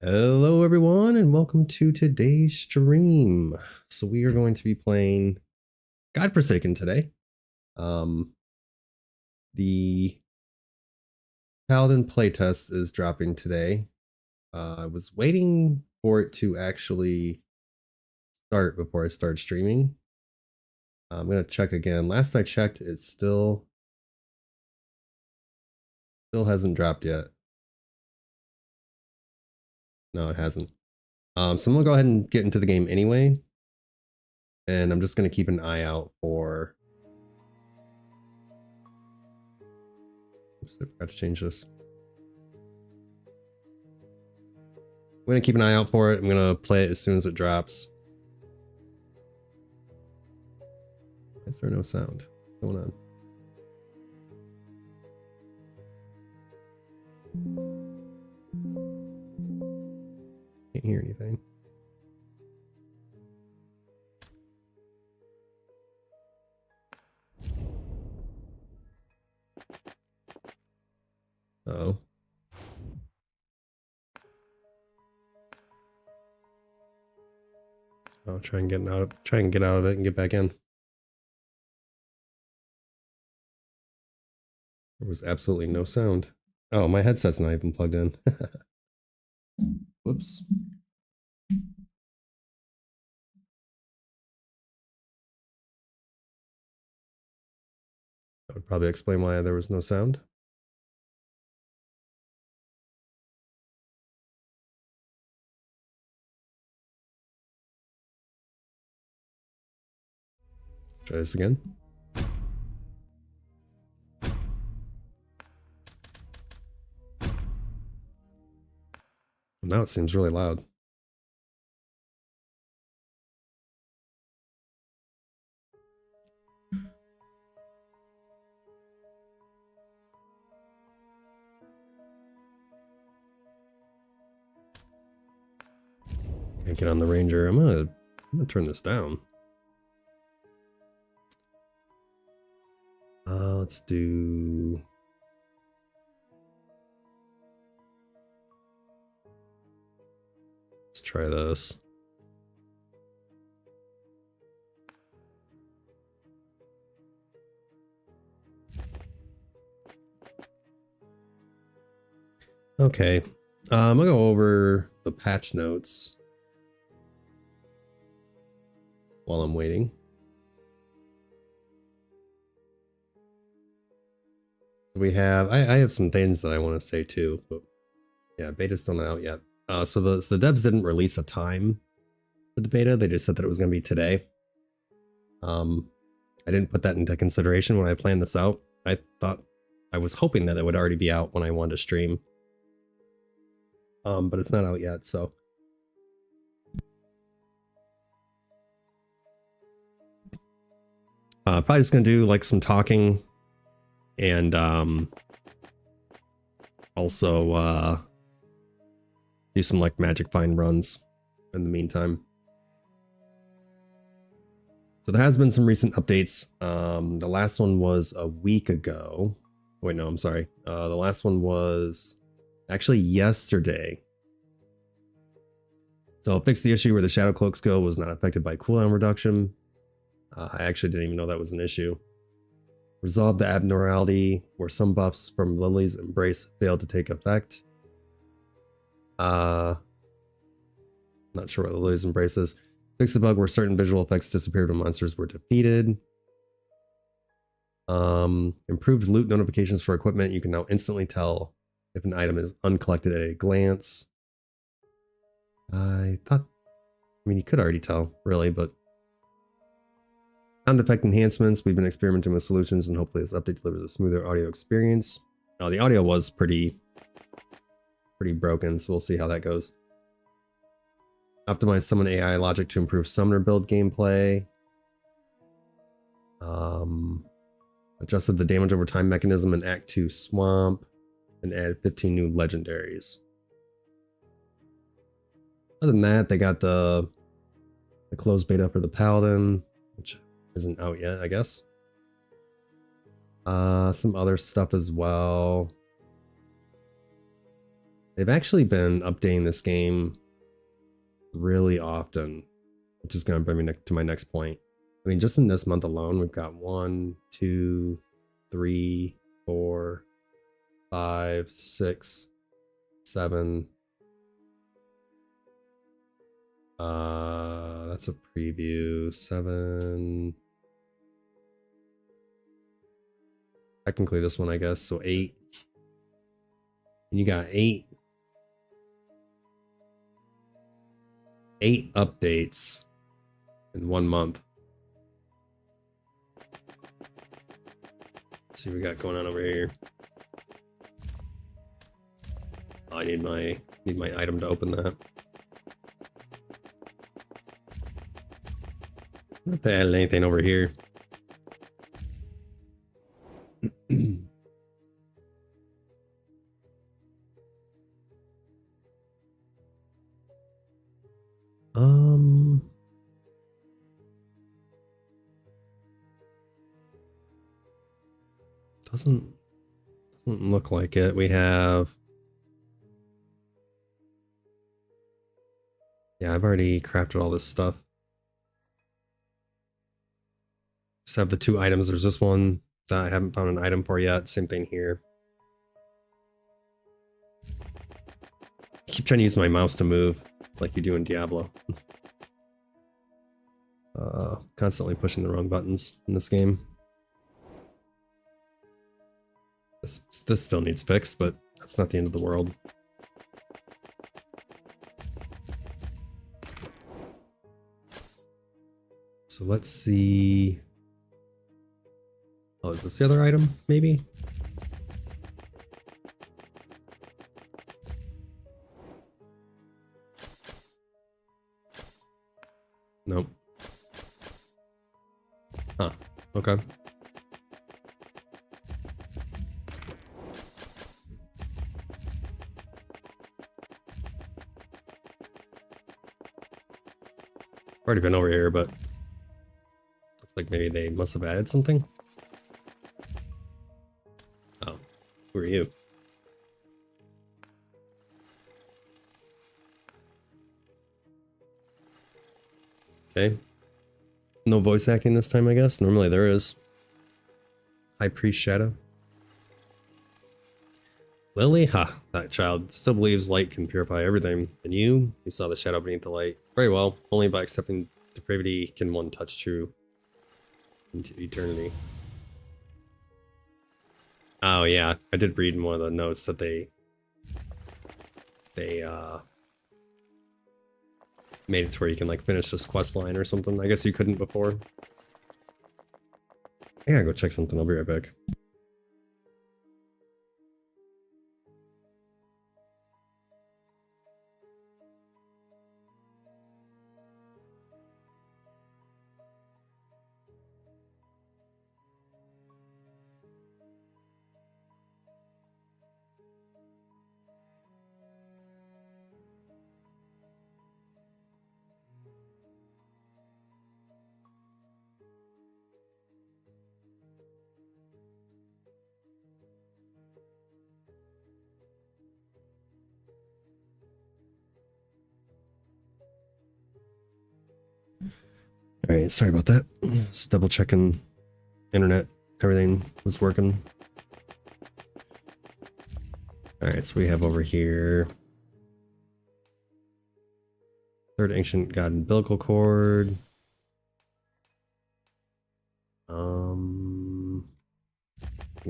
Hello everyone and welcome to today's stream. So we are going to be playing Godforsaken today. The Paladin playtest is dropping today. I was waiting for it to actually start before I start streaming. I'm going to check again. Last I checked, it still hasn't dropped yet. No, it hasn't. So I'm going to go ahead and get into the game anyway. And I'm just going to keep an eye out for... Oops, I forgot to change this. I'm going to keep an eye out for it. I'm going to play it as soon as it drops. Why is there no sound? What's going on? Can't hear anything. Uh-oh. I'll try and get out of it and get back in. There was absolutely no sound. Oh, my headset's not even plugged in. Whoops. That would probably explain why there was no sound. Try this again. Now it seems really loud. Can't get on the Ranger. I'm gonna turn this down. Let's do... Let's try this. Okay. I'm gonna go over the patch notes while I'm waiting. We have, I have some things that I want to say too, but yeah, beta's still not out yet. So the devs didn't release a time for the beta. They just said that it was going to be today. I didn't put that into consideration when I planned this out. I was hoping that it would already be out when I wanted to stream. But it's not out yet, so. Probably just going to do like some talking and also do some like magic find runs in the meantime. So there has been some recent updates. The last one was a week ago. Wait, no, I'm sorry. The last one was actually yesterday. So it fixed the issue where the shadow cloak skill was not affected by cooldown reduction. I actually didn't even know that was an issue. Resolved the abnormality where some buffs from Lily's Embrace failed to take effect. Not sure what Lily's Embrace is. Fixed the bug where certain visual effects disappeared when monsters were defeated. Improved loot notifications for equipment. You can now instantly tell if an item is uncollected at a glance. I mean, you could already tell, really, but sound effect enhancements. We've been experimenting with solutions, and hopefully this update delivers a smoother audio experience. The audio was pretty broken, so we'll see how that goes. Optimize summon AI logic to improve summoner build gameplay. Adjusted the damage over time mechanism in Act 2 Swamp, and added 15 new legendaries. Other than that, they got the closed beta for the Paladin, which isn't out yet, I guess. Some other stuff as well. They've actually been updating this game really often, which is going to bring me to my next point. I mean, just in this month alone, we've got 1, 2, 3, 4, 5, 6, 7. That's a preview. 7. Technically this one, I guess. So 8. And you got 8 updates in 1 month. Let's see what we got going on over here. Oh, I need my item to open that. Not to add anything over here. Doesn't look like it. We have, yeah, I've already crafted all this stuff. Just have the 2 items. There's this one that I haven't found an item for yet. Same thing here. I keep trying to use my mouse to move like you do in Diablo. Constantly pushing the wrong buttons in this game. This still needs fixed, but that's not the end of the world. So let's see. Oh, is this the other item, maybe? Nope. Huh. Okay. Already been over here, but looks like maybe they must have added something. Oh, who are you? Okay. No voice acting this time, I guess. Normally there is. High Priest Shadow. Lily? Ha, that child still believes light can purify everything. And you saw the shadow beneath the light. Very well. Only by accepting depravity can one touch true into eternity. Oh yeah, I did read in one of the notes that they made it to where you can like finish this quest line or something. I guess you couldn't before. I gotta go check something. I'll be right back. All right, sorry about that. Just double checking internet. Everything was working. All right, so we have over here. Third ancient god umbilical cord. I'm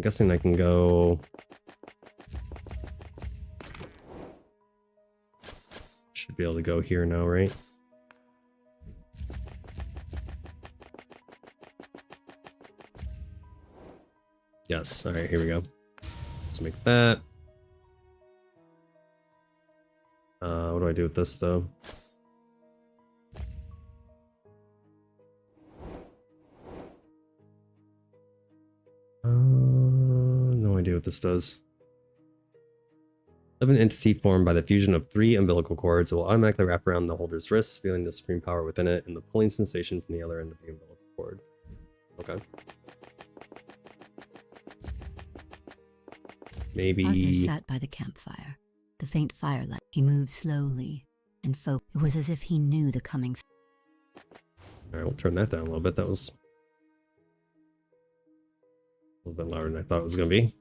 guessing I can go. Should be able to go here now, right? Yes. All right, here we go. Let's make that. What do I do with this though? No idea what this does. Live an entity formed by the fusion of 3 umbilical cords. It will automatically wrap around the holder's wrists, feeling the supreme power within it and the pulling sensation from the other end of the umbilical cord. Okay. Maybe. Arthur sat by the campfire, the faint firelight. He moved slowly and focused. It was as if he knew the coming. All right, we'll turn that down a little bit. That was a little bit louder than I thought it was going to be.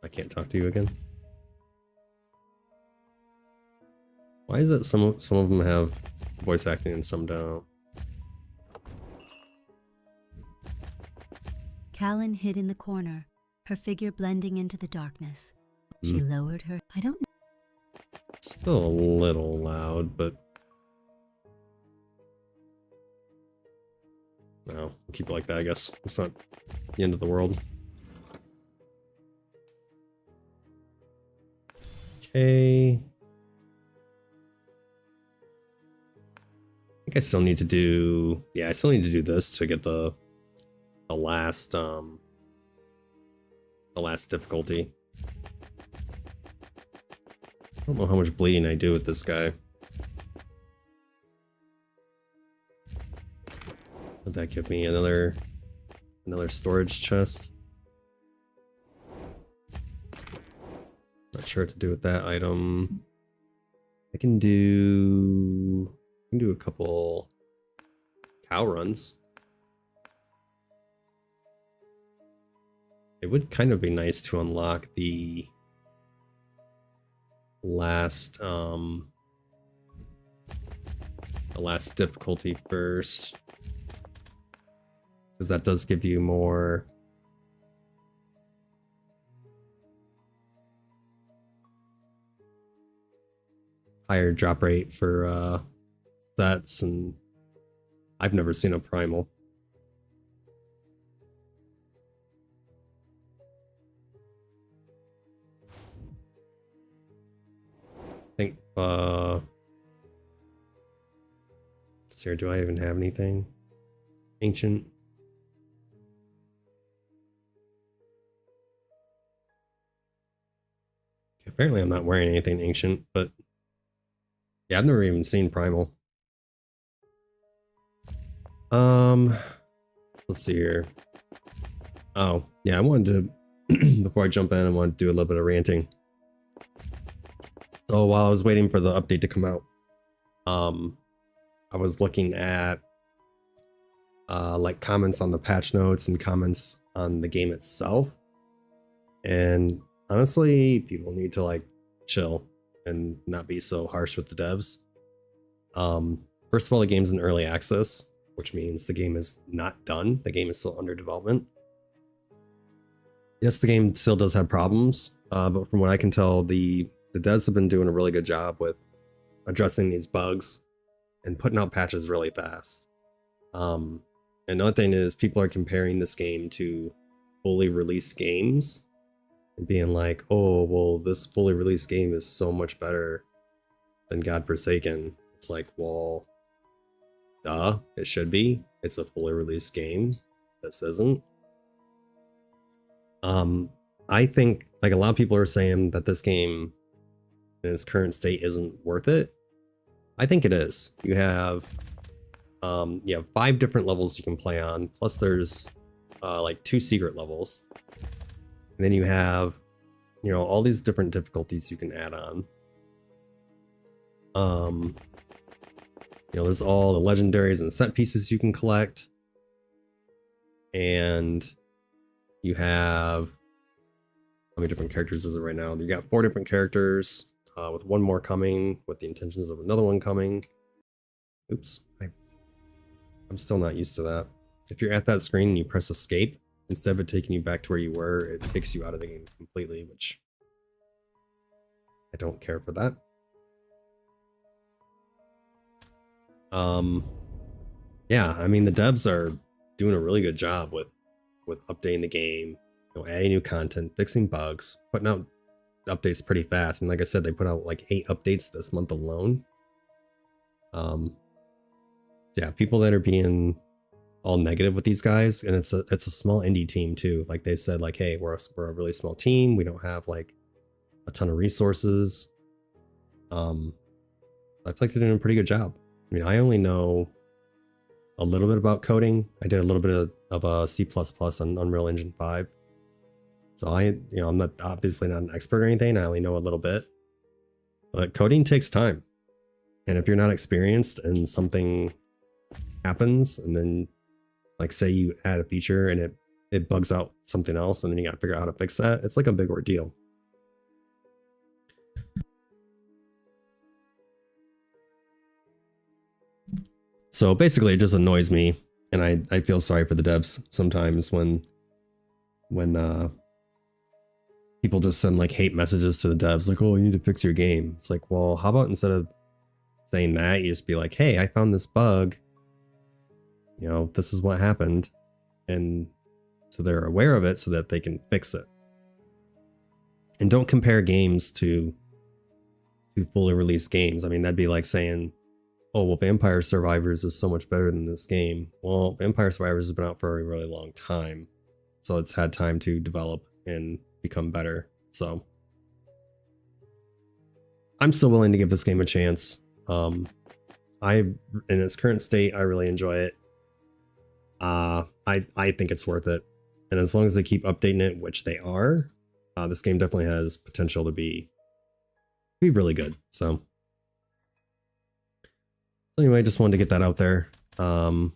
I can't talk to you again. Why is it some of them have voice acting and some don't? Callan hid in the corner, her figure blending into the darkness. She lowered her. I don't know. Still a little loud, but no, we'll keep it like that, I guess. It's not the end of the world. Okay. I think I still need to do, yeah, I still need to do this to get the last difficulty. I don't know how much bleeding I do with this guy. Would that give me another storage chest? Not sure what to do with that item. I can do a couple cow runs. It would kind of be nice to unlock the last difficulty first, because that does give you more higher drop rate for stats, and I've never seen a primal. I think Sarah, do I even have anything ancient? Okay, apparently I'm not wearing anything ancient, but yeah, I've never even seen primal. Let's see here. Oh, yeah, I wanted to before I jump in, I wanted to do a little bit of ranting. So while I was waiting for the update to come out, I was looking at like comments on the patch notes and comments on the game itself, and honestly, people need to like chill and not be so harsh with the devs. First of all, the game's in early access, which means the game is not done. The game is still under development. Yes, the game still does have problems, but from what I can tell, the devs have been doing a really good job with addressing these bugs and putting out patches really fast. And another thing is people are comparing this game to fully released games and being like, oh, well, this fully released game is so much better than Godforsaken. It's like, well, duh, it should be. It's a fully released game. This isn't. I think like a lot of people are saying that this game in its current state isn't worth it. I think it is. You have 5 different levels you can play on, plus there's like 2 secret levels, and then you have, you know, all these different difficulties you can add on. You know, there's all the legendaries and set pieces you can collect, and you have, how many different characters is it right now? You got 4 different characters, with 1 more coming, with the intentions of another one coming. Oops, I'm still not used to that. If you're at that screen and you press escape, instead of it taking you back to where you were, it takes you out of the game completely, which I don't care for that. Yeah, I mean, the devs are doing a really good job with updating the game, you know, adding new content, fixing bugs, putting out updates pretty fast. And like I said, they put out like 8 updates this month alone. Yeah, people that are being all negative with these guys, and it's a small indie team too. Like they said, like, hey, we're a really small team. We don't have like a ton of resources. I feel like they're doing a pretty good job. I mean, I only know a little bit about coding. I did a little bit of C++ on Unreal Engine 5. So I'm not obviously not an expert or anything. I only know a little bit, but coding takes time. And if you're not experienced and something happens, and then like say you add a feature and it bugs out something else, and then you got to figure out how to fix that, it's like a big ordeal. So basically it just annoys me, and I feel sorry for the devs sometimes when people just send like hate messages to the devs like, oh, you need to fix your game. It's like, well, how about instead of saying that, you just be like, hey, I found this bug, this is what happened, and so they're aware of it so that they can fix it. And don't compare games to fully released games. I mean, that'd be like saying, oh, well, Vampire Survivors is so much better than this game. Well, Vampire Survivors has been out for a really long time, so it's had time to develop and become better. So I'm still willing to give this game a chance. In its current state, I really enjoy it. I think it's worth it, and as long as they keep updating it, which they are, this game definitely has potential to be really good. So anyway, just wanted to get that out there. I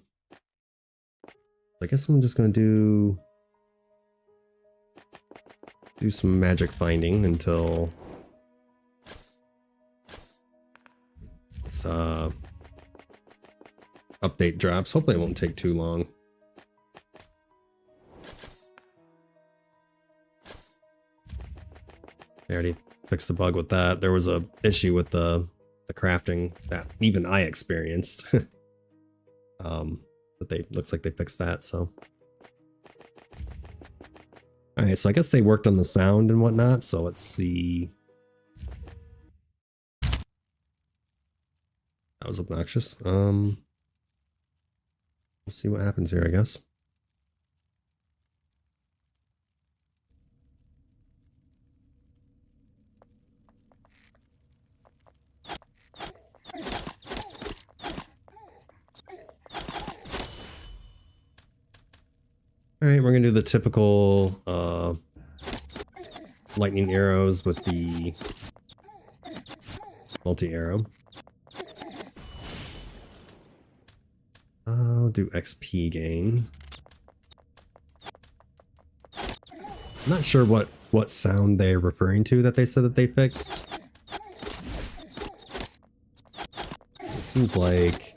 guess I'm just gonna do some magic finding until this update drops. Hopefully it won't take too long. I already fixed the bug with that. There was a issue with the crafting that even I experienced. But looks like they fixed that, so. Alright, so I guess they worked on the sound and whatnot, so let's see. That was obnoxious. We'll see what happens here, I guess. Alright, we're gonna do the typical lightning arrows with the multi-arrow. I'll do XP gain. I'm not sure what sound they're referring to that they said that they fixed. It seems like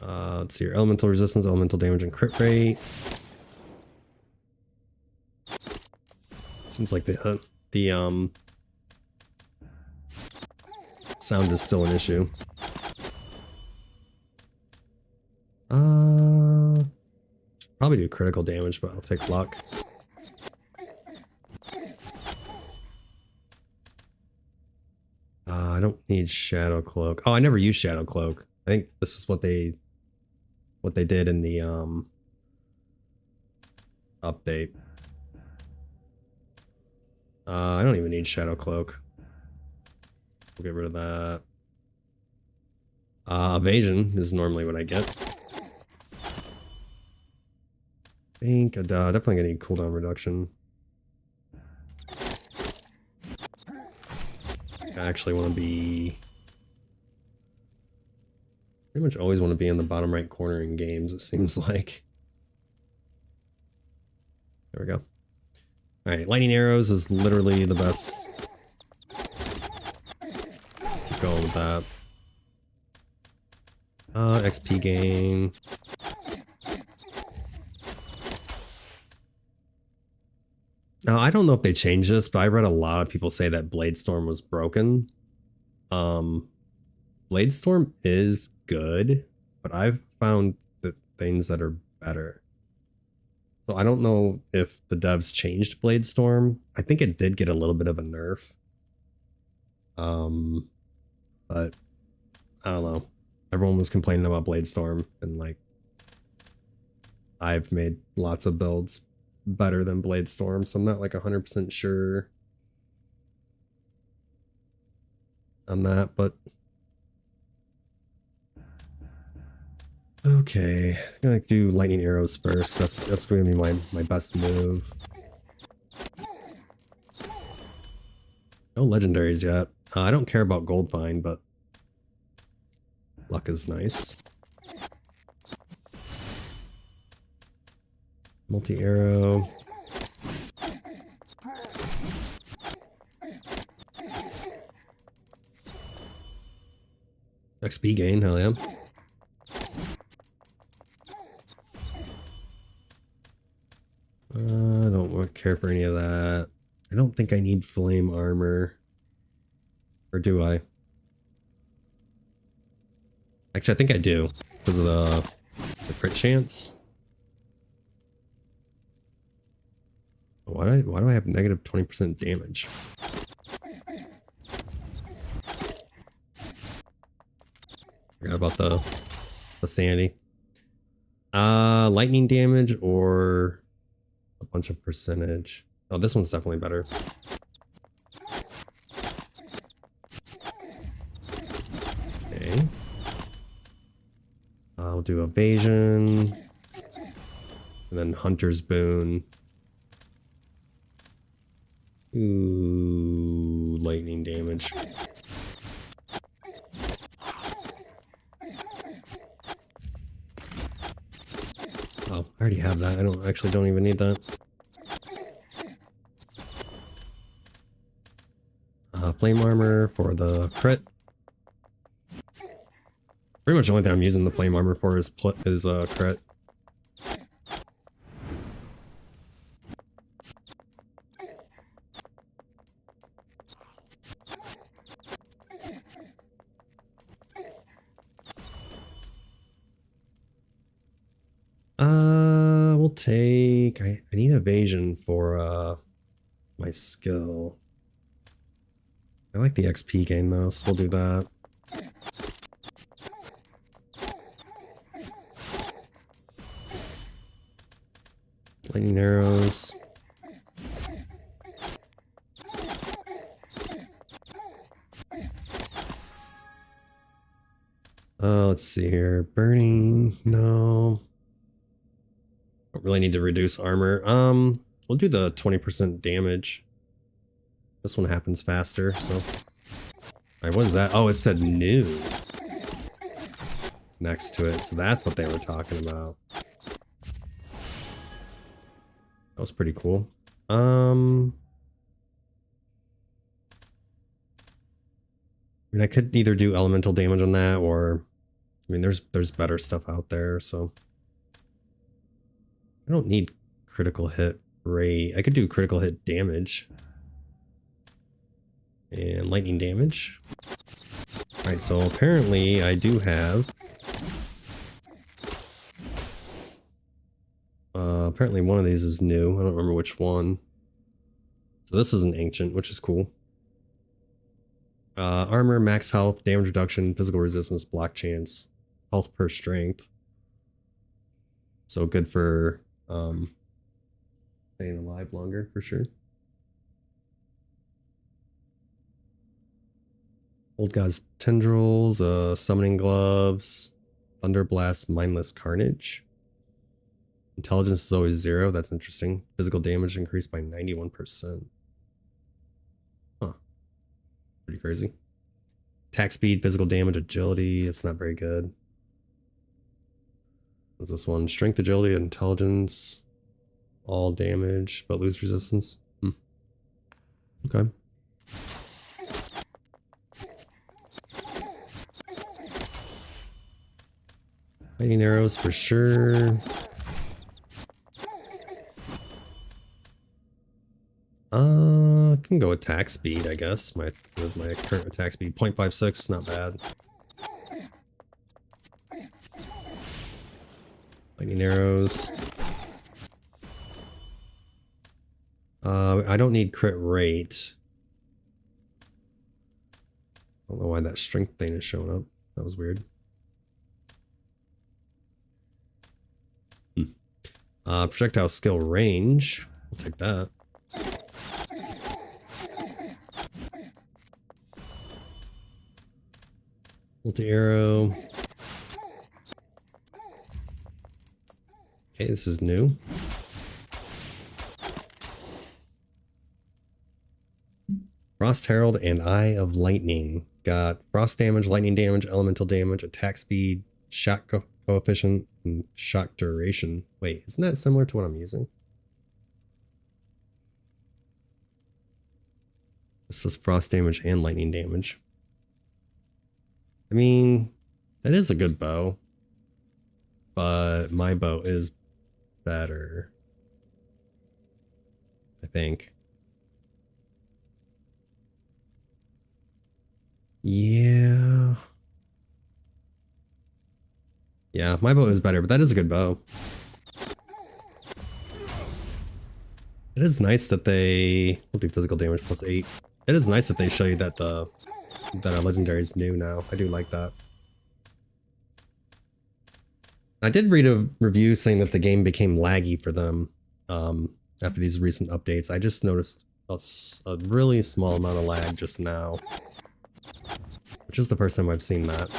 let's see here, elemental resistance, elemental damage, and crit rate. Seems like the sound is still an issue. Probably do critical damage, but I'll take luck. I don't need Shadow Cloak. Oh, I never used Shadow Cloak. I think this is what they did in the update. I don't even need Shadow Cloak. We'll get rid of that. Evasion is normally what I get. I think definitely gonna need cooldown reduction. I actually want to be... pretty much always want to be in the bottom right corner in games, it seems like. There we go. Alright, lightning arrows is literally the best. Keep going with that. XP gain. Now, I don't know if they changed this, but I read a lot of people say that Bladestorm was broken. Bladestorm is good, but I've found that things that are better. So I don't know if the devs changed Bladestorm. I think it did get a little bit of a nerf. But I don't know. Everyone was complaining about Bladestorm, and like I've made lots of builds better than Bladestorm, so I'm not like 100% sure on that, but Okay, I'm gonna do lightning arrows first, because that's gonna be my best move. No legendaries yet. I don't care about gold find, but luck is nice. Multi-arrow. XP gain, hell yeah. I don't care for any of that. I don't think I need flame armor. Or do I? Actually, I think I do. Because of the crit chance. Why do I have negative 20% damage? Forgot about the sanity. Lightning damage or a bunch of percentage. Oh, this one's definitely better. Okay. I'll do evasion. And then Hunter's Boon. Ooh, lightning damage. Oh, I already have that. I don't even need that. Flame armor for the crit. Pretty much the only thing I'm using the flame armor for is crit. We'll take... I need evasion for my skill. I like the XP gain though, so we'll do that. Lightning arrows. Let's see here. Burning, no. Don't really need to reduce armor. We'll do the 20% damage. This one happens faster, so. Alright, what is that? Oh, it said new next to it, so that's what they were talking about. That was pretty cool. I mean, I could either do elemental damage on that, or I mean, there's better stuff out there, so I don't need critical hit rate. I could do critical hit damage and lightning damage. All right, so apparently I do have apparently one of these is new. I don't remember which one. So this is an ancient, which is cool. Armor, max health, damage reduction, physical resistance, block chance, health per strength. So good for staying alive longer for sure. Old God's Tendrils, Summoning Gloves, Thunder Blast, Mindless Carnage. Intelligence is always 0, that's interesting. Physical damage increased by 91%. Huh. Pretty crazy. Attack speed, physical damage, agility, it's not very good. What's this one? Strength, agility, intelligence, all damage, but lose resistance. Okay. Lightning arrows for sure. Can go attack speed, I guess. My current attack speed, 0.56, not bad. Lightning arrows. I don't need crit rate. I don't know why that strength thing is showing up. That was weird. Projectile skill range. I'll take that. Multi-arrow. Okay, this is new. Frost Herald and Eye of Lightning. Got frost damage, lightning damage, elemental damage, attack speed, shock coefficient, and shock duration. Wait, isn't that similar to what I'm using? This was frost damage and lightning damage. I mean, that is a good bow. But my bow is better. I think. Yeah. Yeah, my bow is better, but that is a good bow. It is nice that they will do physical damage plus 8. It is nice that they show you that that our legendary is new now. I do like that. I did read a review saying that the game became laggy for them after these recent updates. I just noticed a really small amount of lag just now, which is the first time I've seen that.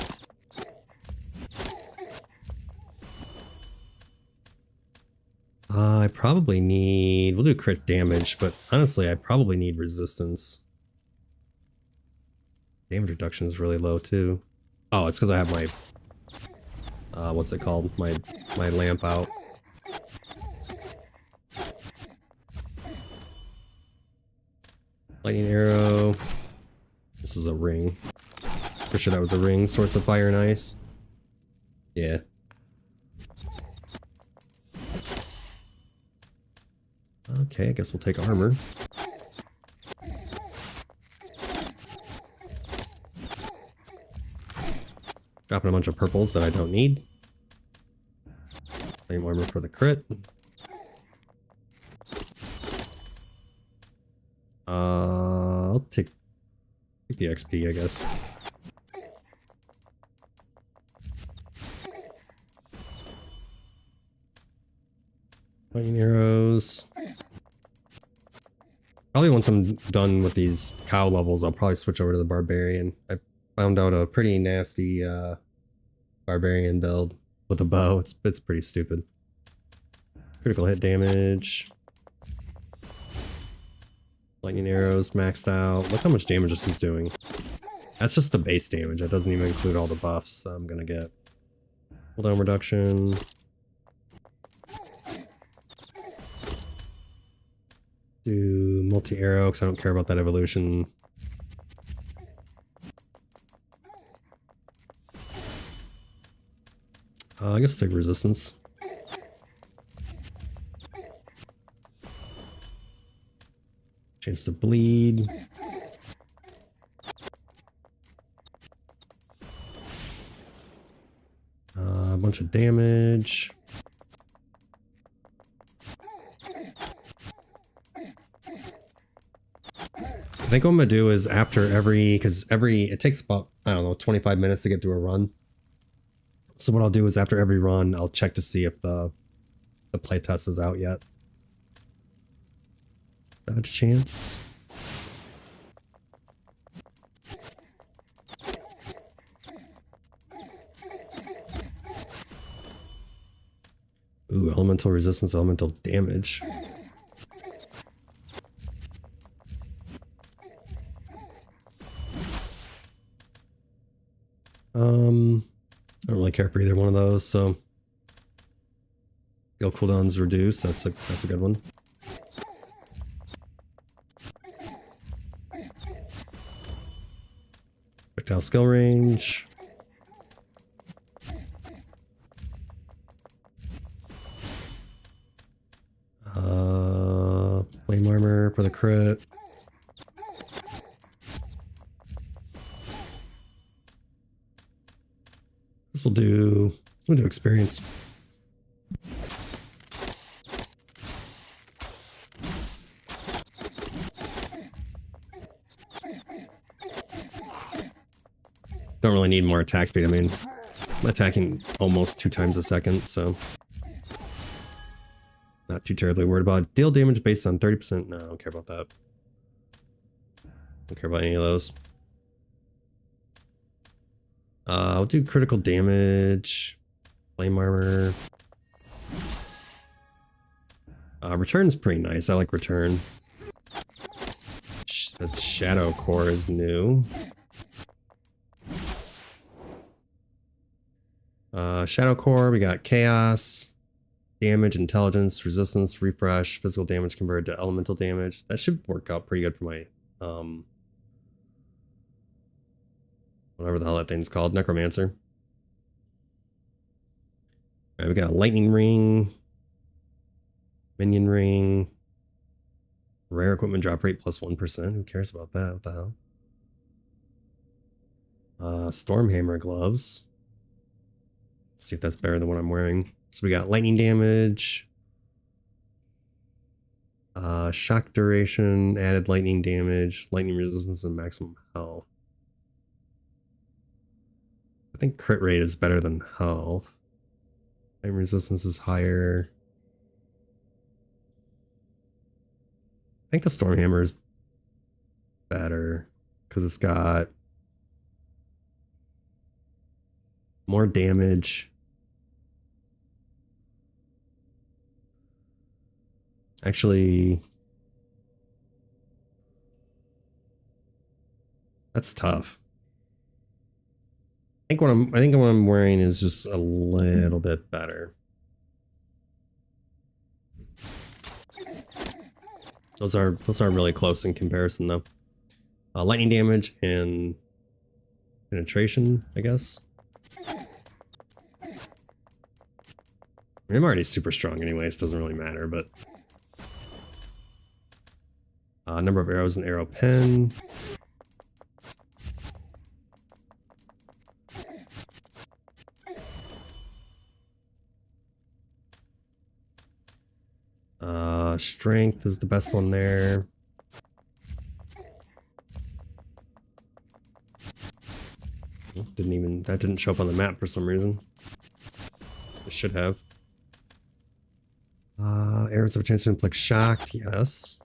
I probably need... We'll do crit damage, but honestly, I probably need resistance. Damage reduction is really low, too. Oh, it's because I have my... what's it called? My lamp out. Lightning arrow. This is a ring. For sure that was a ring. Source of fire and ice. Yeah. Okay, I guess we'll take armor. Dropping a bunch of purples that I don't need. Flame armor for the crit. I'll take the XP, I guess. Lightning arrows. Probably once I'm done with these cow levels, I'll probably switch over to the barbarian. I found out a pretty nasty barbarian build with a bow. It's pretty stupid. Critical hit damage. Lightning arrows maxed out. Look how much damage this is doing. That's just the base damage. That doesn't even include all the buffs that I'm gonna get. Cooldown reduction. Do multi-arrow because I don't care about that evolution. I guess I'll take resistance. Chance to bleed. A bunch of damage. I think what I'm gonna do is after it takes about, I don't know, 25 minutes to get through a run. So what I'll do is after every run, I'll check to see if the playtest is out yet. Dodge chance. Ooh, elemental resistance, elemental damage. I don't really care for either one of those, so skill cooldowns reduced. That's a good one. Projectile skill range. Flame armor for the crit. We'll do experience. Don't really need more attack speed. I mean, I'm attacking almost 2 times a second, so not too terribly worried about it. Deal damage based on 30%. No, I don't care about that. Don't care about any of those. I'll do critical damage, flame armor. Return's pretty nice. I like return. The shadow core is new. Shadow core, we got chaos, damage, intelligence, resistance, refresh, physical damage converted to elemental damage. That should work out pretty good for my whatever the hell that thing's called, necromancer. All right, we got a lightning ring, minion ring, rare equipment drop rate plus 1%. Who cares about that? What the hell? Stormhammer gloves. Let's see if that's better than what I'm wearing. So we got lightning damage, shock duration, added lightning damage, lightning resistance, and maximum health. I think crit rate is better than health. Lightning resistance is higher. I think the Stormhammer is better because it's got more damage. Actually, that's tough. I think what I'm wearing is just a little bit better. Those are really close in comparison though. Lightning damage and penetration, I guess. I'm already super strong anyways, doesn't really matter, but number of arrows and arrow pen. Strength is the best one there. That didn't show up on the map for some reason. It should have. Arrows have a chance to inflict shock, yes.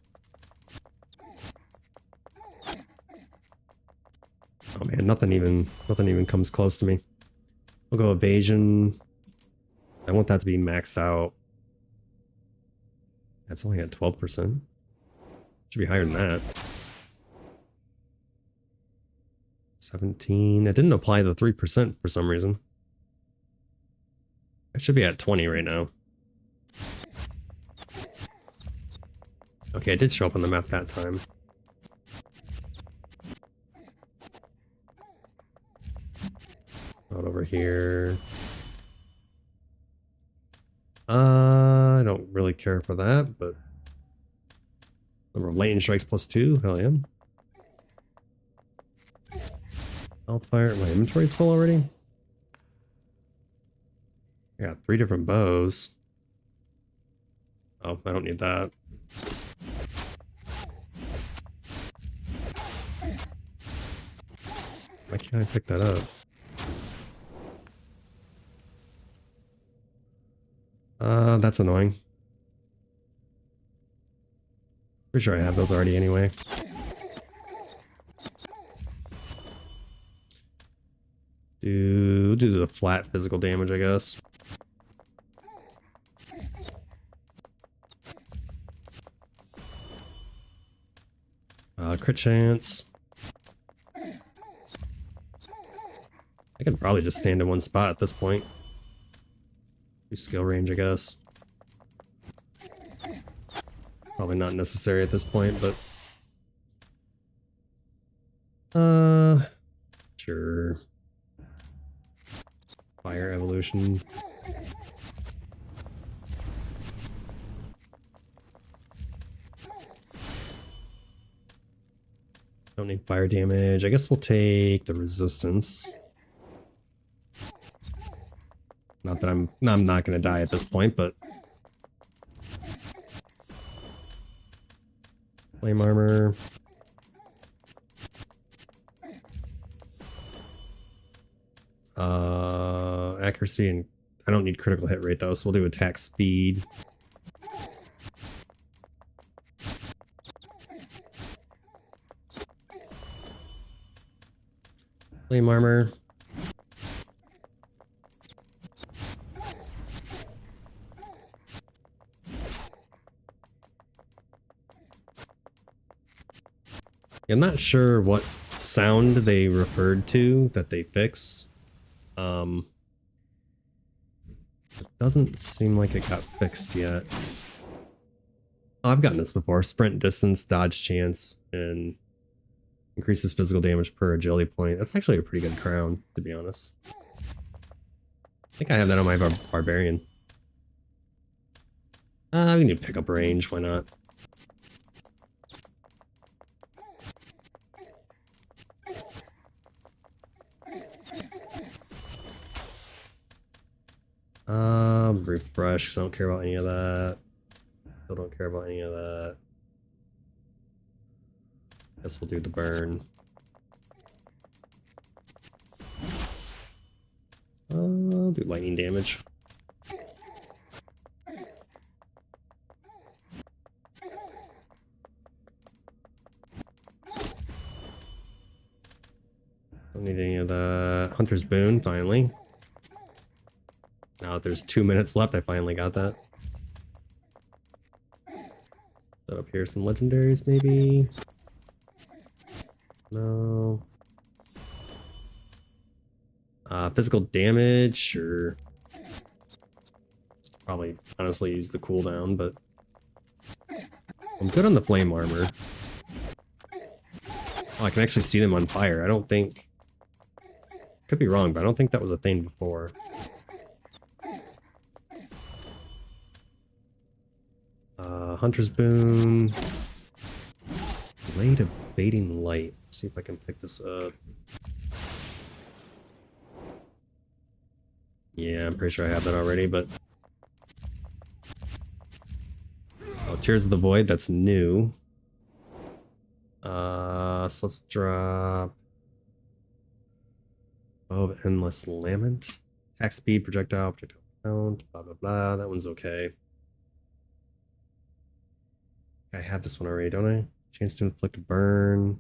Oh man, nothing even comes close to me. We'll go evasion. I want that to be maxed out. That's only at 12%. Should be higher than that. 17. That didn't apply the 3% for some reason. It should be at 20 right now. Okay, it did show up on the map that time. Not over here. I don't really care for that, but number of lightning strikes plus 2, hell yeah. Hellfire, my inventory's full already? I got 3 different bows. Oh, I don't need that. Why can't I pick that up? That's annoying. Pretty sure I have those already anyway. Do the flat physical damage, I guess. Crit chance. I could probably just stand in one spot at this point. Do skill range, I guess. Probably not necessary at this point, but sure. Fire evolution. Don't need fire damage. I guess we'll take the resistance. Not that I'm not gonna die at this point, but flame armor. Accuracy, and I don't need critical hit rate though, so we'll do attack speed. Flame armor. I'm not sure what sound they referred to that they fixed. It doesn't seem like it got fixed yet. Oh, I've gotten this before. Sprint distance, dodge chance, and increases physical damage per agility point. That's actually a pretty good crown, to be honest. I think I have that on my barbarian. We need pickup range, why not? Refresh, because I don't care about any of that. Still don't care about any of that. Guess we'll do the burn. I'll do lightning damage. Don't need any of the Hunter's Boon, finally. Now that there's 2 minutes left, I finally got that. So up here, some legendaries, maybe? No. Physical damage, sure. Probably, honestly, use the cooldown, but... I'm good on the flame armor. Oh, I can actually see them on fire. I don't think... Could be wrong, but I don't think that was a thing before. Hunter's Boon. Blade of Baiting Light. Let's see if I can pick this up. Yeah, I'm pretty sure I have that already, but... Oh, Tears of the Void, that's new. So let's drop... Bow of Endless Lament. Attack speed, projectile count, blah blah blah. That one's okay. I have this one already, don't I? Chance to inflict a burn.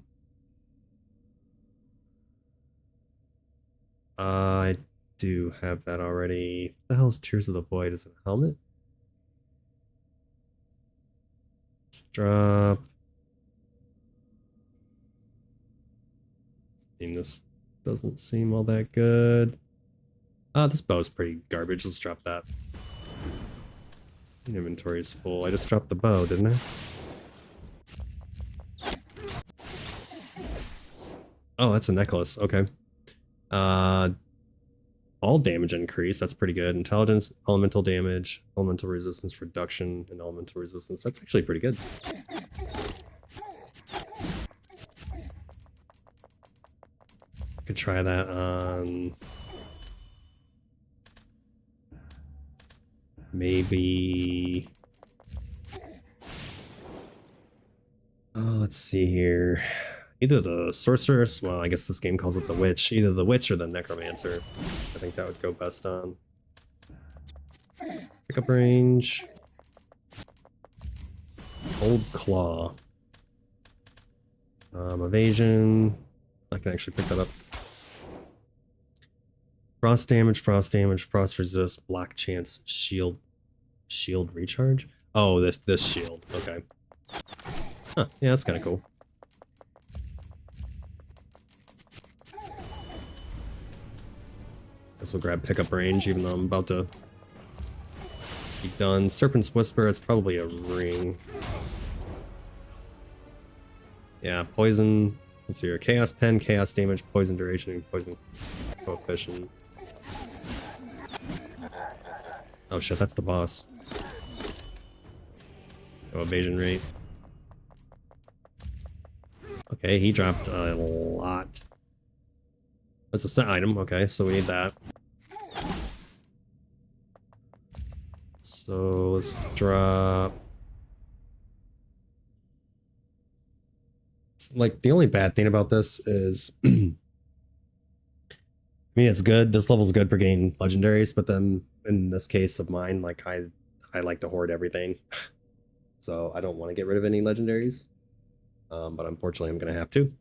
I do have that already. What the hell is Tears of the Void? Is it a helmet? Let's drop. This doesn't seem all that good. This bow's pretty garbage. Let's drop that. Inventory is full. I just dropped the bow, didn't I? Oh, that's a necklace. Okay. All damage increase. That's pretty good. Intelligence, elemental damage, elemental resistance reduction, and elemental resistance. That's actually pretty good. Could try that on maybe. Oh, let's see here. Either the sorceress, well, I guess this game calls it the witch. Either the witch or the necromancer. I think that would go best on. Pickup range. Old Claw. Evasion. I can actually pick that up. Frost damage, frost resist, block chance, shield recharge? Oh, this shield. Okay. Huh, yeah, that's kind of cool. Guess we'll grab pickup range, even though I'm about to be done. Serpent's Whisper, it's probably a ring. Yeah, poison. Let's see here. Chaos Pen, chaos damage, poison duration, and poison coefficient. Oh shit, that's the boss. Oh, evasion rate. Okay, he dropped a lot. That's a set item, okay, so we need that. So let's drop... Like, the only bad thing about this is... I mean, it's good. This level's good for getting legendaries, but then in this case of mine, like, I like to hoard everything. So I don't want to get rid of any legendaries. But unfortunately, I'm going to have to.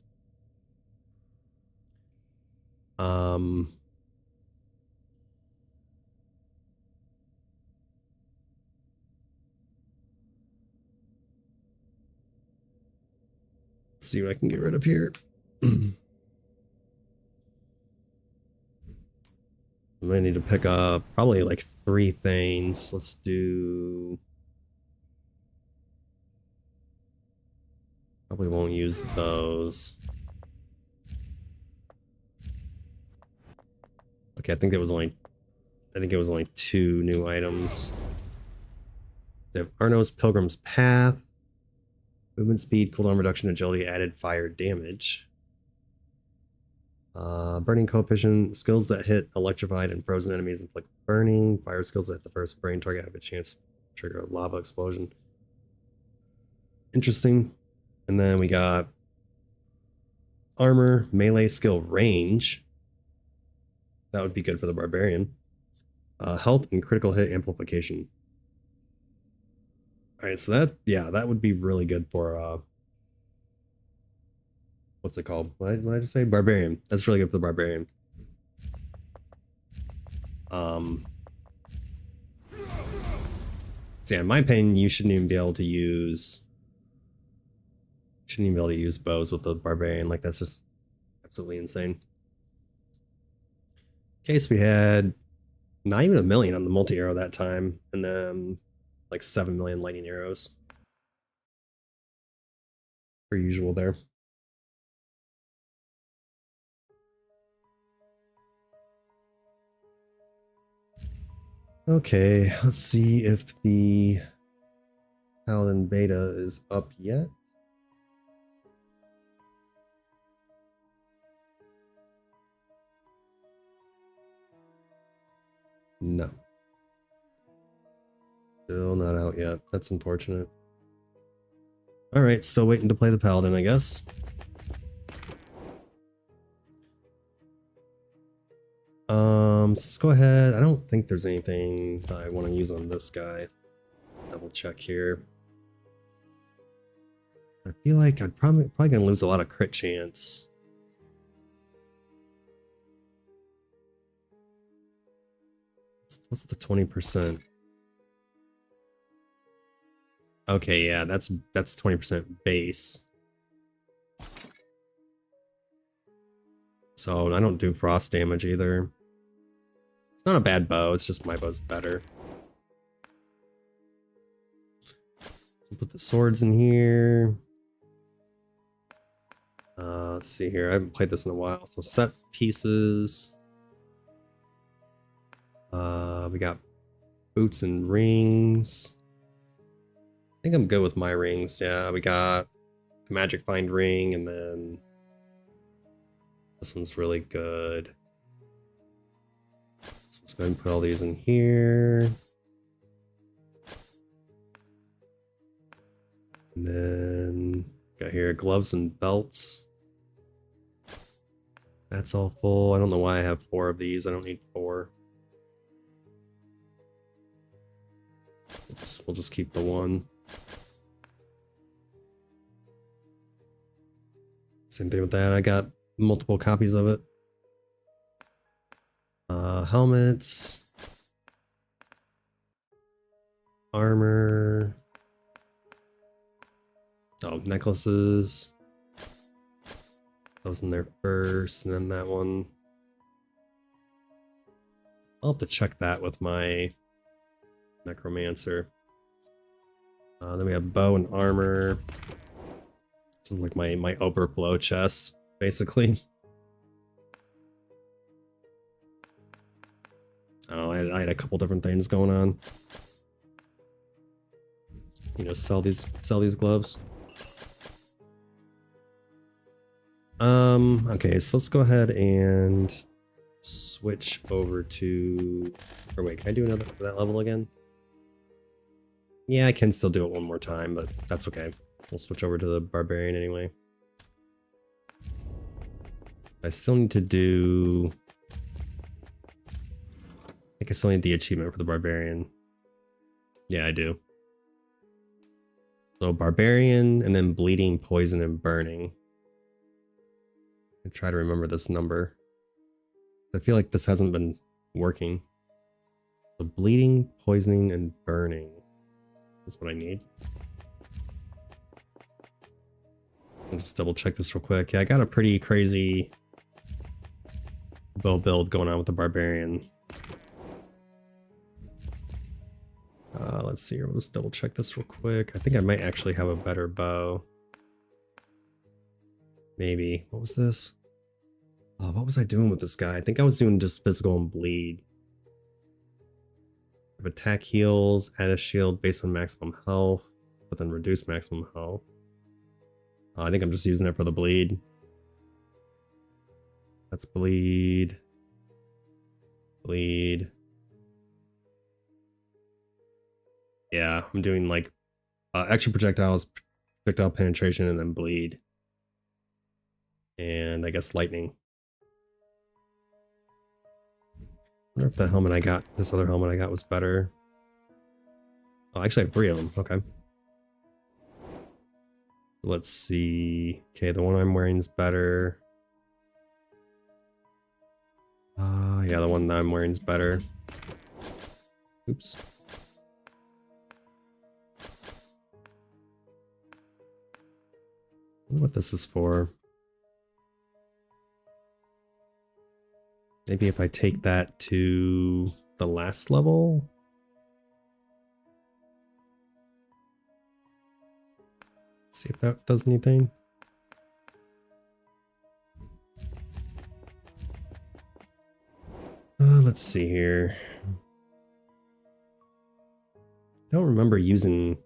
Let's see what I can get rid of here. I might need to pick up probably like 3 things. Let's do... Probably won't use those. Okay, I think it was only 2 new items. They have Arno's Pilgrim's Path. Movement speed, cooldown reduction, agility, added fire damage. Burning coefficient, skills that hit electrified and frozen enemies inflict burning. Fire skills that hit the first brain target have a chance to trigger a lava explosion. Interesting. And then we got armor, melee skill range. That would be good for the barbarian. Health and critical hit amplification. Alright, so that would be really good for what's it called? What did I just say? Barbarian. That's really good for the barbarian. So yeah, in my opinion, you shouldn't even be able to use bows with the barbarian. Like, that's just absolutely insane. Okay, so we had not even 1 million on the multi-arrow that time, and then like 7 million lightning arrows. Per usual there. Okay, let's see if the Paladin beta is up yet. No. Still not out yet. That's unfortunate. Alright, still waiting to play the Paladin, I guess. So let's go ahead. I don't think there's anything that I want to use on this guy. Double check here. I feel like I'm probably gonna lose a lot of crit chance. What's the 20%? Okay, yeah, that's 20% base. So I don't do frost damage either. It's not a bad bow, it's just my bow's better. So put the swords in here. Let's see here. I haven't played this in a while. So set pieces. We got boots and rings. I think I'm good with my rings. Yeah, we got the magic find ring, and then this one's really good. So let's go ahead and put all these in here. And then got here gloves and belts. That's all full. I don't know why I have 4 of these. I don't need 4. We'll just keep the 1. Same thing with that. I got multiple copies of it. Helmets. Armor. Oh, necklaces. That was in there first, and then that one. I'll have to check that with my necromancer. Then we have bow and armor. This is like my overflow chest, basically. Oh, I had a couple different things going on. You know, sell these gloves. Okay, so let's go ahead and switch over to, or wait, can I do another for that level again? Yeah, I can still do it one more time, but that's okay. We'll switch over to the barbarian anyway. I still need to do, I think I still need the achievement for the barbarian. Yeah, I do. So barbarian, and then bleeding, poison, and burning. I try to remember this number. I feel like this hasn't been working. So bleeding, poisoning, and burning is what I need. I'll just double check this real quick. Yeah, I got a pretty crazy bow build going on with the barbarian. Let's see here. We'll just double check this real quick. I think I might actually have a better bow. Maybe. What was this? Oh, what was I doing with this guy? I think I was doing just physical and bleed. If attack heals, add a shield based on maximum health, but then reduce maximum health. I think I'm just using it for the bleed. Let's bleed. Bleed. Yeah, I'm doing like extra projectiles, projectile penetration, and then bleed. And I guess lightning. I wonder if the helmet I got, this other helmet I got was better. Oh, I actually have 3 of them. Okay. Let's see. Okay, the one I'm wearing is better. Yeah, the one that I'm wearing is better. Oops. I wonder what this is for. Maybe if I take that to the last level. See if that does anything. Let's see here. I don't remember using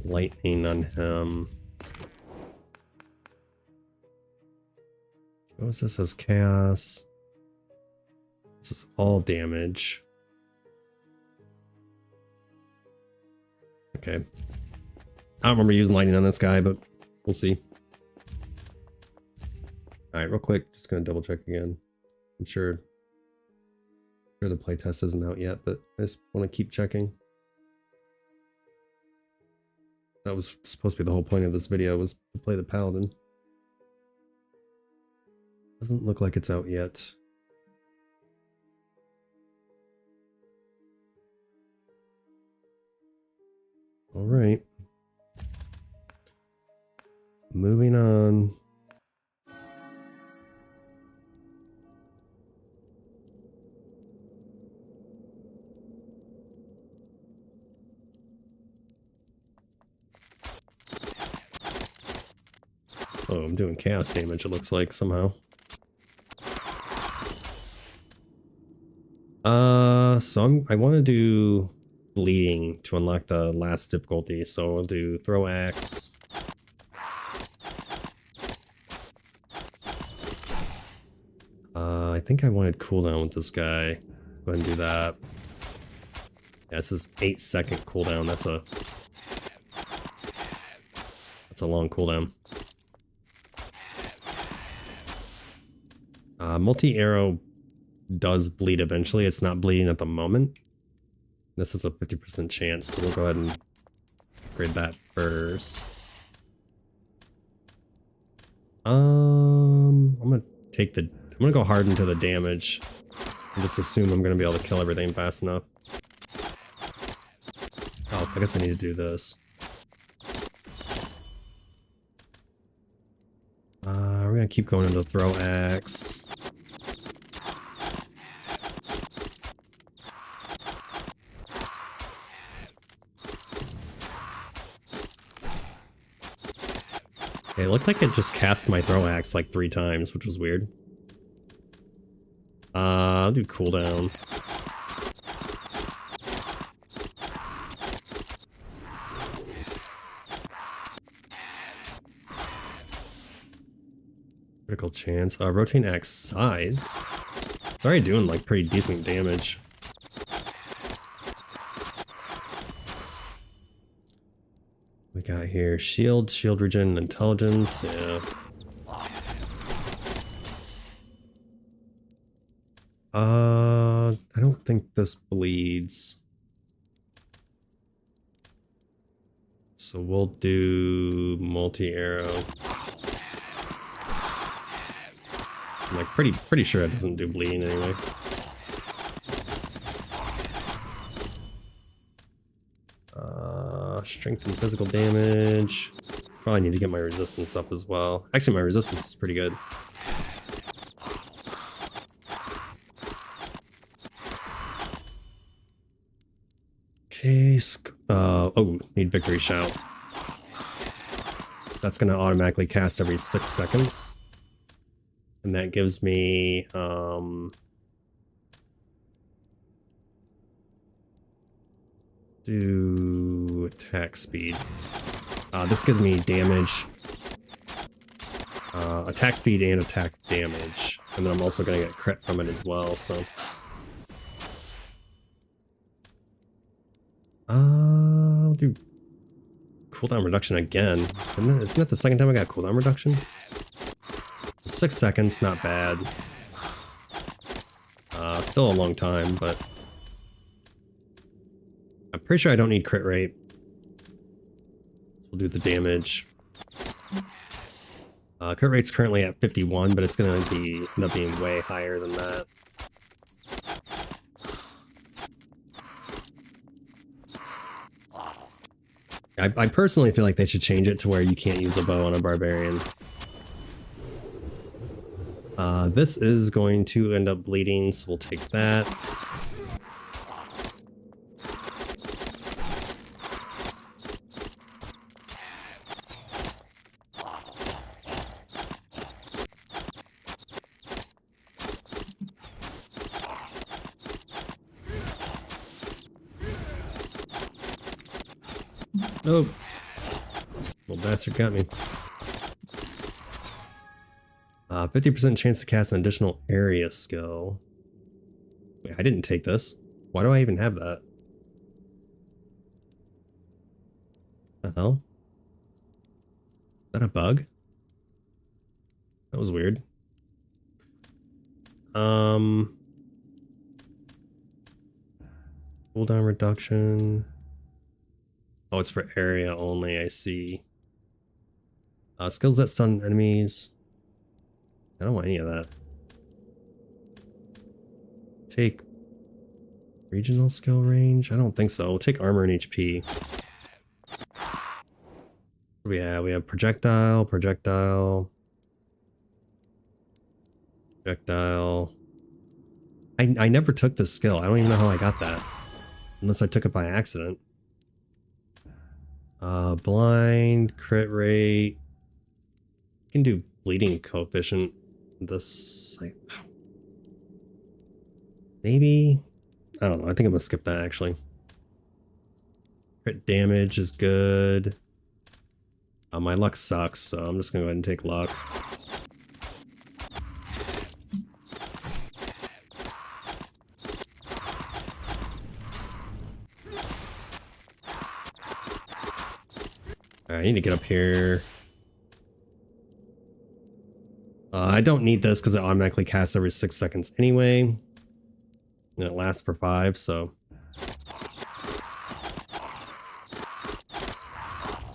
lightning on him. What was this? That was chaos. This is all damage. Okay. I don't remember using lightning on this guy, but we'll see. Alright, real quick, just gonna double check again. I'm sure the playtest isn't out yet, but I just want to keep checking. That was supposed to be the whole point of this video, was to play the Paladin. Doesn't look like it's out yet. All right. Moving on. Oh, I'm doing chaos damage, it looks like, somehow. So I want to do bleeding to unlock the last difficulty. So I'll do throw axe. I think I wanted cooldown with this guy. Go ahead and do that. Yeah, this is 8-second cooldown. That's a long cooldown. Multi-arrow does bleed eventually. It's not bleeding at the moment. This is a 50% chance, so we'll go ahead and upgrade that first. I'm gonna go hard into the damage and just assume I'm gonna be able to kill everything fast enough. Oh, I guess I need to do this. We're gonna keep going into the throw axe. Okay, it looked like it just cast my throw axe like 3 times, which was weird. I'll do cooldown. Critical chance. Rotating axe size. It's already doing like pretty decent damage. We got here shield regen, intelligence. Yeah. I don't think this bleeds. So we'll do multi-arrow. I'm like pretty sure it doesn't do bleeding anyway. Strength and physical damage. Probably need to get my resistance up as well. Actually, my resistance is pretty good. Okay, oh, need victory shout. That's gonna automatically cast every 6 seconds. And that gives me, do attack speed. This gives me damage, attack speed and attack damage. And then I'm also gonna get crit from it as well, so. I'll do cooldown reduction again. Isn't that the second time I got cooldown reduction? 6 seconds, not bad. Still a long time, but I'm pretty sure I don't need crit rate. We'll do the damage. Crit rate's currently at 51, but it's gonna end up being way higher than that. I personally feel like they should change it to where you can't use a bow on a barbarian. This is going to end up bleeding, so we'll take that. Oh, little bastard got me. 50% chance to cast an additional area skill. Wait, I didn't take this. Why do I even have that? The hell? Is that a bug? That was weird. Cooldown reduction. Oh, it's for area only, I see. Skills that stun enemies. I don't want any of that. Take regional skill range? I don't think so. We'll take armor and HP. We have projectile, projectile. I never took this skill. I don't even know how I got that. Unless I took it by accident. Blind, crit rate. You can do bleeding coefficient. This, maybe? I don't know. I think I'm gonna skip that actually. Crit damage is good. My luck sucks, so I'm just gonna go ahead and take luck. Alright, I need to get up here. I don't need this because it automatically casts every 6 seconds anyway. And it lasts for 5, so.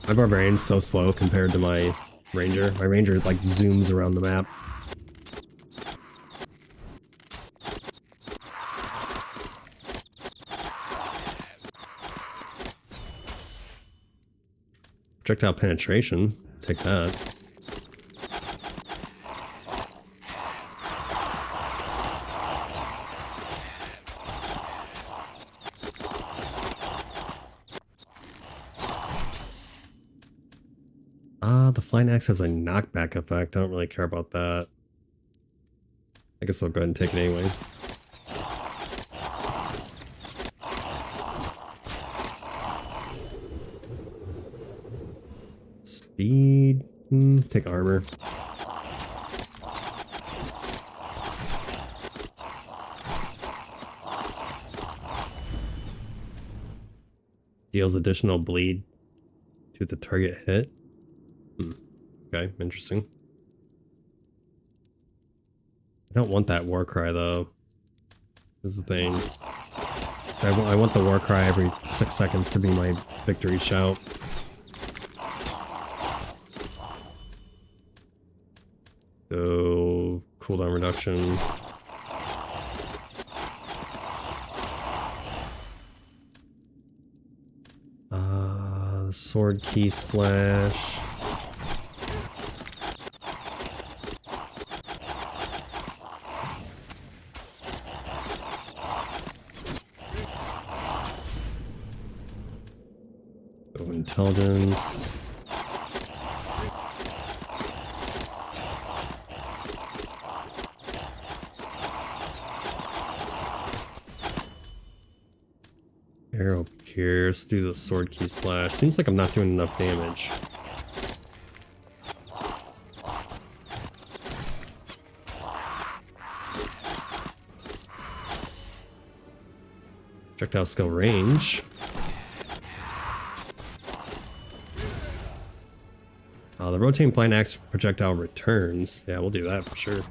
My barbarian's so slow compared to my ranger. My ranger like zooms around the map. Projectile penetration. Take that. The flying axe has a knockback effect. I don't really care about that. I guess I'll go ahead and take it anyway. Speed. Take armor. Deals additional bleed to the target hit. Okay, interesting. I don't want that war cry though. This is the thing. So I want the war cry every 6 seconds to be my victory shout. So cooldown reduction. Sword key slash. intelligence. Arrow pierce, do the sword key slash. Seems like I'm not doing enough damage. Projectile skill range. The rotating blind axe projectile returns. Yeah, we'll do that for sure.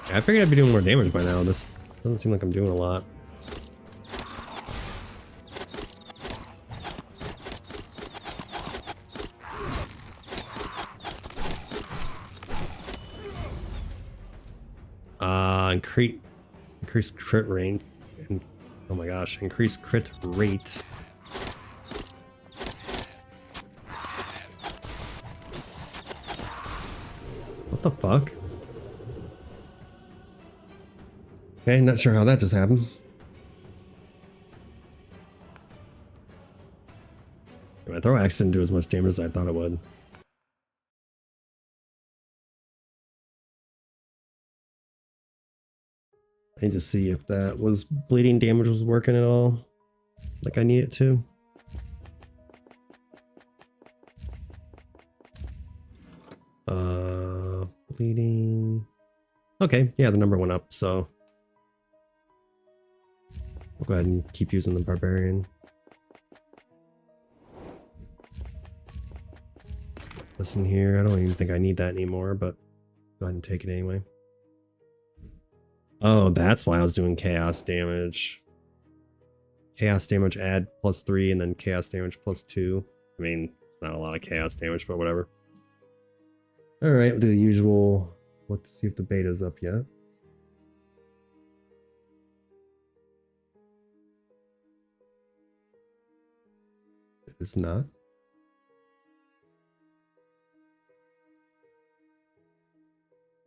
Yeah, I figured I'd be doing more damage by now. This doesn't seem like I'm doing a lot. Increased crit range, and oh my gosh, increased crit rate. What the fuck? Okay, not sure how that just happened. My throw axe didn't do as much damage as I thought it would. I need to see if that was bleeding damage was working at all, like I need it to. Bleeding. Okay, yeah, the number went up, so we'll go ahead and keep using the barbarian. Listen here, I don't even think I need that anymore, but go ahead and take it anyway. Oh, that's why I was doing chaos damage. Chaos damage add +3 and then chaos damage +2. I mean, it's not a lot of chaos damage, but whatever. Alright, we'll do the usual. Let's see if the beta's up yet. It is not.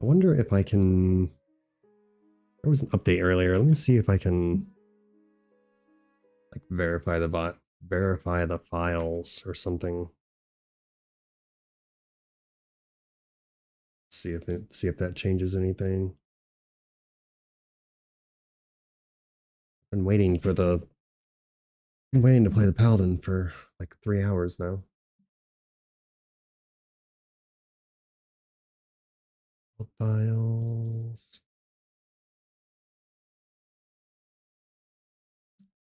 I wonder if I can... There was an update earlier. Let me see if I can like verify the files or something. See if that changes anything. Been waiting to play the Paladin for like 3 hours now. Files.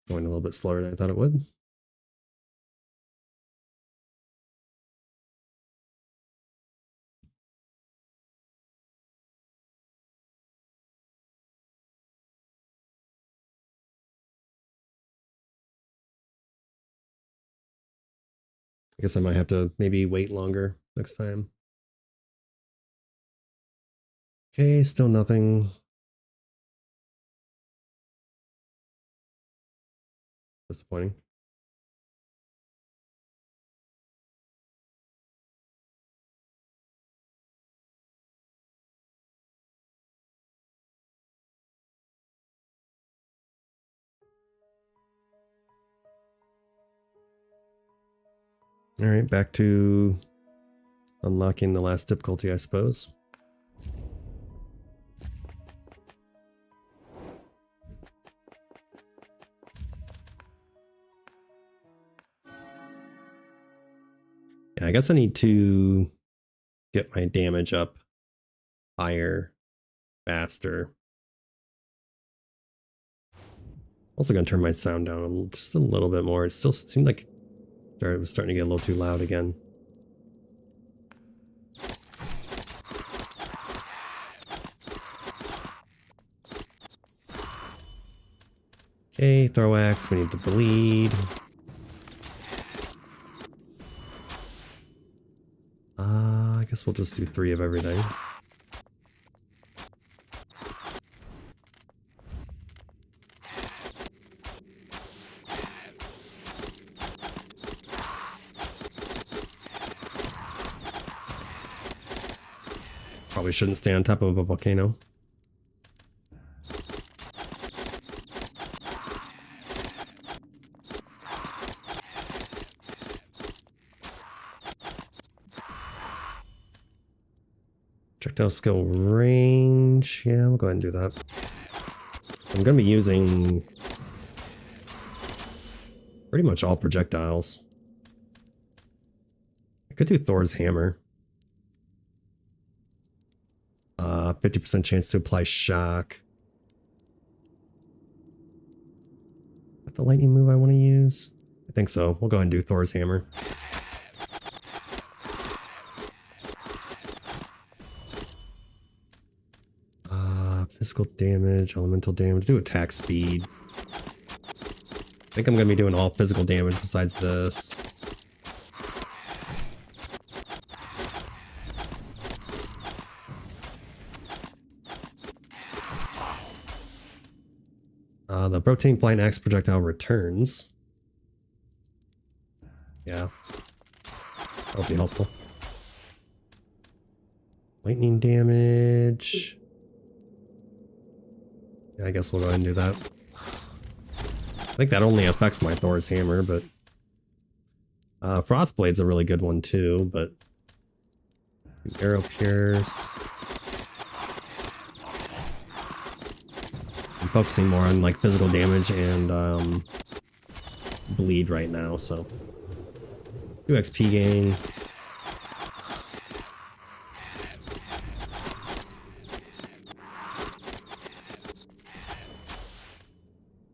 Going a little bit slower than I thought it would. I guess I might have to maybe wait longer next time. Okay, still nothing. Disappointing. All right, back to unlocking the last difficulty, I suppose. Yeah, I guess I need to get my damage up higher, faster. Also gonna turn my sound down just a little bit more. It still seemed like it was starting to get a little too loud again. Okay, throw axe, we need to bleed. I guess we'll just do 3 of everything. Probably shouldn't stay on top of a volcano. Projectile skill range. Yeah, we'll go ahead and do that. I'm going to be using pretty much all projectiles. I could do Thor's hammer. 50% chance to apply shock. Is that the lightning move I want to use? I think so. We'll go ahead and do Thor's hammer. Physical damage, elemental damage. Do attack speed. I think I'm going to be doing all physical damage besides this. The protein flying axe projectile returns. Yeah. That'll be helpful. Lightning damage. Yeah, I guess we'll go ahead and do that. I think that only affects my Thor's hammer, but Frostblade's a really good one too, but Arrow Pierce. I'm focusing more on like physical damage and bleed right now, so 2 XP gain.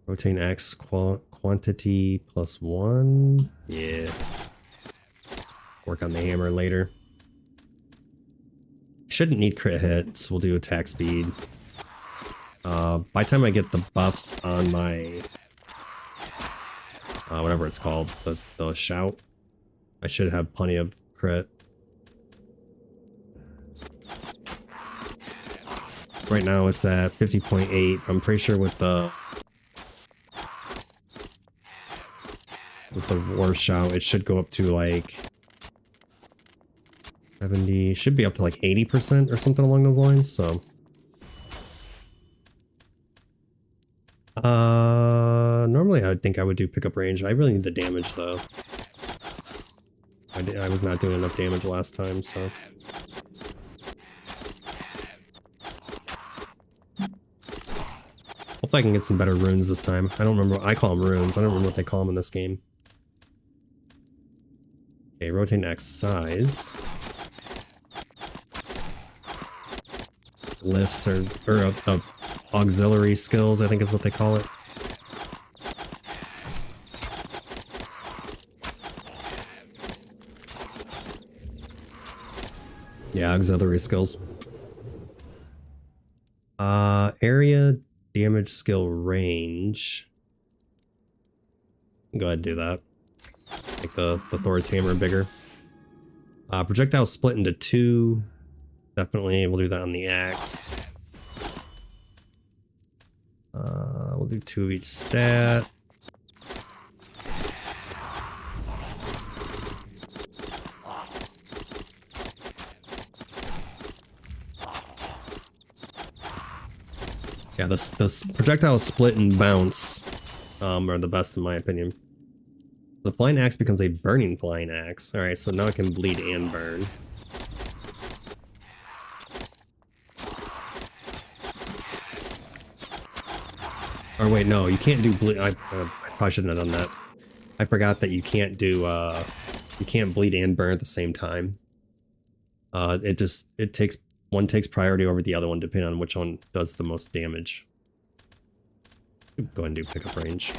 Rotating X quantity +1. Yeah. Work on the hammer later. Shouldn't need crit hits. We'll do attack speed. By the time I get the buffs on my whatever it's called, the shout, I should have plenty of crit. Right now it's at 50.8. I'm pretty sure with the war shout it should go up to like 70, should be up to like 80% or something along those lines, so normally I think I would do pickup range. I really need the damage though. I was not doing enough damage last time, so hopefully I can get some better runes this time. I don't remember, I call them runes, I don't remember what they call them in this game. Okay, rotate X size. Lifts or auxiliary skills, I think is what they call it. Yeah, auxiliary skills. Area damage skill range. Go ahead and do that. Make the Thor's hammer bigger. Projectile split into 2. Definitely, we'll do that on the axe. We'll do 2 of each stat. Yeah, the projectile split and bounce are the best in my opinion. The flying axe becomes a burning flying axe. Alright, so now I can bleed and burn. Or wait, no, you can't do bleed. I probably shouldn't have done that. I forgot that you can't do, you can't bleed and burn at the same time. It takes, one takes priority over the other one depending on which one does the most damage. Go ahead and do pickup range.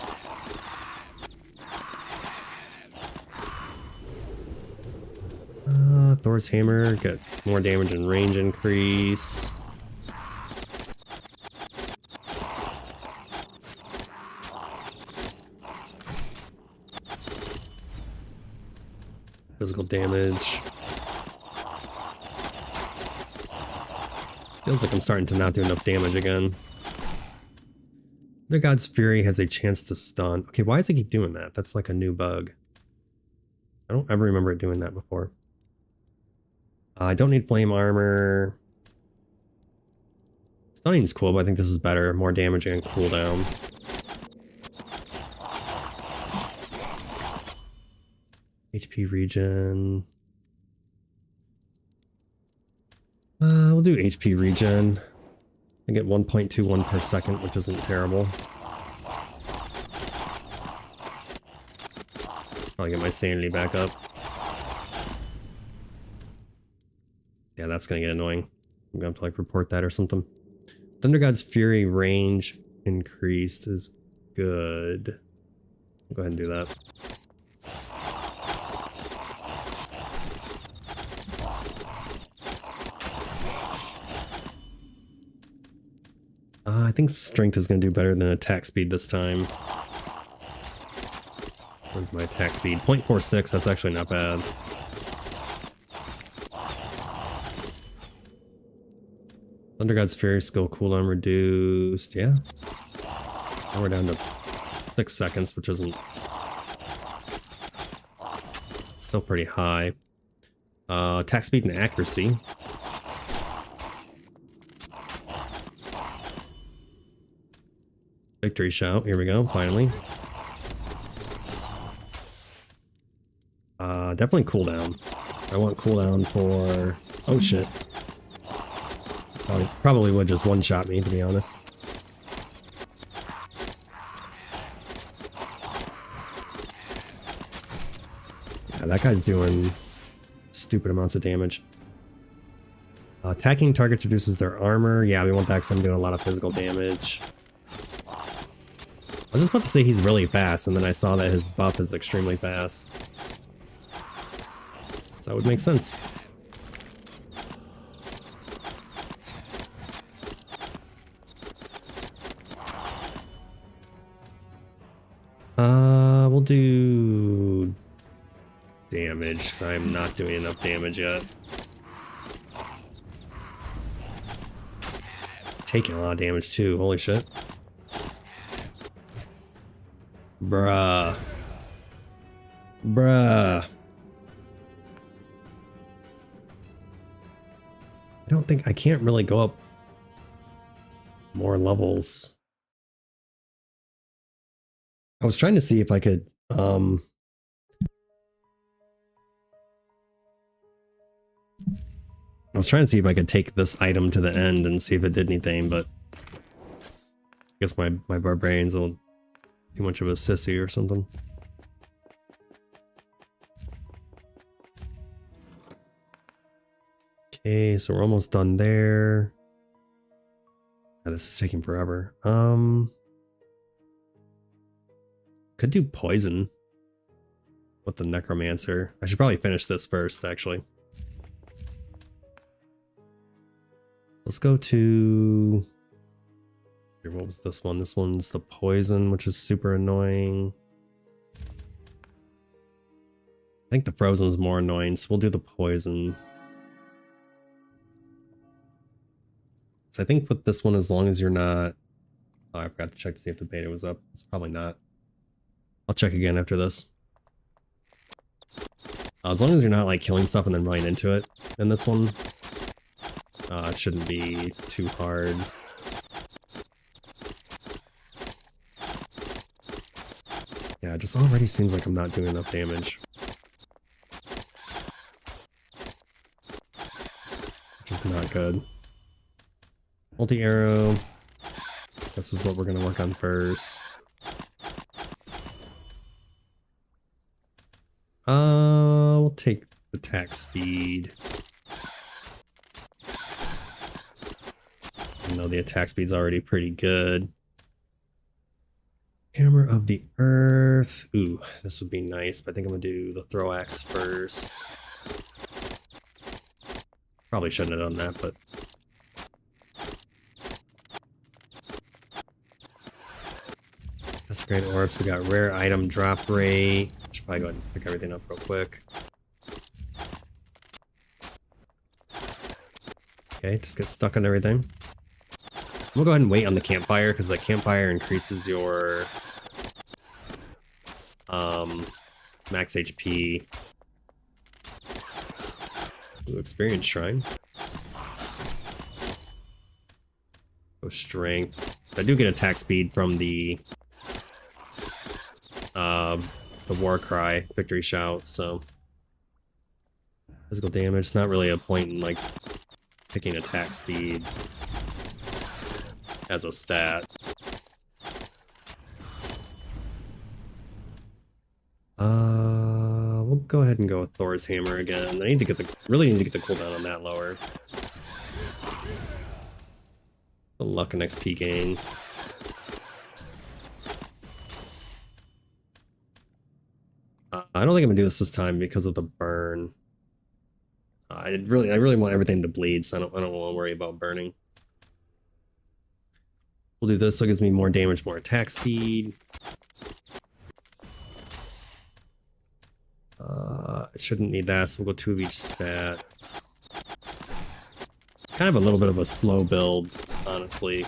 Thor's hammer, get more damage and range increase. Physical damage. Feels like I'm starting to not do enough damage again. The God's Fury has a chance to stun. Okay, why does it keep doing that? That's like a new bug. I don't ever remember it doing that before. I don't need flame armor. Stunning's cool, but I think this is better. More damage and cooldown. HP regen. We'll do HP regen. I get 1.21 per second, which isn't terrible. Probably get my sanity back up. Yeah, that's gonna get annoying. I'm gonna have to like report that or something. Thunder God's Fury range increased is good. I'll go ahead and do that. I think strength is going to do better than attack speed this time. Where's my attack speed? 0.46, that's actually not bad. Thunder God's Fury skill cooldown reduced, yeah. Now we're down to 6 seconds, which isn't... still pretty high. Attack speed and accuracy. Victory shout, here we go, finally. Definitely cooldown. I want cooldown for... oh shit. Probably would just one-shot me, to be honest. Yeah, that guy's doing stupid amounts of damage. Attacking targets reduces their armor. Yeah, we want that because I'm doing a lot of physical damage. I was just about to say he's really fast, and then I saw that his buff is extremely fast. So that would make sense. We'll do damage, because I'm not doing enough damage yet. Taking a lot of damage too, holy shit. Bruh. Bruh. I don't think I can't really go up more levels. I was trying to see if I could I was trying to see if I could take this item to the end and see if it did anything, but I guess my barbarian's a little too much of a sissy or something. Okay, so we're almost done there. Oh, this is taking forever. Could do poison with the necromancer. I should probably finish this first, actually. Let's go to... here, what was this one? This one's the poison, which is super annoying. I think the frozen is more annoying, so we'll do the poison. So I think with this one, as long as you're not... oh, I forgot to check to see if the beta was up. It's probably not. I'll check again after this. As long as you're not like killing stuff and then running into it in this one, it shouldn't be too hard. Yeah, it just already seems like I'm not doing enough damage. Which is not good. Multi-arrow. This is what we're going to work on first. We'll take attack speed. Even though the attack speed's already pretty good. Hammer of the Earth. Ooh, this would be nice, but I think I'm gonna do the throw axe first. Probably shouldn't have done that, but... that's great orbs. We got rare item drop rate. Should probably go ahead and pick everything up real quick. Okay, just get stuck on everything. We'll go ahead and wait on the campfire, because the campfire increases your max HP. Ooh, experience shrine. Go strength. I do get attack speed from the war cry, victory shout, so physical damage. It's not really a point in like picking attack speed as a stat. We'll go ahead and go with Thor's hammer again. I need to get really need to get the cooldown on that lower. The luck and XP gain. I don't think I'm gonna do this time because of the burn. I really want everything to bleed, so I don't want to worry about burning. We'll do this so it gives me more damage, more attack speed. I shouldn't need that, so we'll go 2 of each stat. Kind of a little bit of a slow build, honestly.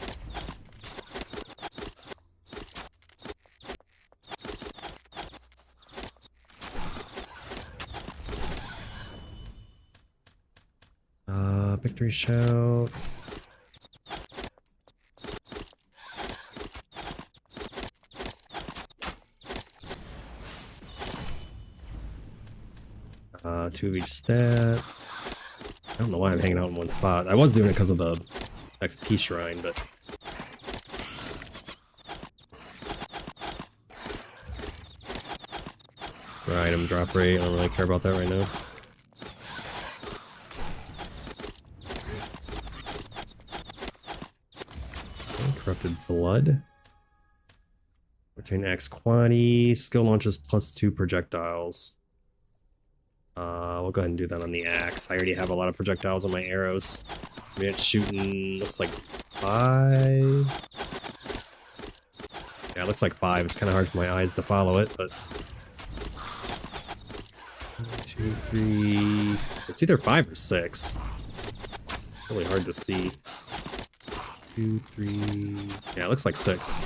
Victory shout. Two of each stat. I don't know why I'm hanging out in one spot. I was doing it because of the XP shrine, but item drop rate, I don't really care about that right now. Corrupted blood. Retain X quantity. Skill launches +2 projectiles. We'll go ahead and do that on the axe. I already have a lot of projectiles on my arrows. I mean, it's shooting, looks like 5. Yeah, it looks like 5. It's kind of hard for my eyes to follow it, but 1, 2, 3. It's either 5 or 6. Really hard to see. 2, 3. Yeah, it looks like 6.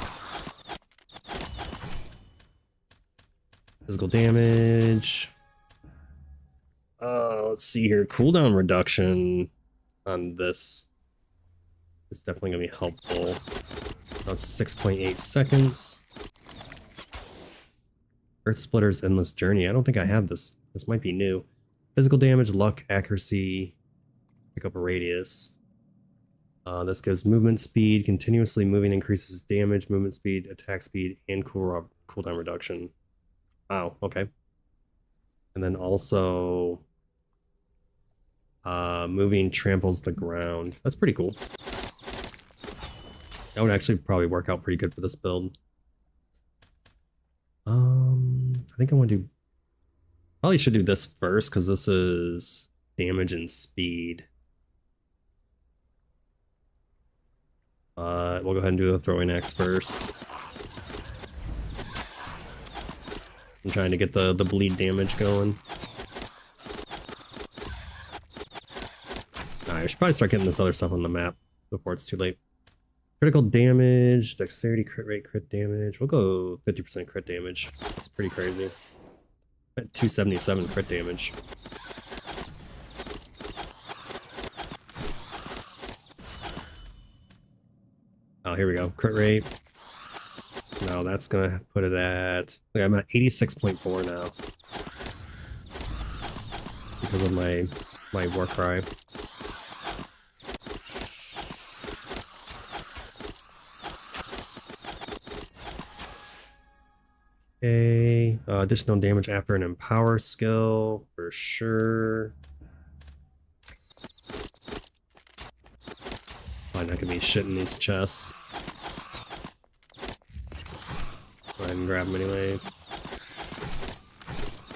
Physical damage. Let's see here. Cooldown reduction on this is definitely gonna be helpful. That's 6.8 seconds. Earth Splitter's Endless Journey. I don't think I have this. This might be new. Physical damage, luck, accuracy, pick up a radius. This gives movement speed. Continuously moving increases damage, movement speed, attack speed, and cooldown reduction. Oh, okay. And then also moving tramples the ground. That's pretty cool. That would actually probably work out pretty good for this build. I think I want to do... Probably should do this first, because this is damage and speed. We'll go ahead and do the throwing axe first. I'm trying to get the bleed damage going. I should probably start getting this other stuff on the map before it's too late. Critical damage, dexterity, crit rate, crit damage. We'll go 50% crit damage. That's pretty crazy. At 277 crit damage. Oh, here we go. Crit rate. No, that's gonna put it at... Like, I'm at 86.4 now. Because of my war cry. Okay, additional damage after an empower skill, for sure. Probably not gonna be shit in these chests. Go ahead and grab them anyway.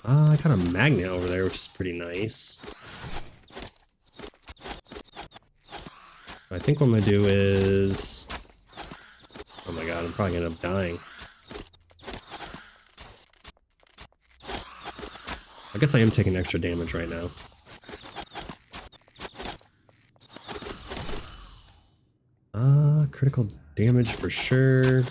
I got a magnet over there, which is pretty nice. I think what I'm gonna do is... Oh my god, I'm probably gonna end up dying. I guess I am taking extra damage right now. Critical damage for sure.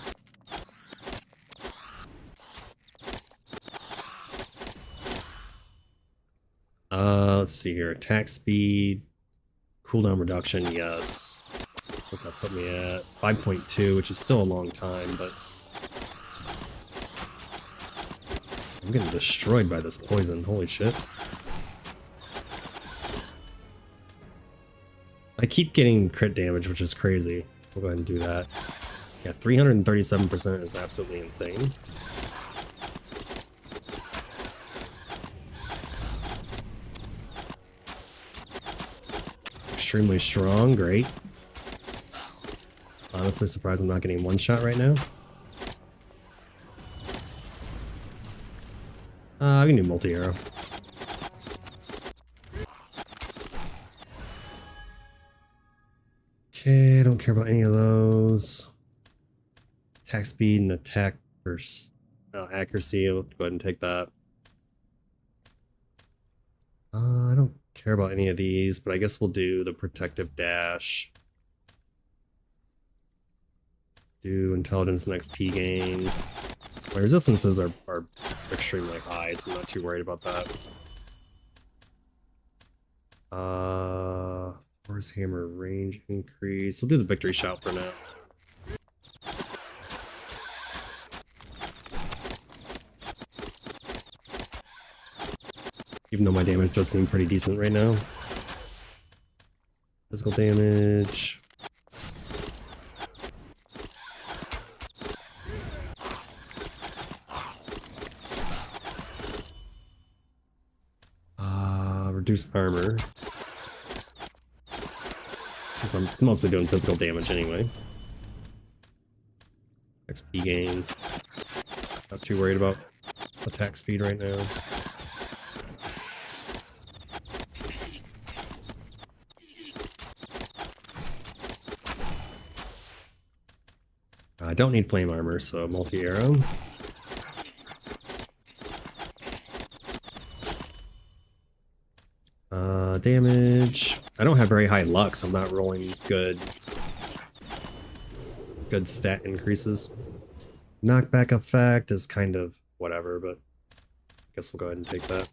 Let's see here. Attack speed. Cooldown reduction, yes. What's that put me at? 5.2, which is still a long time, but I'm getting destroyed by this poison. Holy shit. I keep getting crit damage, which is crazy. We'll go ahead and do that. Yeah, 337% is absolutely insane. Extremely strong, great. Honestly surprised I'm not getting one shot right now. I can do multi-arrow. Okay, I don't care about any of those. Attack speed and attack versus accuracy. I'll go ahead and take that. I don't care about any of these, but I guess we'll do the protective dash. Do intelligence and XP gain. My resistances are extremely high, so I'm not too worried about that. Thor's hammer range increase. We'll do the victory shout for now. Even though my damage does seem pretty decent right now. Physical damage. Reduce armor. Because I'm mostly doing physical damage anyway. XP gain. Not too worried about attack speed right now. I don't need flame armor, so multi-arrow. Damage. I don't have very high luck, so I'm not rolling good stat increases. Knockback effect is kind of whatever, but I guess we'll go ahead and take that.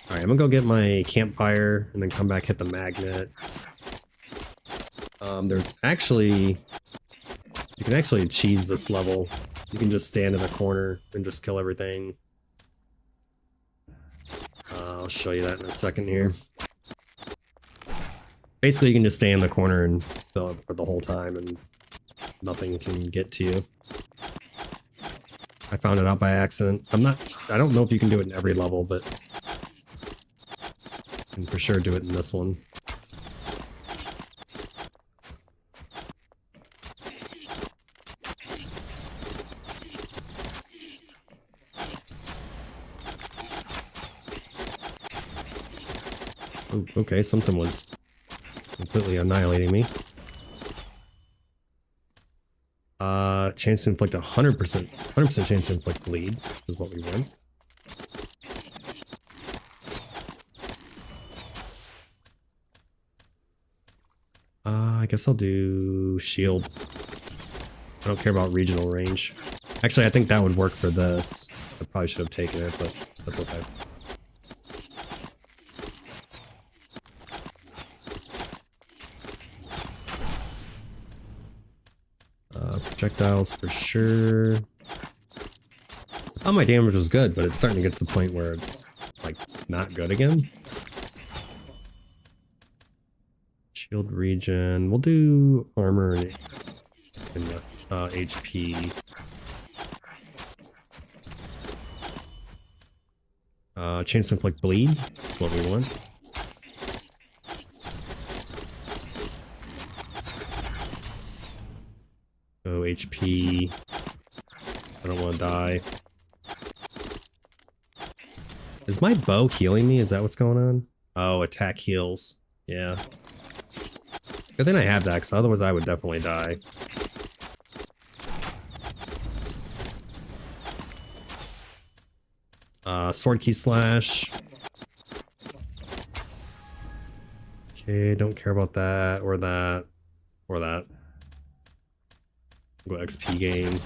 Alright, I'm gonna go get my campfire and then come back, hit the magnet. There's actually... You can actually cheese this level. You can just stand in a corner and just kill everything. I'll show you that in a second here. Basically, you can just stay in the corner and fill it for the whole time and nothing can get to you. I found it out by accident. I don't know if you can do it in every level, but you can for sure do it in this one. Ooh, okay, something was completely annihilating me. Chance to inflict 100% chance to inflict bleed is what we want. I guess I'll do shield. I don't care about regional range. Actually, I think that would work for this. I probably should have taken it, but that's okay. Projectiles for sure. Oh, my damage was good, but it's starting to get to the point where it's like not good again. Shield regen. We'll do armor and HP. Chance to inflict bleed. That's what we want. So HP. I don't want to die. Is my bow healing me? Is that what's going on? Oh, attack heals. Yeah. Good thing I have that, because otherwise I would definitely die. Sword key slash. Okay, don't care about that, or that, or that. Go XP gain.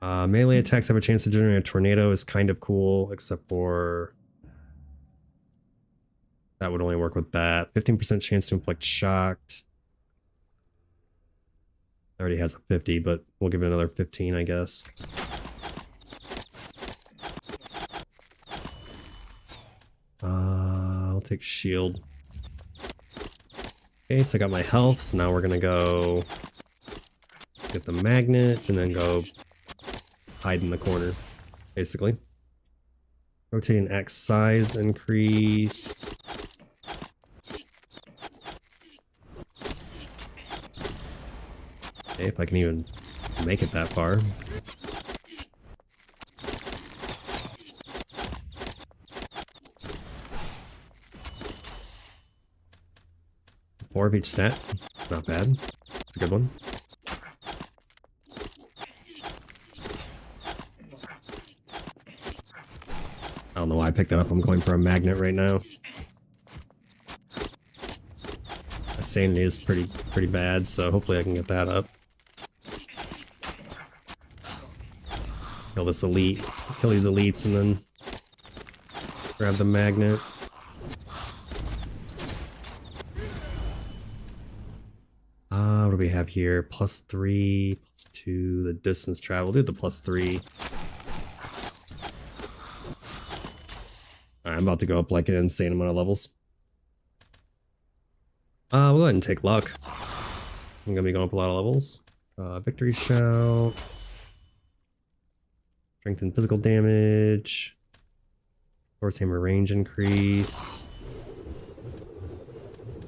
Melee attacks have a chance to generate a tornado is kind of cool, except for that would only work with that. 15% chance to inflict shocked. Already has a 50, but we'll give it another 15, I guess. I'll take shield. Okay, so I got my health, so now we're gonna go get the magnet and then go hide in the corner, basically. Rotating X size increased. Okay, if I can even make it that far. Four of each stat. Not bad. It's a good one. I don't know why I picked that up. I'm going for a magnet right now. My sanity is pretty bad, so hopefully I can get that up. Kill this elite. Kill these elites and then grab the magnet. What do we have here? +3, +2, the distance travel. Do the +3. I'm about to go up like an insane amount of levels. We'll go ahead and take luck. I'm gonna be going up a lot of levels. Victory shout. Strength and physical damage. Force hammer range increase.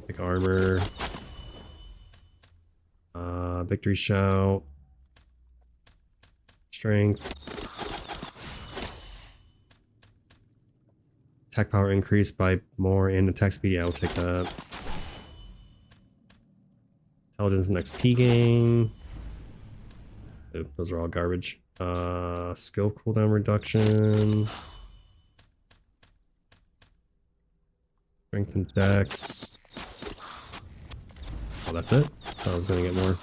Take armor. Victory shout. Strength. Attack power increased by more and attack speed. Yeah, I'll take that. Intelligence and XP gain. Oop, those are all garbage. Skill cooldown reduction. Strength and dex. Oh, that's it? I was gonna get more.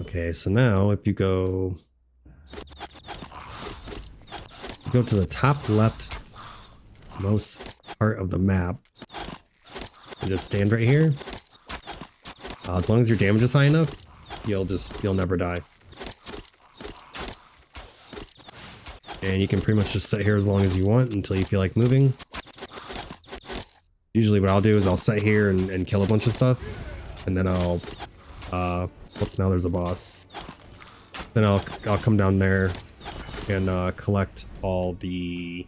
Okay, so now if you go to the top left most part of the map and just stand right here, as long as your damage is high enough, you'll never die. And you can pretty much just sit here as long as you want until you feel like moving. Usually what I'll do is I'll sit here and kill a bunch of stuff, and then I'll oh, now there's a boss. Then I'll come down there and collect all the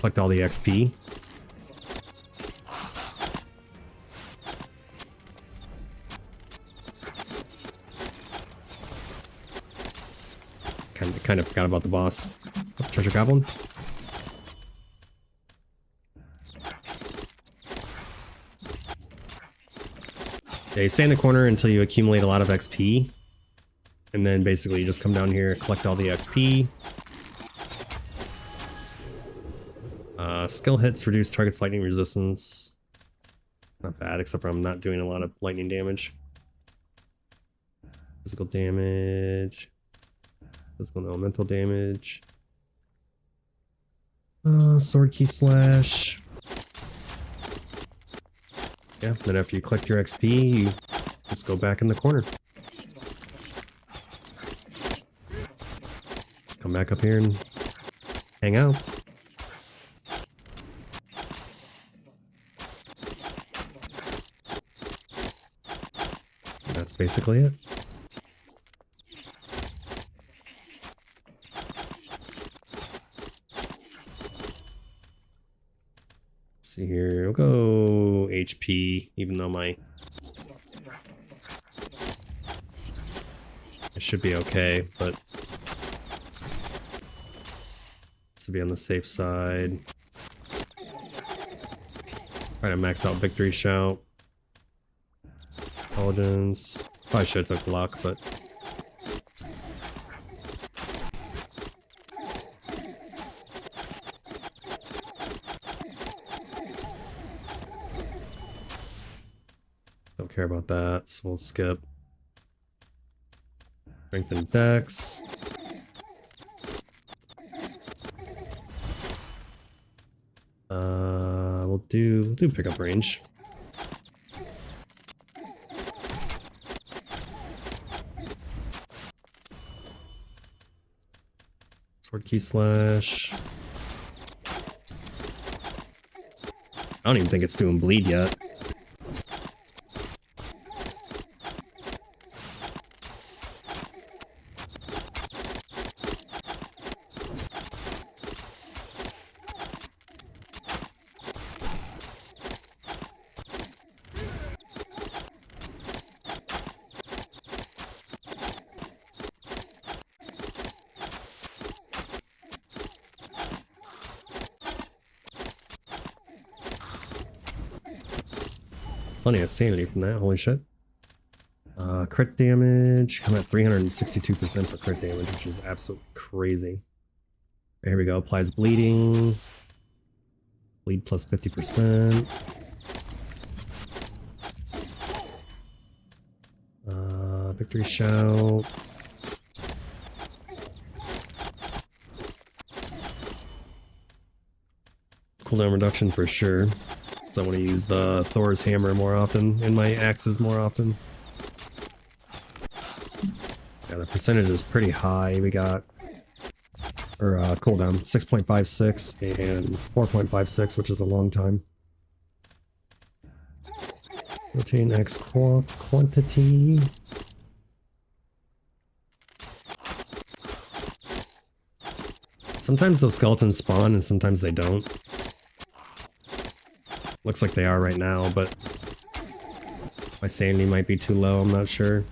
XP. Kind of forgot about the boss. Oh, treasure goblin. Yeah, you stay in the corner until you accumulate a lot of XP. And then basically you just come down here, collect all the XP. Skill hits reduce target's lightning resistance. Not bad, except for I'm not doing a lot of lightning damage. Physical damage. Physical and elemental damage. Sword key slash. Yeah, then after you collect your XP, you just go back in the corner. Just come back up here and hang out. And that's basically it. See here, we'll go HP, even though I should be okay, but to be on the safe side. Try to max out victory shout. Paladins. Probably should have took luck, but Don't care about that, so we'll skip. Strengthen dex. We'll do pickup range. Sword key slash. I don't even think it's doing bleed yet. Plenty of sanity from that, holy shit. Crit damage, come at 362% for crit damage, which is absolutely crazy. Here we go, applies bleeding. Bleed plus 50%. Victory shout. Cooldown reduction for sure. I want to use the Thor's hammer more often and my axes more often. Yeah, the percentage is pretty high. We got, or cooldown 6.56 and 4.56, which is a long time. Rotate X quantity. Sometimes those skeletons spawn and sometimes they don't. Looks like they are right now, but my sanity might be too low, I'm not sure.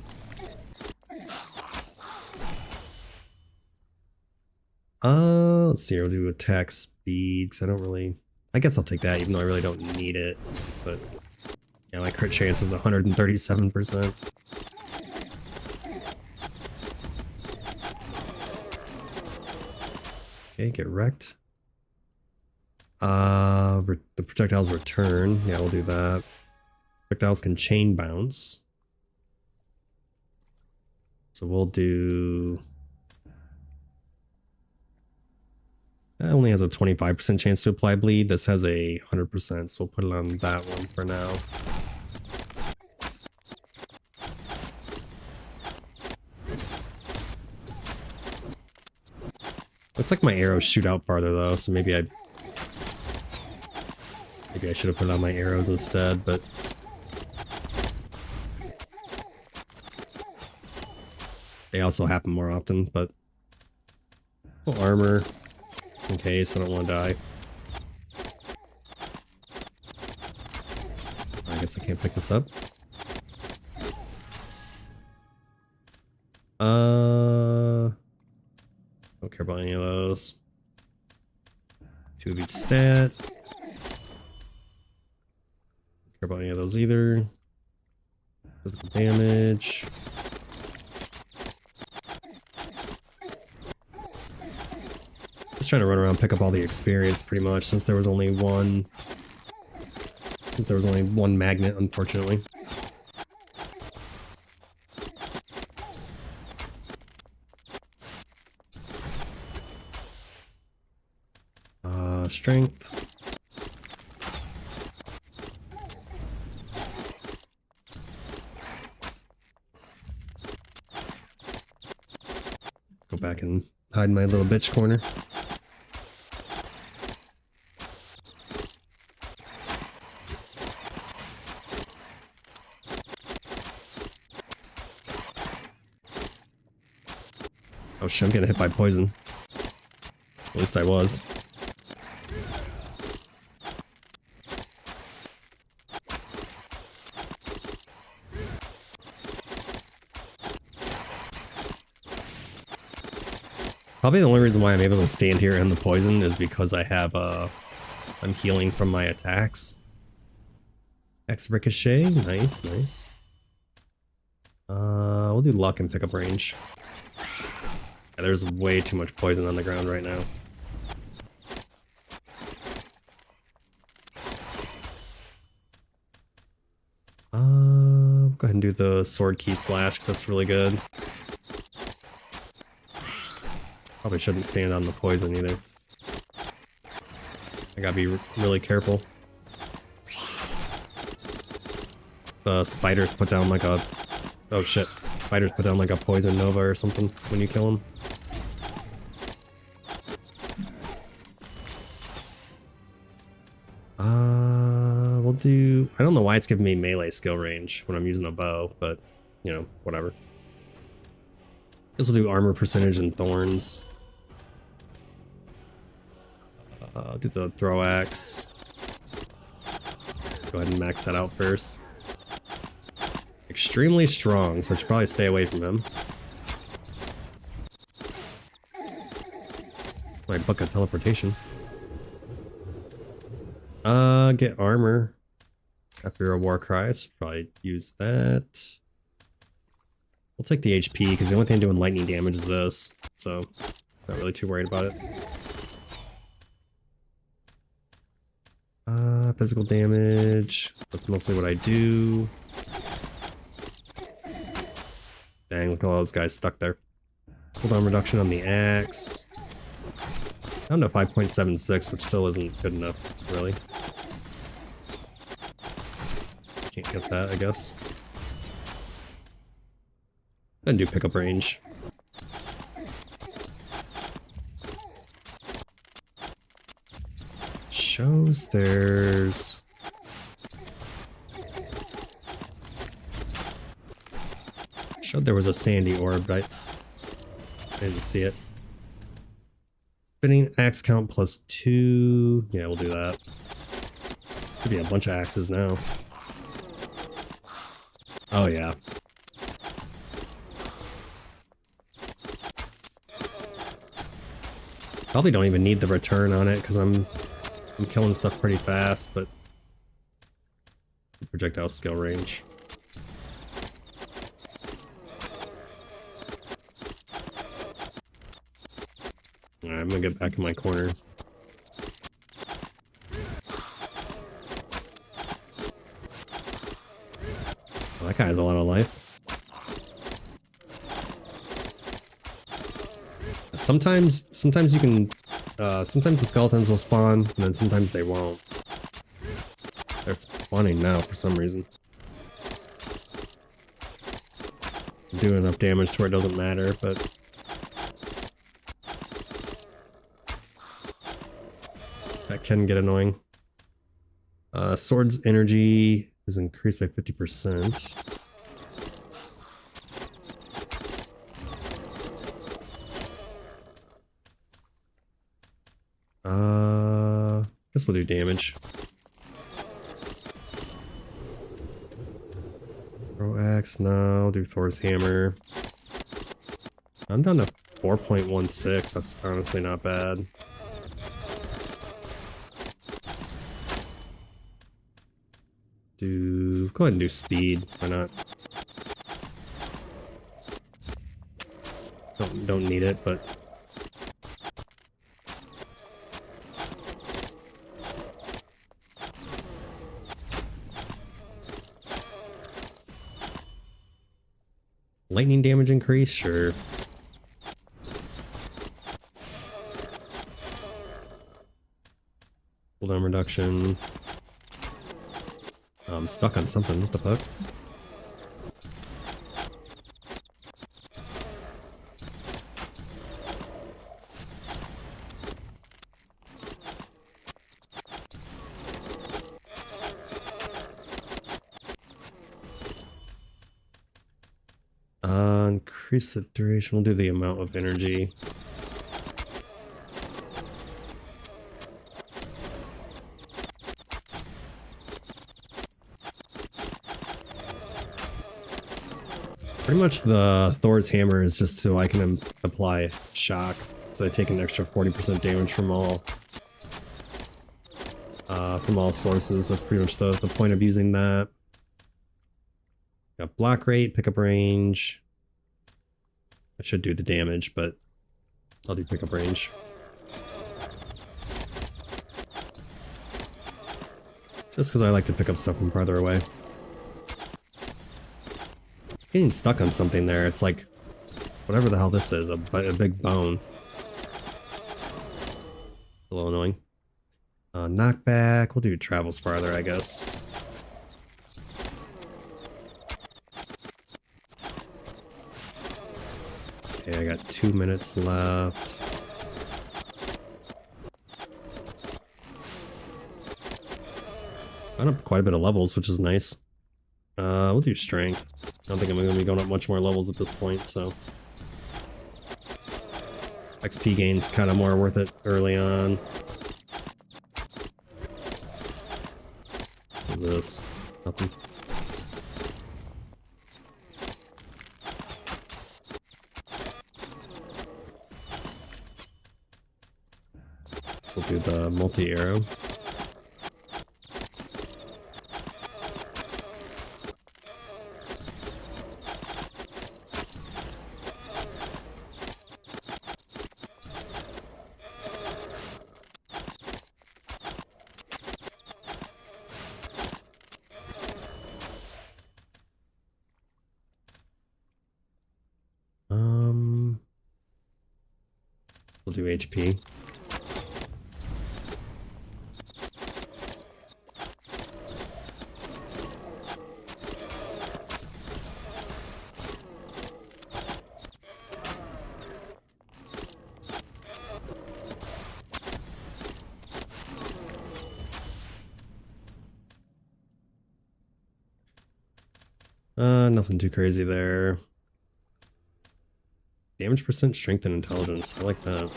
Let's see, we'll do attack speed, because I don't really... I guess I'll take that, even though I really don't need it. But, yeah, my crit chance is 137%. Okay, get wrecked. The projectiles return. Yeah, we'll do that. Projectiles can chain bounce. So we'll do... That only has a 25% chance to apply bleed. This has a 100%, so we'll put it on that one for now. Looks like my arrows shoot out farther though, so maybe I should have put on my arrows instead, but they also happen more often, but full armor in case I don't want to die. I guess I can't pick this up. Don't care about any of those. 2 of each stat. Care about any of those either. Physical damage. Just trying to run around, pick up all the experience pretty much, since there was only one magnet, unfortunately. Strength. Go back and hide in my little bitch corner. Oh shit, I'm getting hit by poison. At least I was. Probably the only reason why I'm able to stand here and the poison is because I have, I'm healing from my attacks. X ricochet, nice, nice. We'll do luck and pick up range. Yeah, there's way too much poison on the ground right now. go ahead and do the sword key slash because that's really good. Probably shouldn't stand on the poison either. I gotta be really careful. The spiders put down like a... Oh shit. Spiders put down like a poison nova or something when you kill them. We'll do... I don't know why it's giving me melee skill range when I'm using a bow, but, you know, whatever. Guess we'll do armor percentage and thorns. I'll do the throw axe. Let's go ahead and max that out first. Extremely strong, so I should probably stay away from him. My book of teleportation. Get armor. After a war cry, I should probably use that. We'll take the HP, because the only thing doing lightning damage is this. So, not really too worried about it. Physical damage. That's mostly what I do. Dang, look at all those guys stuck there. Cooldown reduction on the axe. Down to 5.76, which still isn't good enough, really. Can't get that, I guess. Then do pickup range. Shows there's... Showed there was a sandy orb, but I didn't see it. Spinning axe count +2. Yeah, we'll do that. Could be a bunch of axes now. Oh yeah. Probably don't even need the return on it because I'm killing stuff pretty fast, but projectile skill range. Alright, I'm gonna get back in my corner. Oh, that guy has a lot of life. Sometimes you can, sometimes the skeletons will spawn, and then sometimes they won't. They're spawning now for some reason. I'm doing enough damage to where it doesn't matter, but... that can get annoying. Sword's energy is increased by 50%. Guess we'll do damage. Throw axe, no. Do Thor's hammer. I'm down to 4.16. That's honestly not bad. Go ahead and do speed. Why not? Don't need it, but. Lightning damage increase? Sure. Cooldown reduction. I'm stuck on something. What the fuck? Increase the duration. We'll do the amount of energy. Pretty much the Thor's hammer is just so I can apply shock. So I take an extra 40% damage from all sources. That's pretty much the point of using that. Got block rate, pickup range. I should do the damage, but I'll do pickup range. Just because I like to pick up stuff from farther away. Getting stuck on something there. It's like, whatever the hell this is, a big bone. A little annoying. Knockback. We'll do travels farther, I guess. Okay, I got 2 minutes left. Got up quite a bit of levels, which is nice. We'll do strength. I don't think I'm going to be going up much more levels at this point, so. XP gain's kind of more worth it early on. What's this? Nothing. So we'll do the multi-arrow. We'll do HP. Nothing too crazy there. Damage percent, strength, and intelligence. I like that.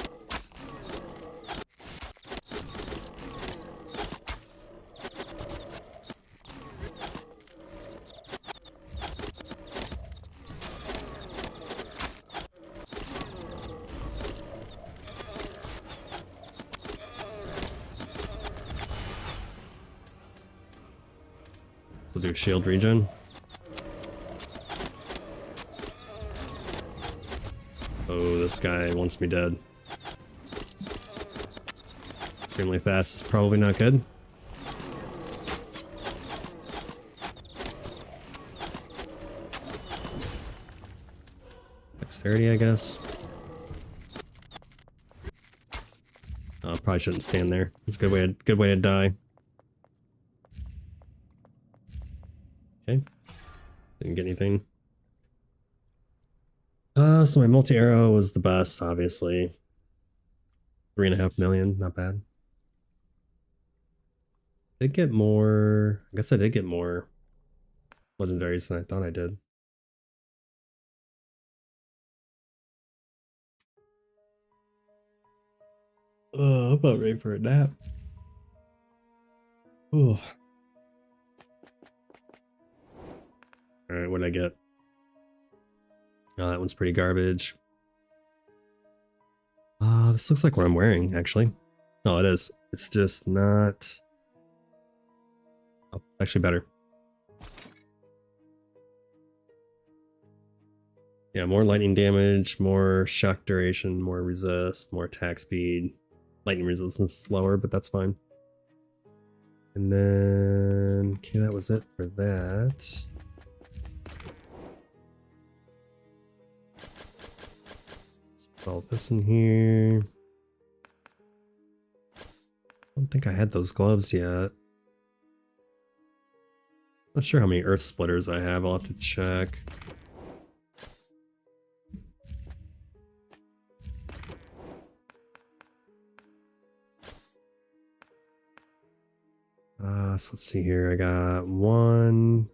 We'll do shield regen. Oh, this guy wants me dead. Extremely fast is probably not good. Dexterity, I guess. Oh, probably shouldn't stand there. It's a good way to die. Okay. Didn't get anything. So my multi-arrow was the best, obviously. 3.5 million, not bad. Did get more. I guess I did get more legendaries than I thought I did. I'm about ready for a nap. Ooh. Alright, what did I get? Oh, that one's pretty garbage. This looks like what I'm wearing, actually. No, it is. It's just not... Oh, actually better. Yeah, more lightning damage, more shock duration, more resist, more attack speed. Lightning resistance is slower, but that's fine. And then... Okay, that was it for that. All this in here. I don't think I had those gloves yet. Not sure how many earth splitters I have. I'll have to check. So let's see here. I got 1.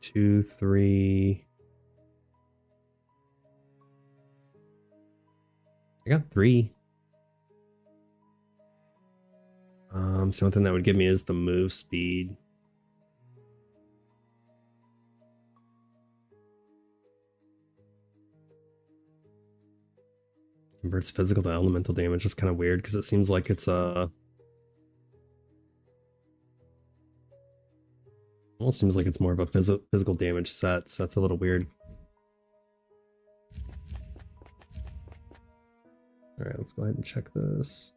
2, 3. I got 3. So one thing that would give me is the move speed. Converts physical to elemental damage. That's kind of weird because it seems like it's almost seems like it's more of a physical damage set, so that's a little weird. Alright, let's go ahead and check this.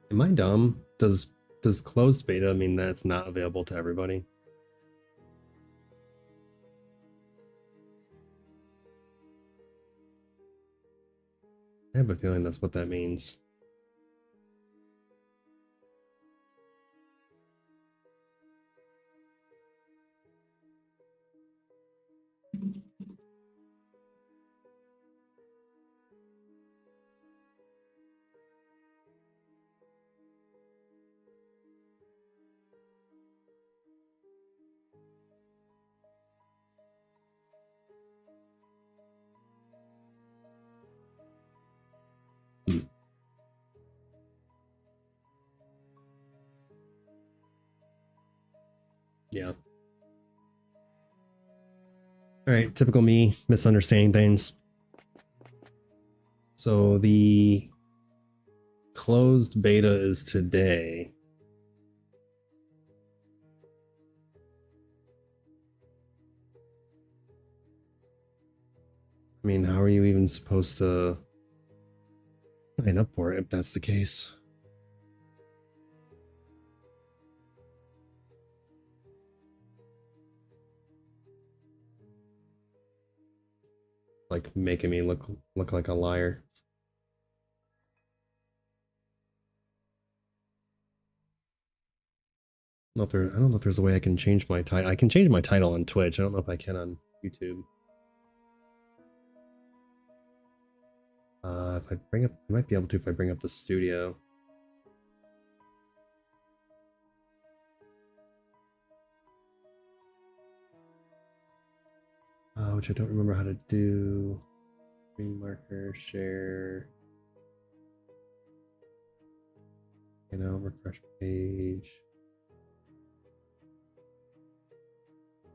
Am I dumb? Does closed beta mean that it's not available to everybody? I have a feeling that's what that means. Yeah. All right, typical me misunderstanding things. So the closed beta is today. I mean, how are you even supposed to sign up for it if that's the case? Like making me look like a liar. I don't know if there's a way I can change my title. I can change my title on Twitch. I don't know if I can on YouTube. If I bring up, I might be able to if I bring up the studio. Which I don't remember how to do. Screen marker, share. Refresh page.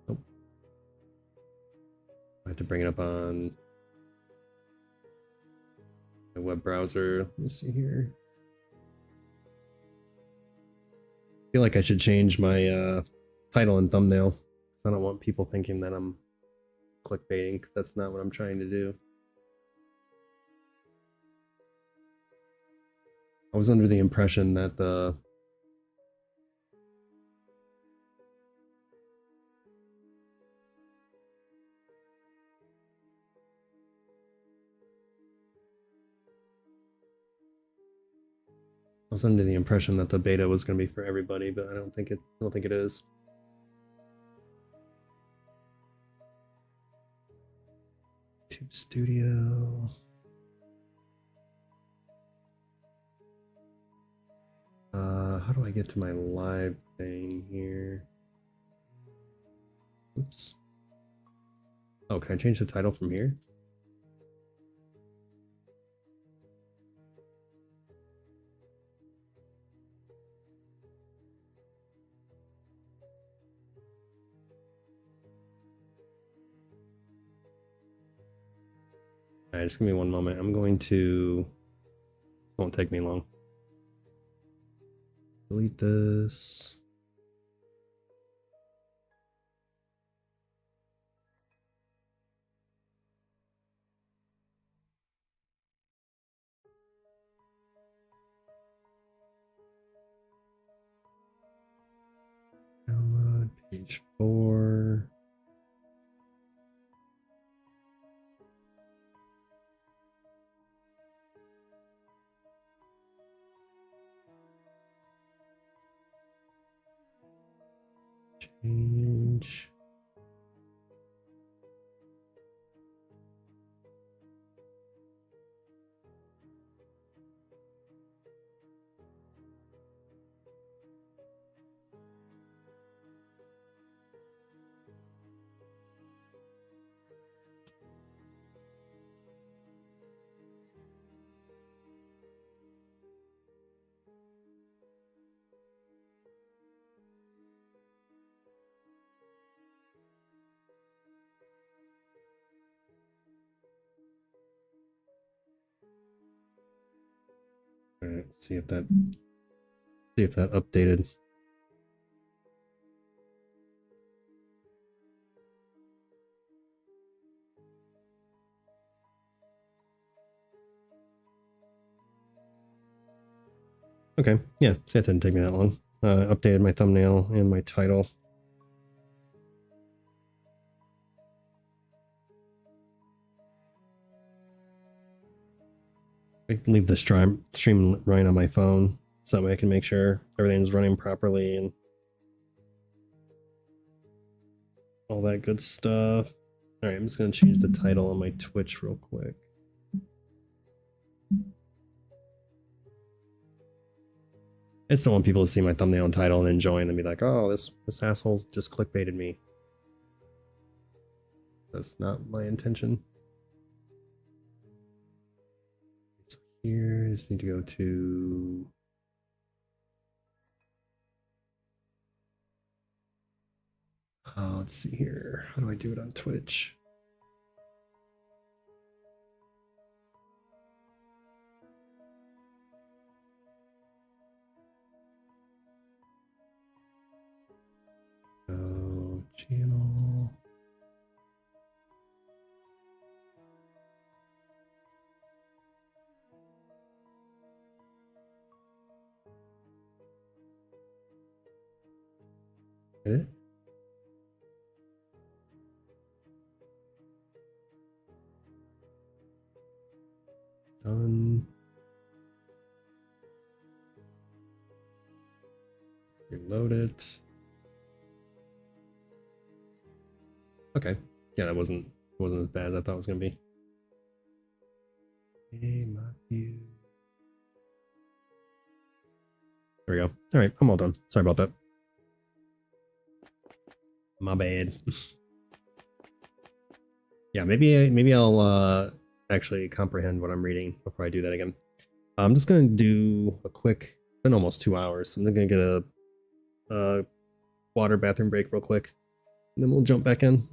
Oh, I have to bring it up on the web browser. Let me see here. I feel like I should change my title and thumbnail. I don't want people thinking that I'm clickbaiting because that's not what I'm trying to do. I was under the impression that the beta was going to be for everybody, but I don't think it is. YouTube Studio. How do I get to my live thing here? Oops. Oh, can I change the title from here? All right, just give me one moment. I'm going to. Won't take me long. Delete this. Download page 4. Change. All right, see if that updated. Okay, yeah, see, that didn't take me that long. Updated my thumbnail and my title. I can leave the stream running on my phone, so that way I can make sure everything's running properly and all that good stuff. All right, I'm just gonna change the title on my Twitch real quick. I just don't want people to see my thumbnail and title and then join and be like, "Oh, this asshole's just clickbaited me." That's not my intention. So here, I just need to go to let's see here. How do I do it on Twitch? Go channel. Edit. Done. Reload it. Okay. Yeah, that wasn't as bad as I thought it was gonna be. Hey, my view. There we go. All right, I'm all done. Sorry about that. My bad. Yeah, maybe I'll actually comprehend what I'm reading before I do that again. I'm just gonna do a quick. It's been almost 2 hours, so I'm gonna get a water bathroom break real quick, and then we'll jump back in.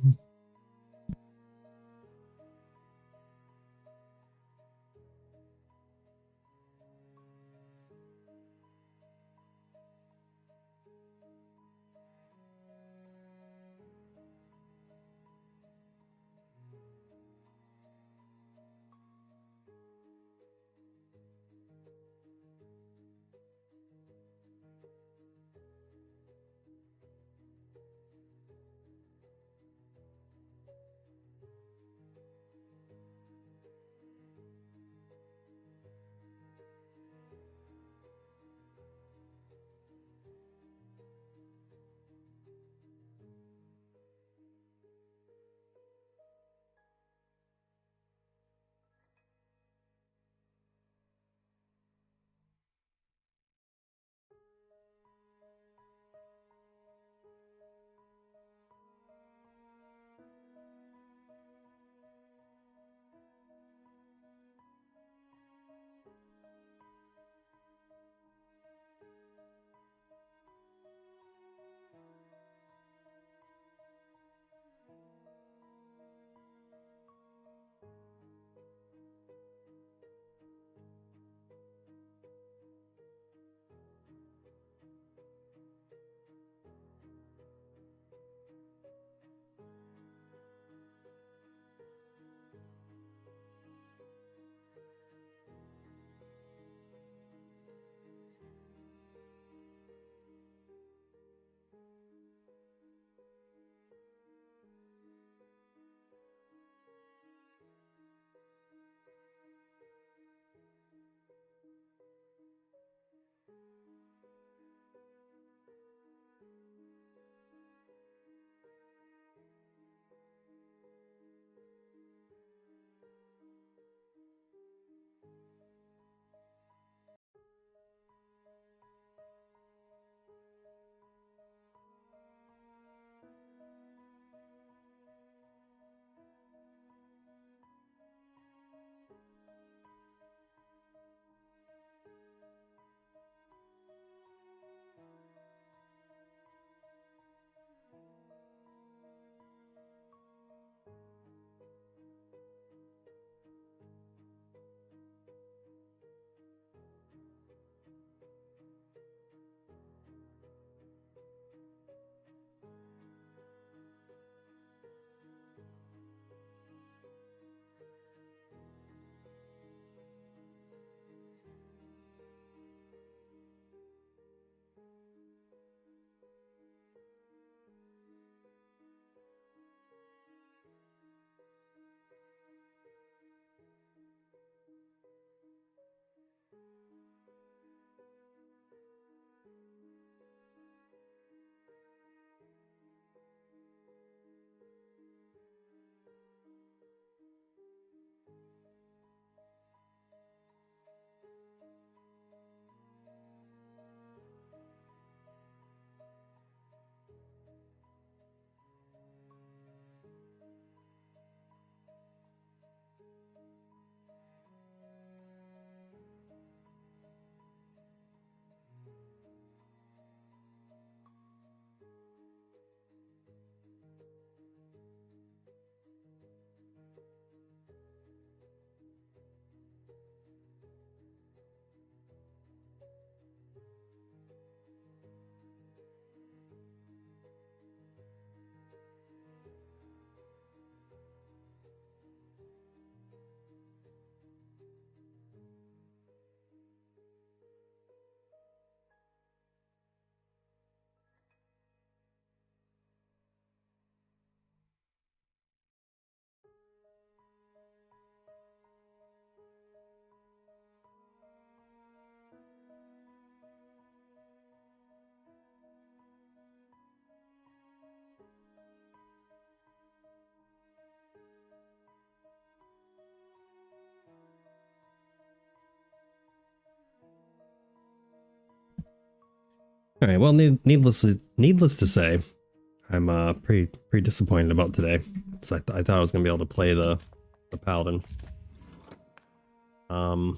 All right. Well, needless to say, I'm pretty disappointed about today. So I thought I was gonna be able to play the Paladin. So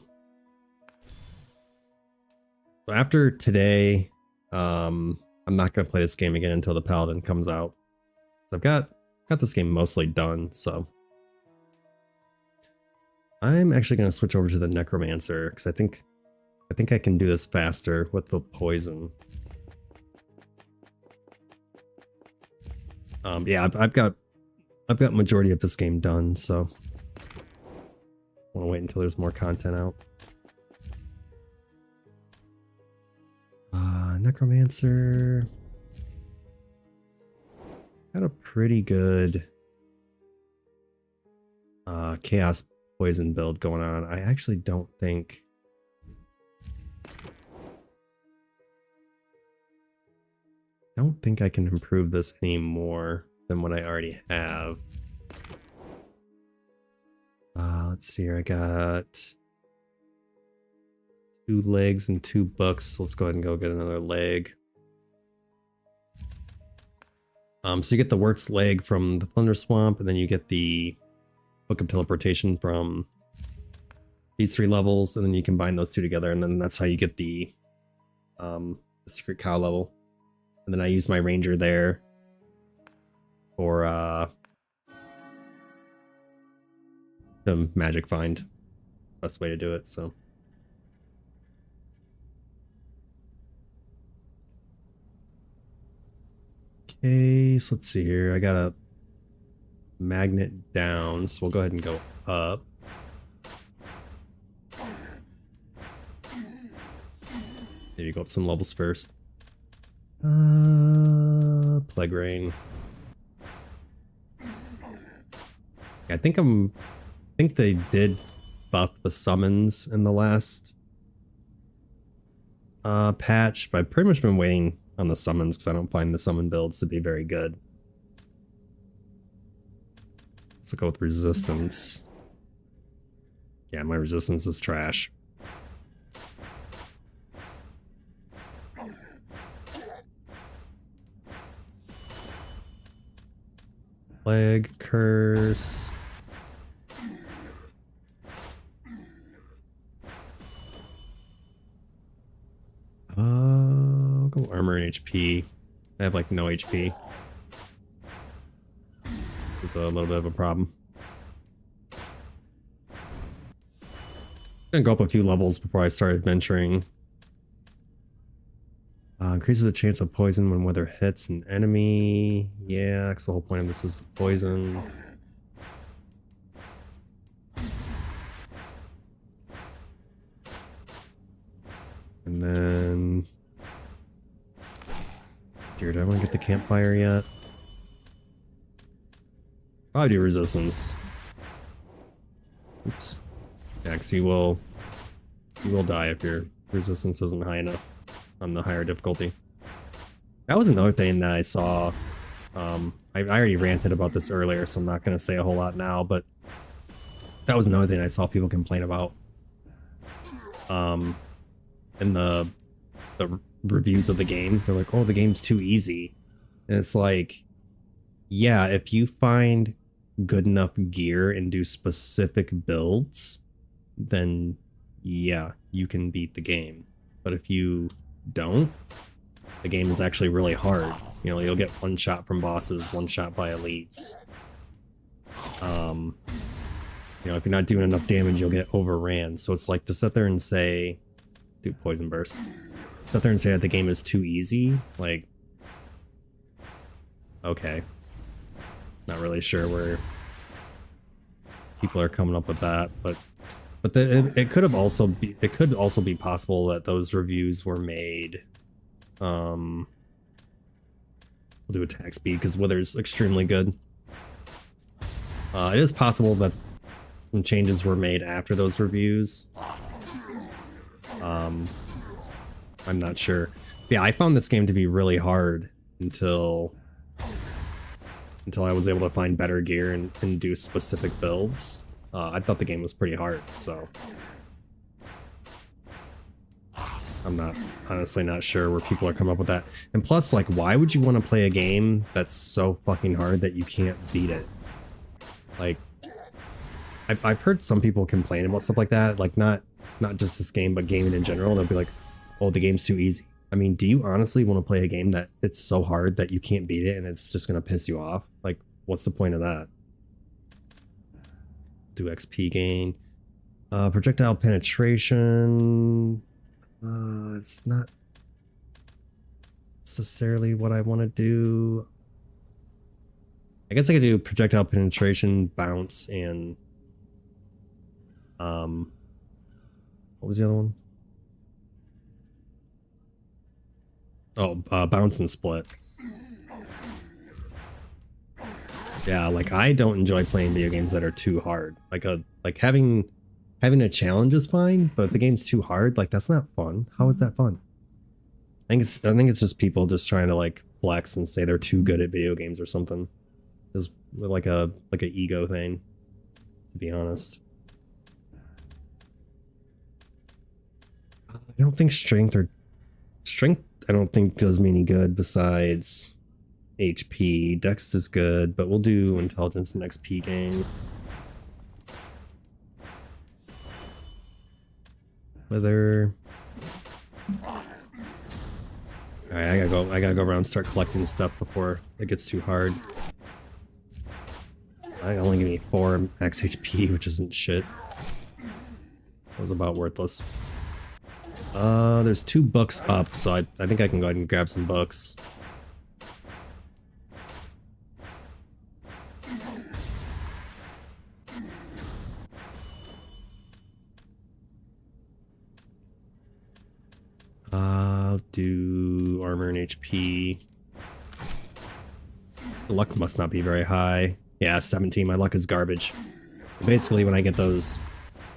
after today, I'm not gonna play this game again until the Paladin comes out. So I've got this game mostly done. So I'm actually gonna switch over to the Necromancer because I think I can do this faster with the poison. Yeah, I've got majority of this game done, so I want to wait until there's more content out. Necromancer got a pretty good chaos poison build going on. I actually don't think I can improve this any more than what I already have. Let's see here. I got 2 legs and 2 books. So let's go ahead and go get another leg. So you get the Works leg from the Thunder Swamp, and then you get the Book of Teleportation from these 3 levels, and then you combine those 2 together, and then that's how you get the Secret Cow level. And then I use my Ranger there for the magic find. Best way to do it, so. Okay, so let's see here. I got a magnet down, so we'll go ahead and go up. Maybe go up some levels first. Plague Rain. I think they did buff the summons in the last patch, but I've pretty much been waiting on the summons because I don't find the summon builds to be very good. Let's go with resistance. Yeah, my resistance is trash. Plague, curse. I'll go armor and HP. I have like no HP. It's a little bit of a problem. I'm gonna go up a few levels before I start adventuring. Increases the chance of poison when weather hits an enemy. Yeah, because the whole point of this is poison. And then... Dear, do I want to get the campfire yet? Probably do resistance. Oops. Yeah, because you will die if your resistance isn't high enough on the higher difficulty. That was another thing that I saw. I already ranted about this earlier, so I'm not going to say a whole lot now, but that was another thing I saw people complain about. In the reviews of the game, they're like, oh, the game's too easy. And it's like, yeah, if you find good enough gear and do specific builds, then yeah, you can beat the game. But if you don't, the game is actually really hard. You know, you'll get one shot from bosses, one shot by elites. You know, if you're not doing enough damage, you'll get overran. So it's like to sit there and say, do poison burst. Sit there and say that the game is too easy. Like, okay, not really sure where people are coming up with that, but it could also be possible that those reviews were made. We'll do attack speed because Wither's extremely good. It is possible that some changes were made after those reviews. I'm not sure. Yeah, I found this game to be really hard until I was able to find better gear and do specific builds. I thought the game was pretty hard, so. I'm not honestly not sure where people are coming up with that. And plus, like, why would you want to play a game that's so fucking hard that you can't beat it? Like, I've heard some people complain about stuff like that, like not just this game, but gaming in general. They'll be like, "Oh, the game's too easy." I mean, do you honestly want to play a game that it's so hard that you can't beat it and it's just gonna piss you off? Like, what's the point of that? Do XP gain, projectile penetration. It's not necessarily what I want to do. I guess I could do projectile penetration, bounce, and what was the other one? Oh, bounce and split. Yeah, like I don't enjoy playing video games that are too hard. Like having a challenge is fine, but if the game's too hard, like that's not fun. How is that fun? I think it's just people just trying to like flex and say they're too good at video games or something. It's like a ego thing, to be honest. I don't think strength I don't think does me any good besides HP. Dex is good, but we'll do intelligence and XP gain. Whether alright, I gotta go around and start collecting stuff before it gets too hard. I only give me 4 max HP, which isn't shit. That was about worthless. There's 2 books up, so I think I can go ahead and grab some books. I'll do armor and HP. The luck must not be very high. Yeah, 17. My luck is garbage. Basically, when I get those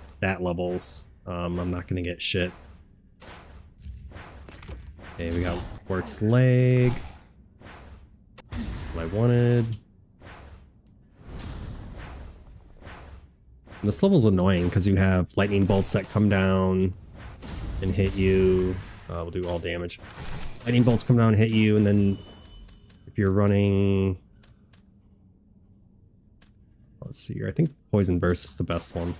stat levels, I'm not gonna get shit. Okay, we got Quartz leg. What I wanted. And this level's annoying because you have lightning bolts that come down and hit you. We'll do all damage. Lightning bolts come down and hit you, and then if you're running... Let's see here. I think Poison Burst is the best one.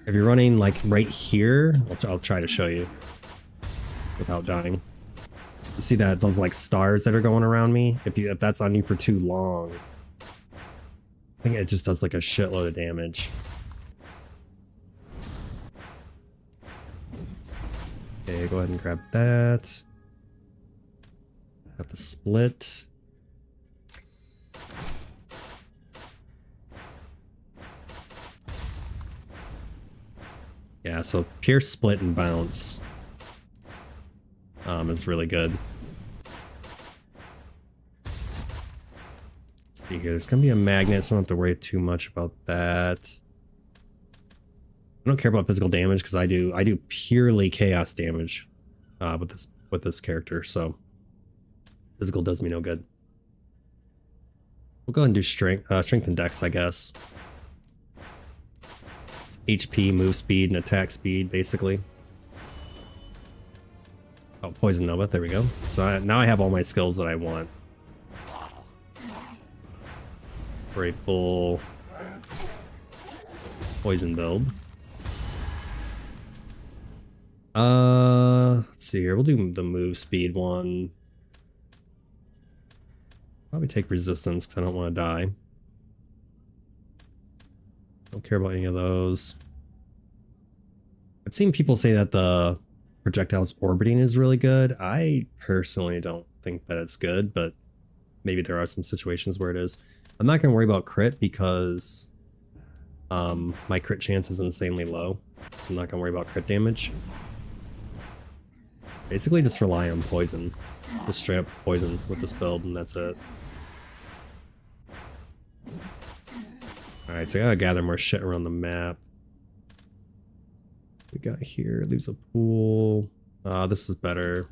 If you're running like right here, I'll try to show you without dying. You see that those like stars that are going around me? If that's on you for too long, I think it just does like a shitload of damage. Okay, go ahead and grab that. Got the split. Yeah, so pierce, split, and bounce is really good. Let's see here. There's gonna be a magnet, so I don't have to worry too much about that. I don't care about physical damage because I do purely chaos damage with this character, so physical does me no good. We'll go ahead and do strength and dex, I guess. It's HP, move speed, and attack speed, basically. Oh, Poison Nova, there we go. So now I have all my skills that I want for a full poison build. Let's see here. We'll do the move speed one. Probably take resistance because I don't want to die. Don't care about any of those. I've seen people say that the projectiles orbiting is really good. I personally don't think that it's good, but maybe there are some situations where it is. I'm not going to worry about crit because my crit chance is insanely low, so I'm not going to worry about crit damage. Basically just rely on poison. Just straight up poison with this build, and that's it. Alright, so I gotta gather more shit around the map. We got here, leaves a pool. This is better.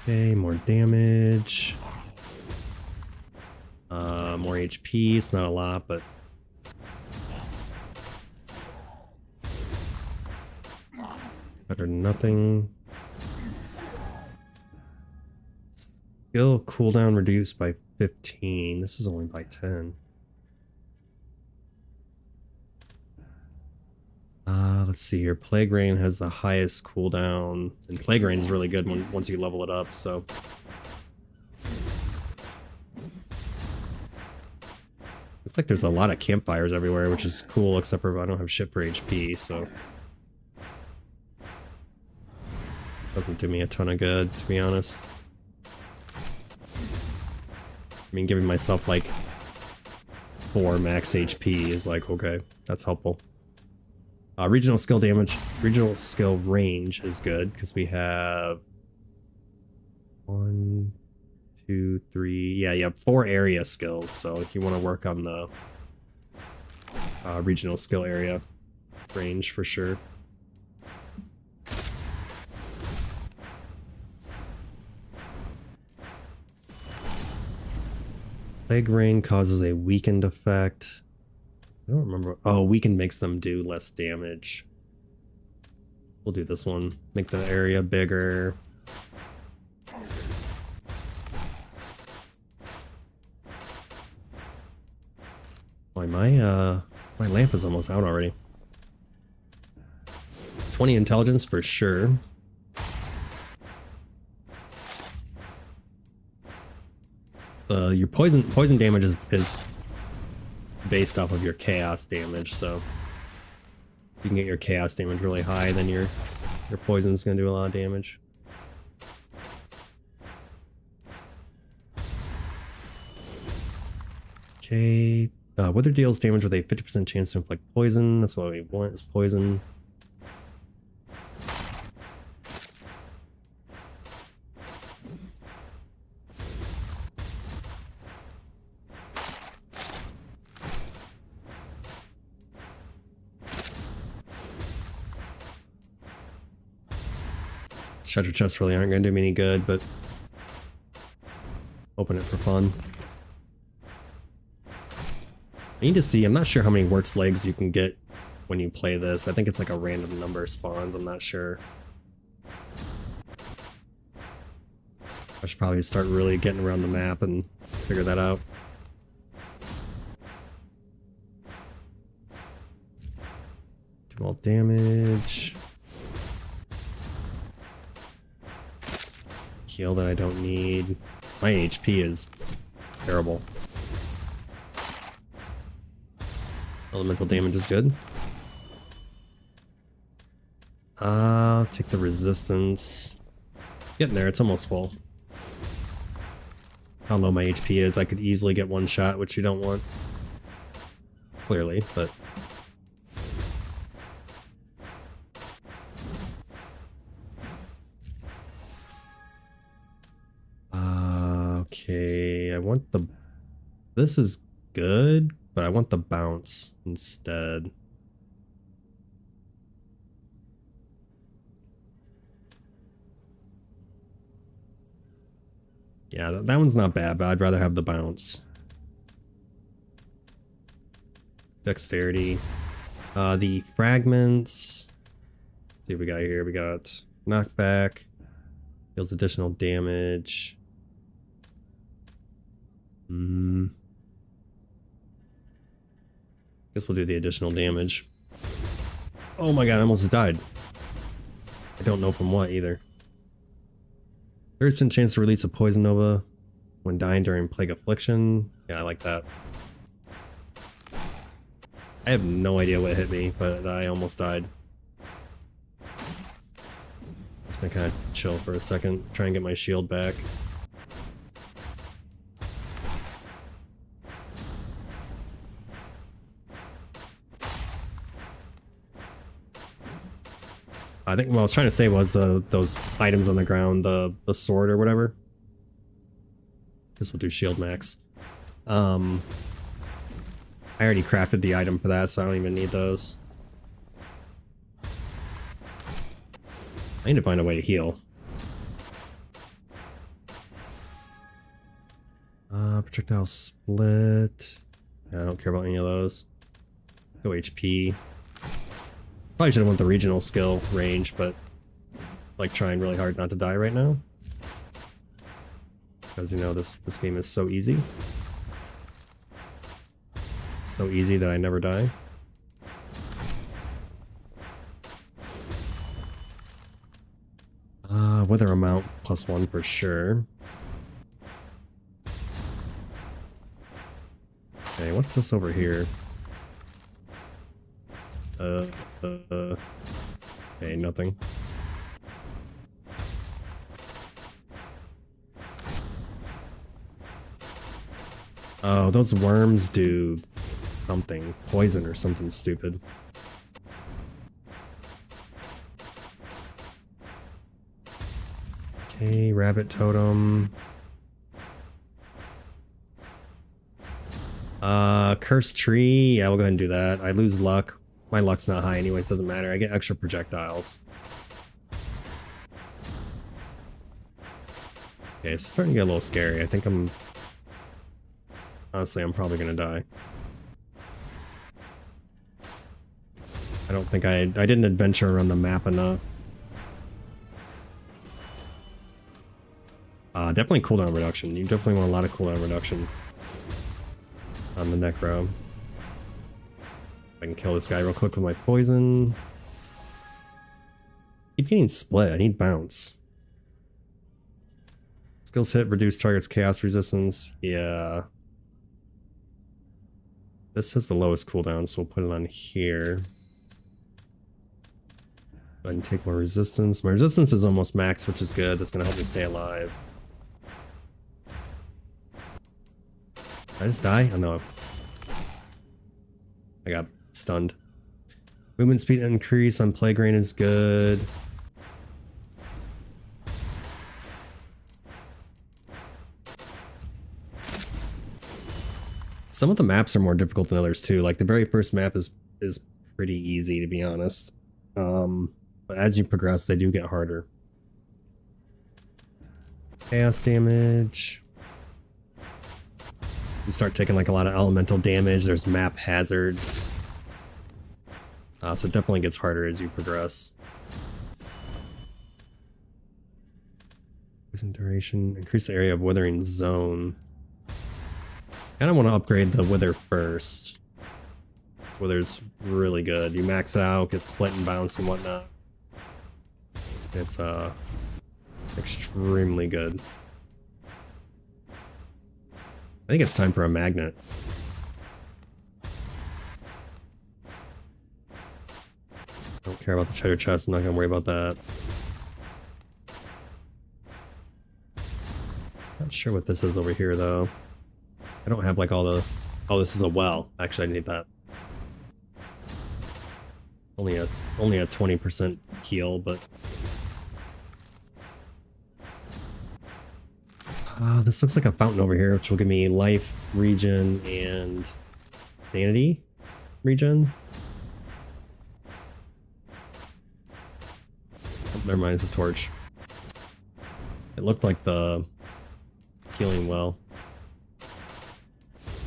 Okay, more damage. More HP, it's not a lot, but Better than nothing. Skill cooldown reduced by 15. This is only by 10. Let's see here. Plague Rain has the highest cooldown, and Plague Rain is really good once you level it up, so. Looks like there's a lot of campfires everywhere, which is cool, except for I don't have shit for HP, so. Doesn't do me a ton of good, to be honest. I mean, giving myself like 4 max HP is like, okay, that's helpful. Regional skill damage, regional skill range is good because we have 1, 2, 3. Yeah, you have 4 area skills. So if you want to work on the regional skill area range for sure. Plague Rain causes a weakened effect. I don't remember. Oh, weakened makes them do less damage. We'll do this one. Make the area bigger. Boy, my lamp is almost out already. 20 intelligence for sure. Your poison damage is based off of your chaos damage, so if you can get your chaos damage really high, then your poison is going to do a lot of damage. Okay, Wither deals damage with a 50% chance to inflict poison. That's what we want, is poison. Treasure chests really aren't going to do me any good, but open it for fun. I need to see, I'm not sure how many Wort's legs you can get when you play this. I think it's like a random number of spawns, I'm not sure. I should probably start really getting around the map and figure that out. Do all damage. Heal that I don't need. My HP is terrible. Elemental damage is good. Take the resistance. Getting there, it's almost full. How low my HP is, I could easily get one shot, which you don't want. Clearly, but... okay, I want the... This is good, but I want the bounce instead. Yeah, that one's not bad, but I'd rather have the bounce. Dexterity. The fragments. Let's see what we got here. We got knockback. Deals additional damage. Guess we'll do the additional damage. Oh my god, I almost died. I don't know from what either. 30% chance to release a poison nova when dying during plague affliction. Yeah, I like that. I have no idea what hit me, but I almost died. Just gonna kind of chill for a second, try and get my shield back. I think what I was trying to say was those items on the ground, the sword or whatever. This will do shield max. I already crafted the item for that, so I don't even need those. I need to find a way to heal. Projectile split. Yeah, I don't care about any of those. Go HP. Probably should have went the regional skill range, but like trying really hard not to die right now. Because you know this game is so easy. So easy that I never die. Wither amount +1 for sure. Okay, what's this over here? Okay, nothing. Oh, those worms do something. Poison or something stupid. Okay, rabbit totem. Cursed tree. Yeah, we'll go ahead and do that. I lose luck. My luck's not high anyways, doesn't matter. I get extra projectiles. Okay, it's starting to get a little scary. I think honestly, I'm probably gonna die. I don't think I didn't adventure around the map enough. Definitely cooldown reduction. You definitely want a lot of cooldown reduction on the necro. I can kill this guy real quick with my poison. Keep getting split. I need bounce. Skills hit, reduce target's chaos resistance. Yeah. This has the lowest cooldown, so we'll put it on here. Go ahead and take more resistance. My resistance is almost max, which is good. That's going to help me stay alive. Did I just die? Oh no. I got stunned. Movement speed increase on Plague Rain is good. Some of the maps are more difficult than others too. Like the very first map is pretty easy, to be honest. But as you progress, they do get harder. Chaos damage. You start taking like a lot of elemental damage. There's map hazards. So it definitely gets harder as you progress. Poison duration. Increase the area of withering zone. I kind of want to upgrade the wither first. This wither's really good. You max it out, get split and bounce and whatnot. It's extremely good. I think it's time for a magnet. Don't care about the treasure chest. I'm not gonna worry about that. Not sure what this is over here though. I don't have like all the... Oh, this is a well. Actually, I need that. Only a 20% heal, but... this looks like a fountain over here, which will give me life, regen, and sanity regen. Oh, never mind, it's a torch. It looked like the healing well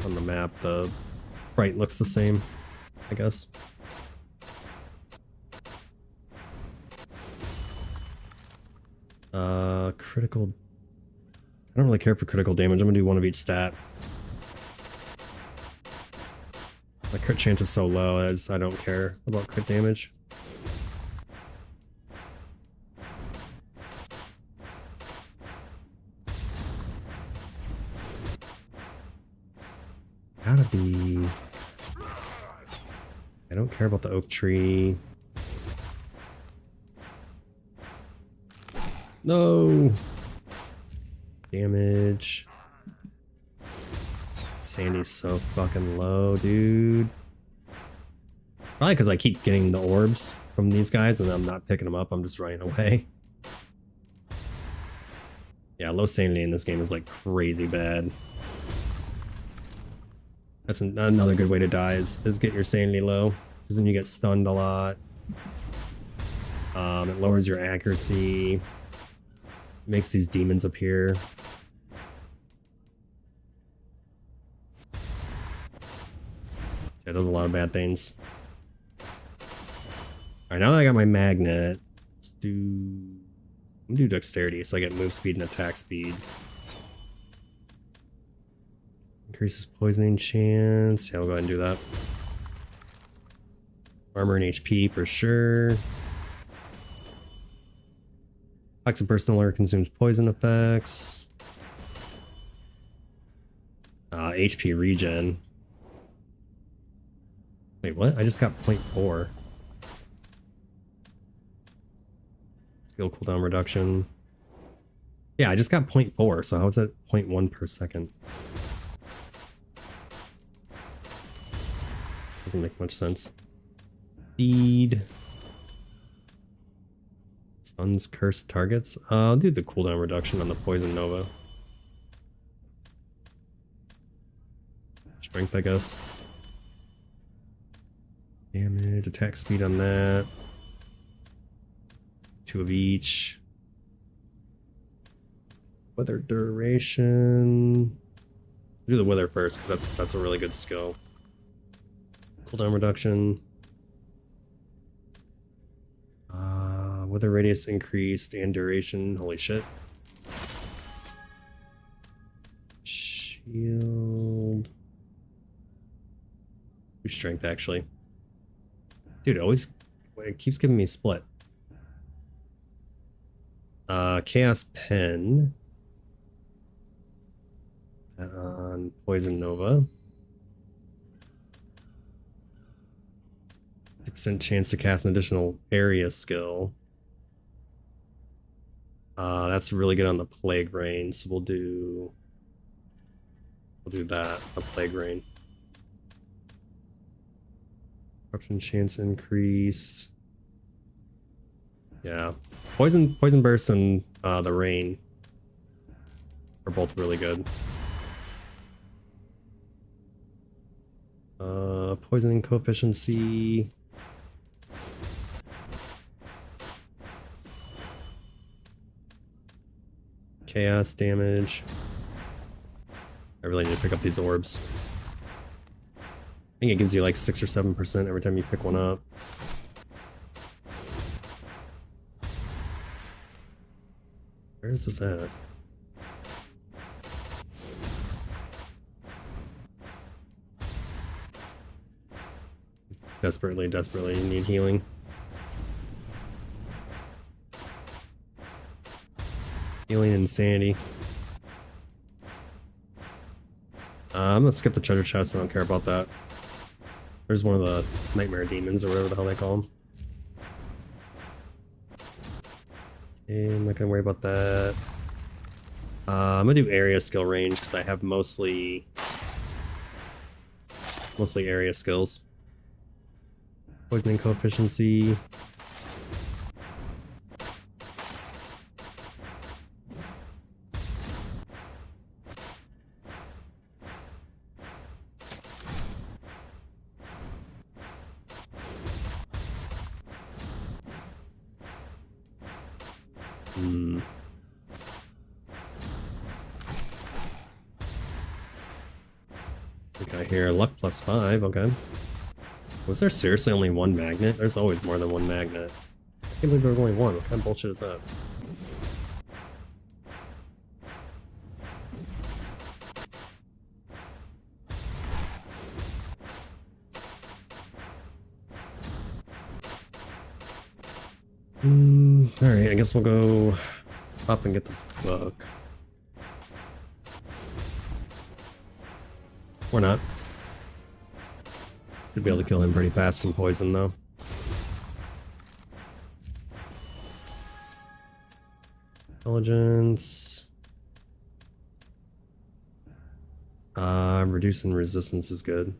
on the map. The sprite looks the same, I guess. Critical... I don't really care for critical damage. I'm gonna do one of each stat. My crit chance is so low, I don't care about crit damage. Gotta be... I don't care about the oak tree. No! Damage. Sandy's so fucking low, dude. Probably because I keep getting the orbs from these guys and I'm not picking them up, I'm just running away. Yeah, low sanity in this game is like crazy bad. That's another good way to die is get your sanity low, because then you get stunned a lot. It lowers your accuracy. Makes these demons appear. Yeah, does a lot of bad things. Alright, now that I got my magnet, let's do I'm gonna do dexterity so I get move speed and attack speed. Increases poisoning chance. Yeah, we'll go ahead and do that. Armor and HP for sure. Toxic personal alert consumes poison effects. HP regen. Wait, what? I just got 0.4. Skill cooldown reduction. Yeah, I just got 0.4, so how's that 0.1 per second? Doesn't make much sense. Speed. Stuns cursed targets. I'll do the cooldown reduction on the Poison Nova. Strength, I guess. Damage, attack speed on that. 2 of each. Weather duration. Do the weather first, because that's a really good skill. Cooldown reduction. Weather radius increased and duration. Holy shit. Shield. Strength, actually. Dude, it keeps giving me split. Chaos Pen. That on Poison Nova. 50% chance to cast an additional area skill. That's really good on the Plague Rain, so we'll do that, a Plague Rain. Corruption chance increased. Yeah. Poison Burst and the Rain are both really good. Poisoning coefficiency. Chaos damage. I really need to pick up these orbs. I think it gives you like 6 or 7% every time you pick one up. Where is this at? Desperately need healing. Healing insanity. I'm gonna skip the treasure chest. I don't care about that. There's one of the nightmare demons or whatever the hell they call them. Okay, I'm not gonna worry about that. I'm gonna do area skill range because I have mostly area skills. Poisoning coefficiency. Okay, here, luck +5, okay. Was there seriously only one magnet? There's always more than one magnet. I can't believe there was only one. What kind of bullshit is that? Alright, I guess we'll go up and get this book. Or not. Should be able to kill him pretty fast from poison, though. Intelligence. Reducing resistance is good.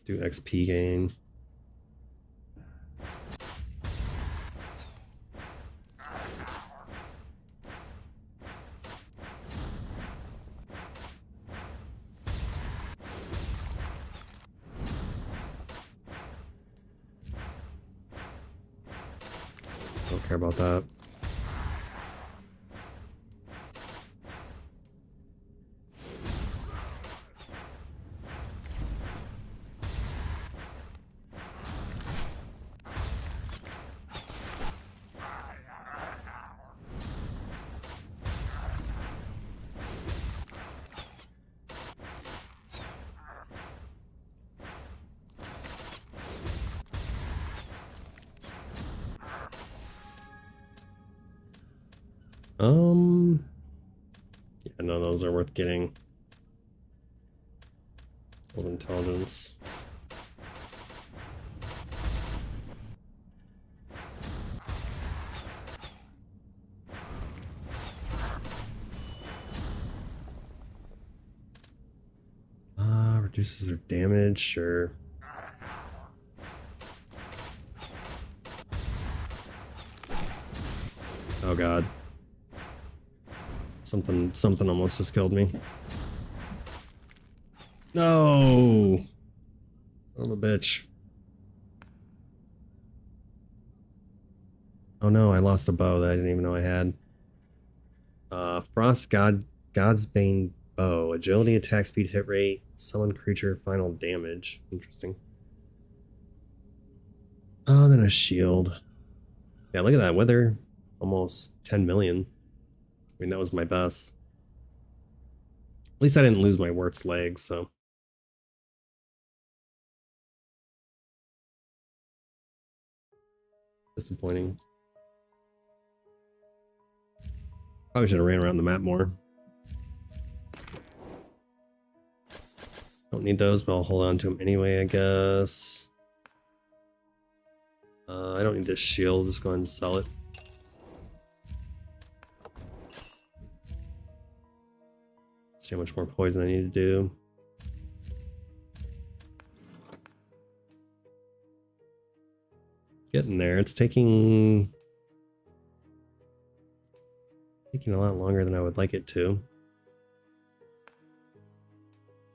Do XP gain. Don't care about that. Yeah, none of those are worth getting. Build intelligence. Reduces their damage, sure. Oh god. Something almost just killed me. No! Son of a bitch. Oh no, I lost a bow that I didn't even know I had. God's Bane bow. Agility, attack speed, hit rate, summon creature, final damage. Interesting. Oh, then a shield. Yeah, look at that. Weather. Almost 10 million. I mean, that was my best. At least I didn't lose my worst leg, so. Disappointing. Probably should have ran around the map more. Don't need those, but I'll hold on to them anyway, I guess. I don't need this shield. Just go ahead and sell it. See how much more poison I need to do. Getting there. It's taking a lot longer than I would like it to.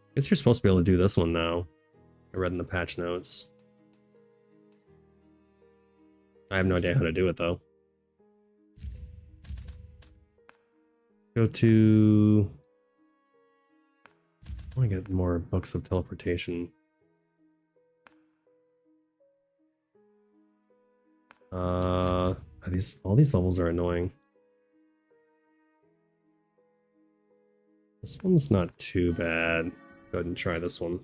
I guess you're supposed to be able to do this one now. I read in the patch notes. I have no idea how to do it though. Go to... I want to get more books of teleportation. All these levels are annoying. This one's not too bad. Go ahead and try this one.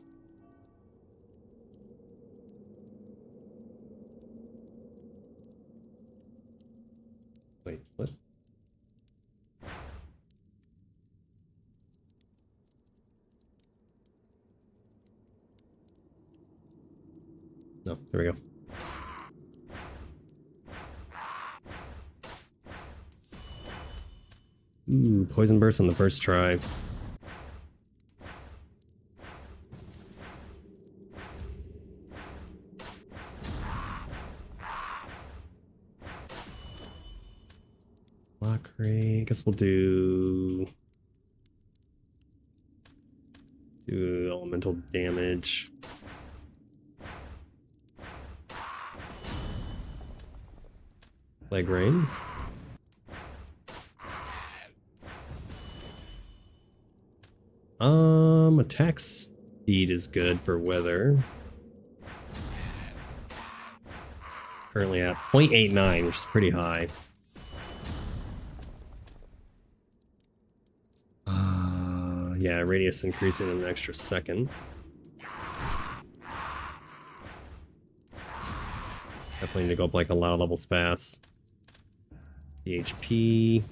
Wait, what? No, there we go. Ooh, poison burst on the first try. Lock rate. I guess we'll do elemental damage. Plague rain. Attack speed is good for weather. Currently at 0.89, which is pretty high. Yeah, radius increasing in an extra second. Definitely need to go up like a lot of levels fast. The HP.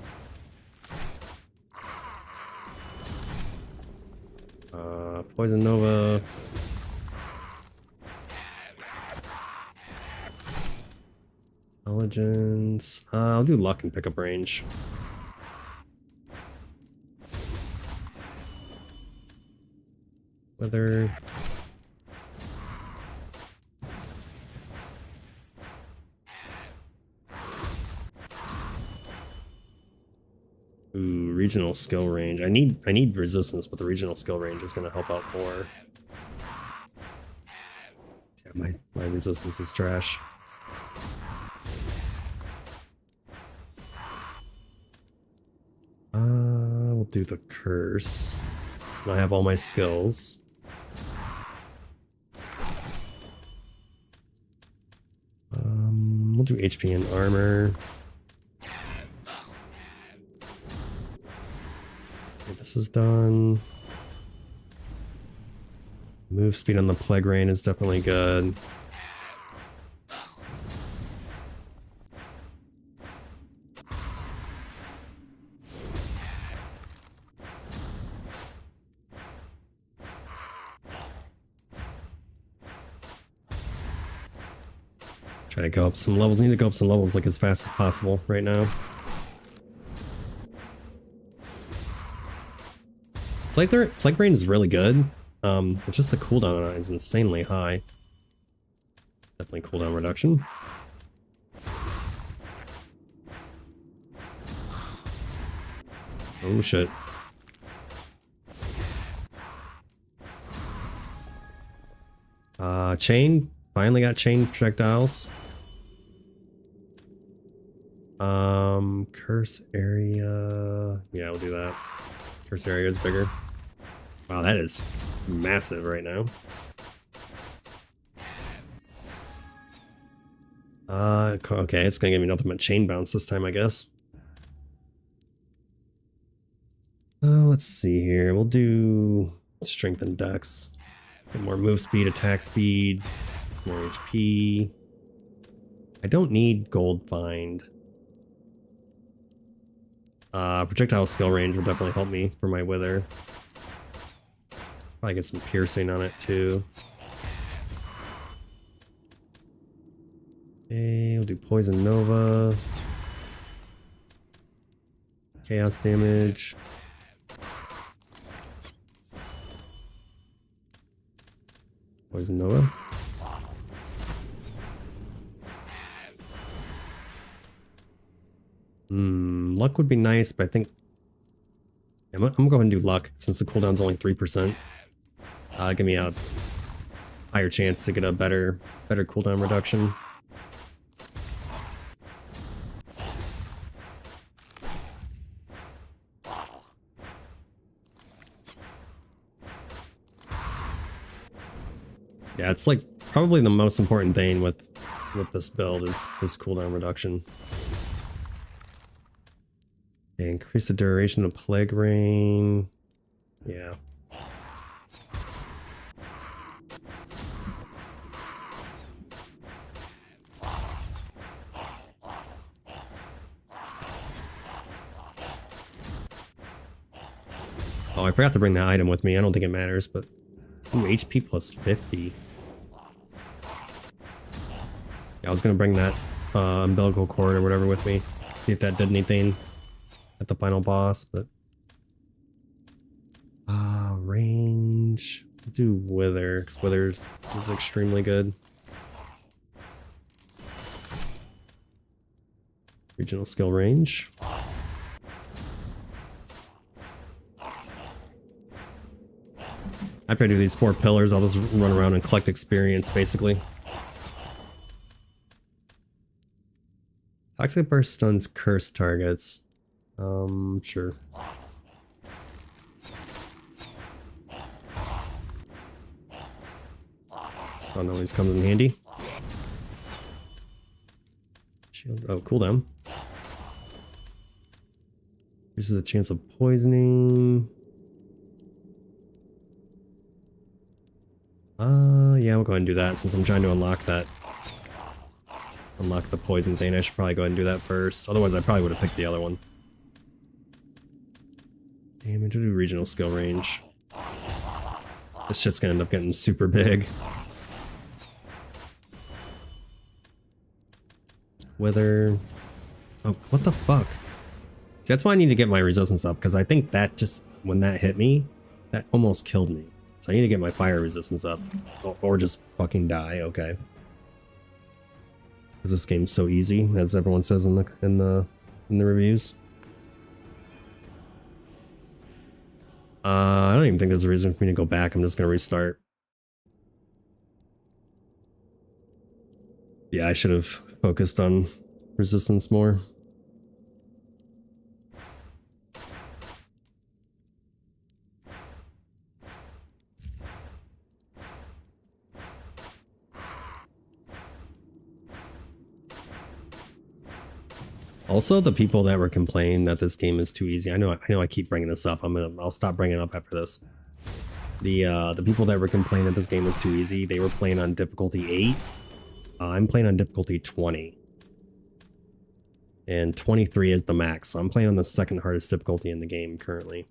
Poison Nova. Intelligence. I'll do luck and pick up range. Weather. Ooh, regional skill range. I need resistance, but the regional skill range is going to help out more. Yeah, my resistance is trash. We'll do the curse. So now I have all my skills. We'll do HP and armor. Okay, this is done. Move speed on the plague rain is definitely good. Try to go up some levels. Need to go up some levels like as fast as possible right now. Plague Rain is really good. It's just the cooldown on it is insanely high. Definitely cooldown reduction. Oh shit. Chain. Finally got chain projectiles. Curse area. Yeah, we'll do that. Curse area is bigger. Wow, that is massive right now. Okay, it's gonna give me nothing but chain bounce this time, I guess. Let's see here. We'll do strength and dex. Get more move speed, attack speed, more HP. I don't need gold find. Projectile skill range will definitely help me for my wither. Probably get some piercing on it too. Okay, we'll do poison nova. Chaos damage. Poison nova. Luck would be nice, but I think I'm gonna go ahead and do luck since the cooldown's only 3%. Give me a higher chance to get a better cooldown reduction. Yeah, it's like probably the most important thing with this build is cooldown reduction. Okay, increase the duration of plague rain. Yeah. Oh, I forgot to bring the item with me. I don't think it matters, but ooh, HP plus 50. Yeah, I was gonna bring that umbilical cord or whatever with me. See if that did anything at the final boss, but range. I'll do wither, because wither is extremely good. Regional skill range. After I do these 4 pillars, I'll just run around and collect experience, basically. Toxic burst stuns curse targets. Sure. Stun always comes in handy. Shield. Oh, cooldown. This is a chance of poisoning. Yeah, we'll go ahead and do that since I'm trying to unlock that. Unlock the poison thing. I should probably go ahead and do that first. Otherwise, I probably would have picked the other one. Damage, we'll do regional skill range. This shit's gonna end up getting super big. Wither. Oh, what the fuck? See, that's why I need to get my resistance up, because I think that just, when that hit me, that almost killed me. So I need to get my fire resistance up. Or just fucking die, okay. This game's so easy, as everyone says in the reviews. I don't even think there's a reason for me to go back. I'm just gonna restart. Yeah, I should have focused on resistance more. Also, the people that were complaining that this game is too easy. I know I keep bringing this up. I'll stop bringing it up after this. The people that were complaining that this game was too easy, they were playing on difficulty 8. I'm playing on difficulty 20. And 23 is the max. So I'm playing on the second hardest difficulty in the game currently.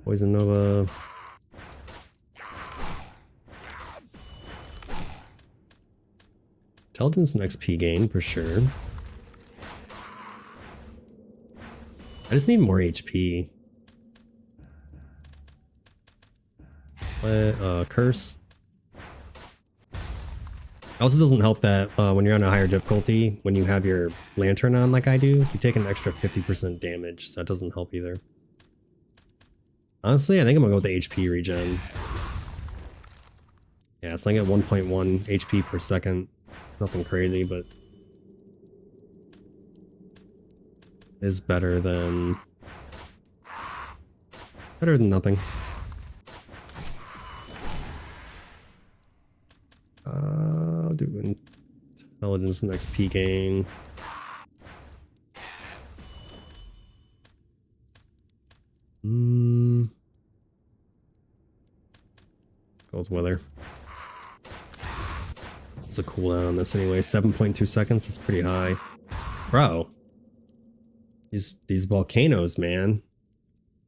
Poison Nova. Intelligence and XP gain for sure. I just need more HP. Curse. It also doesn't help that when you're on a higher difficulty, when you have your lantern on like I do, you take an extra 50% damage, so that doesn't help either. Honestly, I think I'm gonna go with the HP regen. Yeah, so I get 1.1 HP per second. Nothing crazy, but is better than nothing. I'll do intelligence and XP gain. Go with weather. It's a cooldown on this anyway. 7.2 seconds. It's pretty high, bro. These volcanoes, man,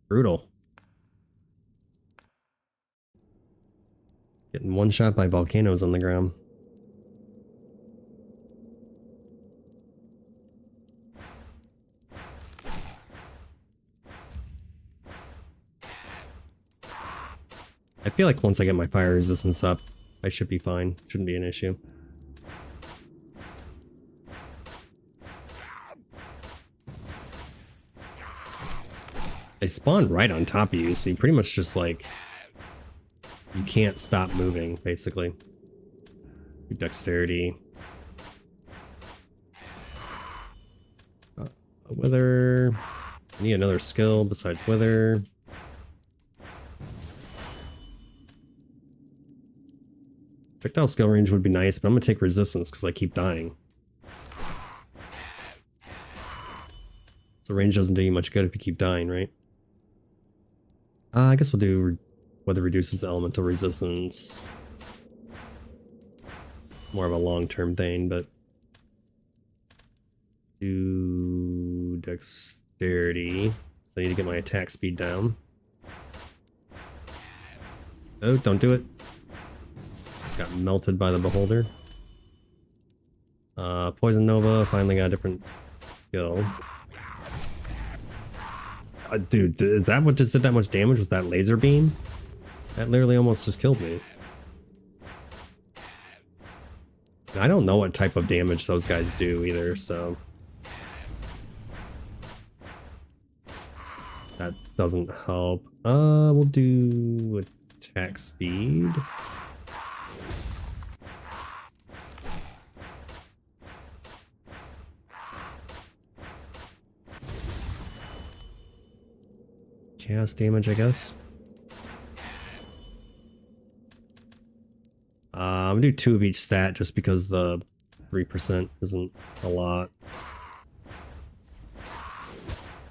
brutal. Getting one shot by volcanoes on the ground. I feel like once I get my fire resistance up, I should be fine. Shouldn't be an issue. They spawn right on top of you, so you pretty much just like, you can't stop moving, basically. Dexterity. Wither. I need another skill besides wither. Projectile skill range would be nice, but I'm gonna take resistance because I keep dying. So range doesn't do you much good if you keep dying, right? I guess we'll do whether reduces the elemental resistance. More of a long-term thing, but do dexterity. So I need to get my attack speed down. Oh, don't do it. It's got melted by the beholder. Poison Nova, finally got a different skill. Dude, is that what just did that much damage? Was that laser beam? That literally almost just killed me. I don't know what type of damage those guys do either, so that doesn't help. We'll do attack speed. Chaos damage, I guess. I'm gonna do 2 of each stat just because the 3% isn't a lot.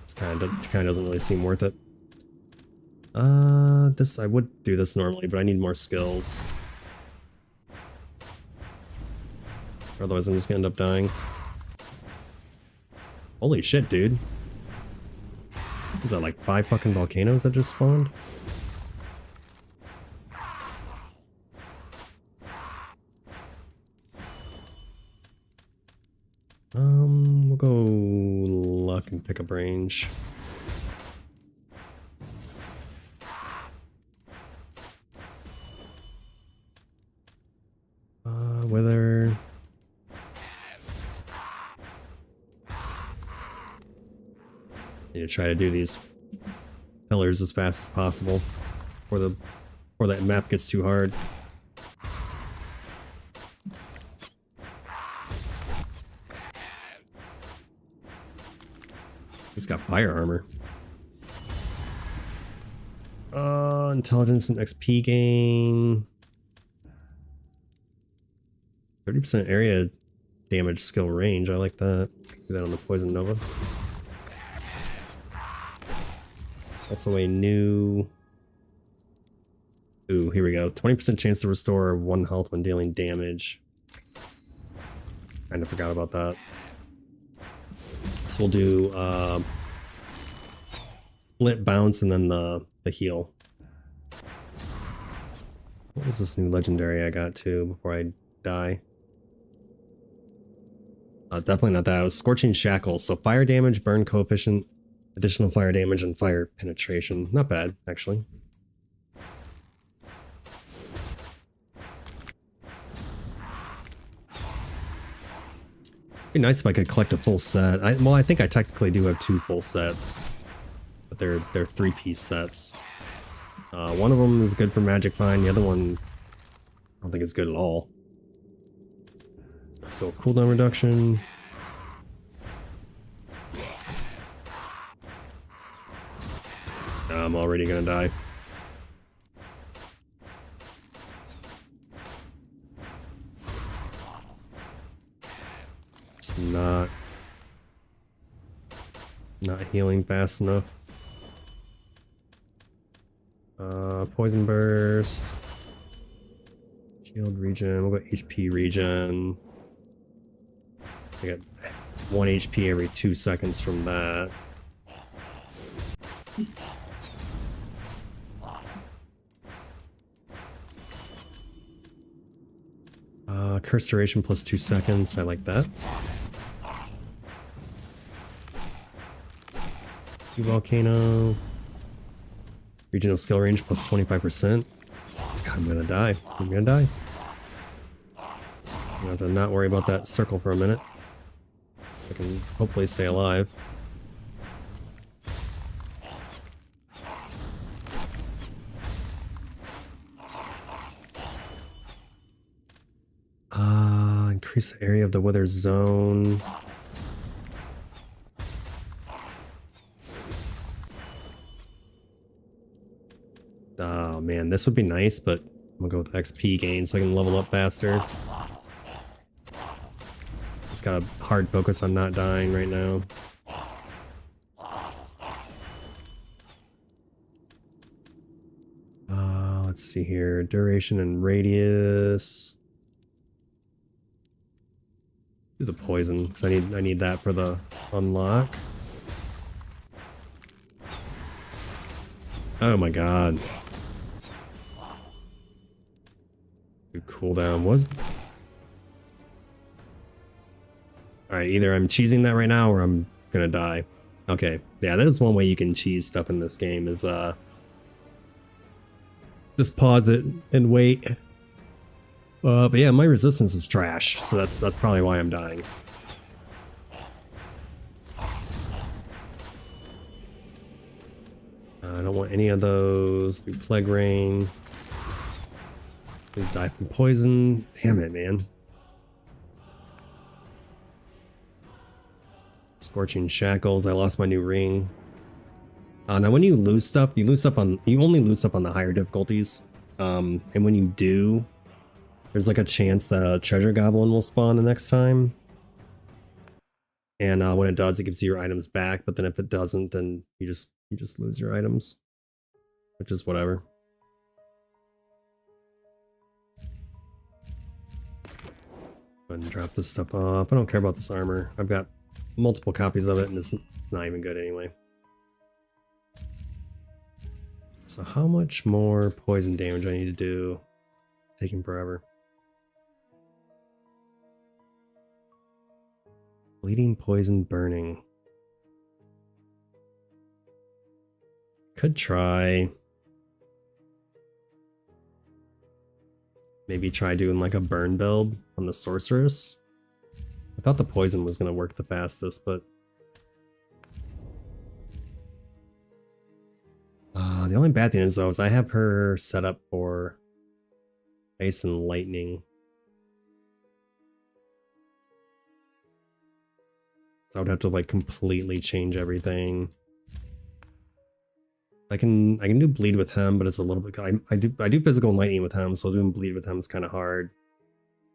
It's kind of doesn't really seem worth it. This I would do this normally, but I need more skills. Otherwise, I'm just gonna end up dying. Holy shit, dude! Is that like 5 fucking volcanoes that just spawned? We'll go luck and pick up range. Weather. Need to try to do these pillars as fast as possible before that map gets too hard. He's got fire armor. Intelligence and XP gain. 30% area damage skill range. I like that. Do that on the Poison Nova. Also a new... Ooh, here we go. 20% chance to restore 1 health when dealing damage. Kinda forgot about that. So we'll do split bounce and then the the heal. What was this new legendary I got to before I die? Definitely not that. It was Scorching Shackles. So fire damage, burn coefficient, additional fire damage, and fire penetration. Not bad, actually. It'd be nice if I could collect a full set. Well, I think I technically do have 2 full sets, but they're 3-piece sets. One of them is good for Magic Find. The other one, I don't think it's good at all. So cooldown reduction. I'm already gonna die. It's not healing fast enough. Poison burst. Shield regen. We'll go HP regen. I got 1 HP every 2 seconds from that. Curse duration plus 2 seconds. I like that. 2 volcano. Regional skill range plus 25%. God, I'm gonna die. I'm gonna die. I have to not worry about that circle for a minute. I can hopefully stay alive. Increase the area of the wither zone. Oh man, this would be nice, but I'm gonna go with XP gain so I can level up faster. It's got a hard focus on not dying right now. Let's see here. Duration and radius. Do the poison, because I need that for the unlock. Oh my god. Good cooldown was. Alright, either I'm cheesing that right now or I'm gonna die. Okay, yeah, that is one way you can cheese stuff in this game is just pause it and wait. But yeah, my resistance is trash, so that's probably why I'm dying. I don't want any of those. Do Plague Rain. Please die from poison. Damn it, man. Scorching Shackles. I lost my new ring. Now when you lose stuff, you only lose stuff on the higher difficulties. And when you do, there's like a chance that a treasure goblin will spawn the next time. And when it does, it gives you your items back. But then if it doesn't, then you just lose your items, which is whatever. Go ahead and drop this stuff off. I don't care about this armor. I've got multiple copies of it, and it's not even good anyway. So how much more poison damage I need to do? Taking forever. Bleeding, poison, burning. Could try. Maybe try doing like a burn build on the sorceress. I thought the poison was going to work the fastest, but the only bad thing is though is I have her set up for ice and lightning. So I would have to like completely change everything. I can do bleed with him, but it's a little bit. I do physical and lightning with him, so doing bleed with him is kind of hard.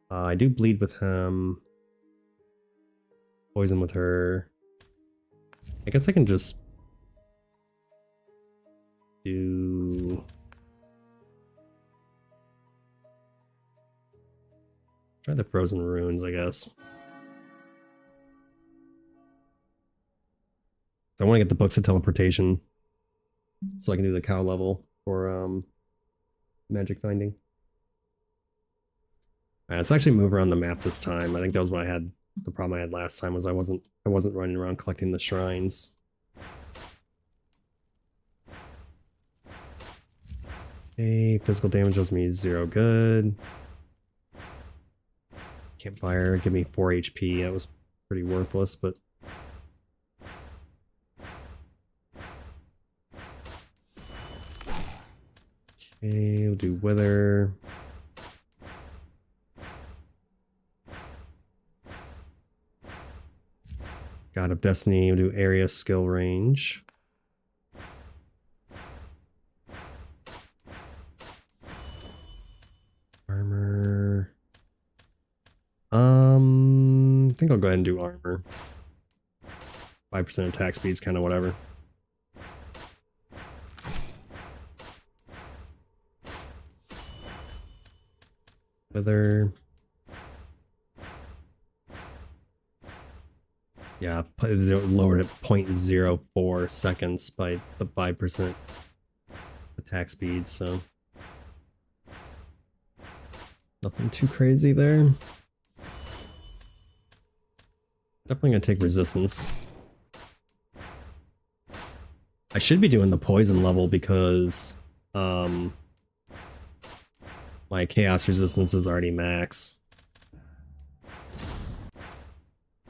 I do bleed with him. Poison with her. I guess I can just do. Try the frozen runes, I guess. So I want to get the books of teleportation. so I can do the cow level for magic finding. Let's actually move around the map this time. I think that was what I had. The problem I had last time was I wasn't running around collecting the shrines. Okay, physical damage does me 0 good. Campfire, give me 4 HP. That was pretty worthless, but okay, we'll do wither. God of Destiny, we'll do area skill range. Armor. I think I'll go ahead and do armor. 5% attack speed's kind of whatever. Wither. Yeah, lowered at 0.04 seconds by the 5% attack speed, so nothing too crazy there. Definitely gonna take resistance. I should be doing the poison level because my chaos resistance is already max.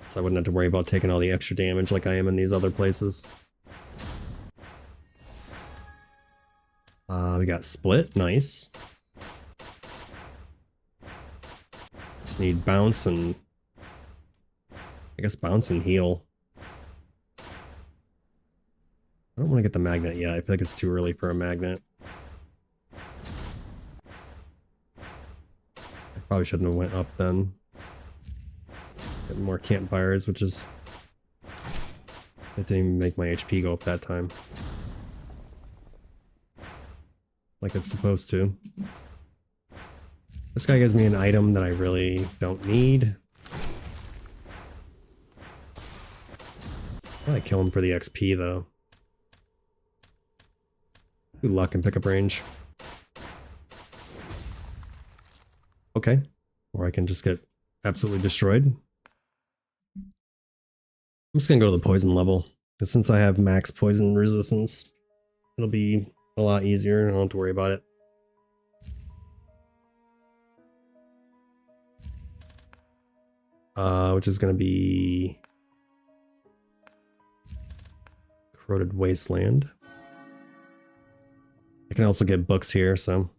So I wouldn't have to worry about taking all the extra damage like I am in these other places. We got split, nice. Just need bounce and I guess bounce and heal. I don't want to get the magnet yet. I feel like it's too early for a magnet. I probably shouldn't have went up then. Get more campfires, which is... It didn't even make my HP go up that time. Like it's supposed to. This guy gives me an item that I really don't need. I might kill him for the XP though. Do luck and pick up range. Okay. Or I can just get absolutely destroyed. I'm just gonna go to the poison level. Because since I have max poison resistance, it'll be a lot easier. I don't have to worry about it. Which is gonna be Corroded Wasteland. I can also get books here, so.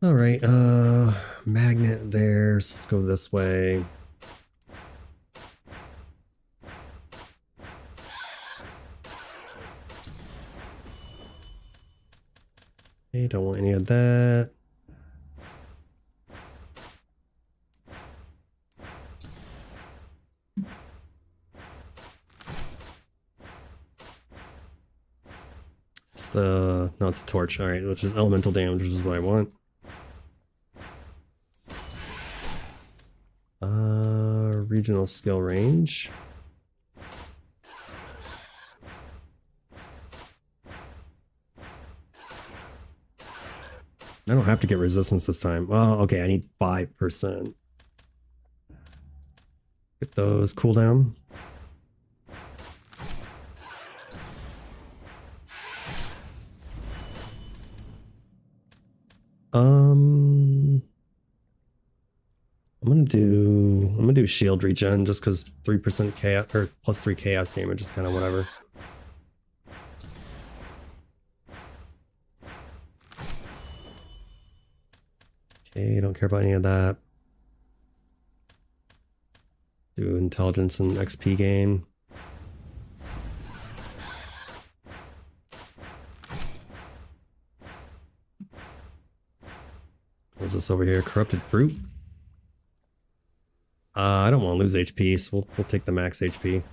Alright, magnet there, so let's go this way. Okay, don't want any of that. It's the, no, it's a torch, alright, which is elemental damage, which is what I want. Regional skill range. I don't have to get resistance this time. Well, okay, I need 5%. Get those cooldown. I'm gonna do shield regen just because 3% chaos or plus 3 chaos damage is kind of whatever. Okay, don't care about any of that. Do intelligence and XP gain. What's this over here? Corrupted fruit? I don't want to lose HP, so we'll take the max HP.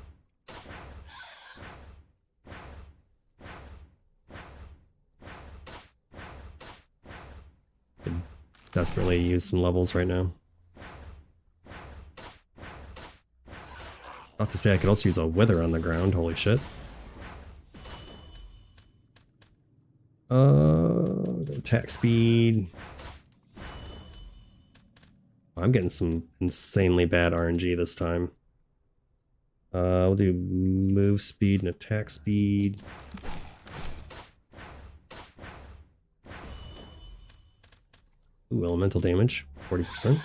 Could desperately use some levels right now. About to say I could also use a wither on the ground. Holy shit. Attack speed. I'm getting some insanely bad RNG this time. We'll do move speed and attack speed. Ooh, elemental damage, 40%.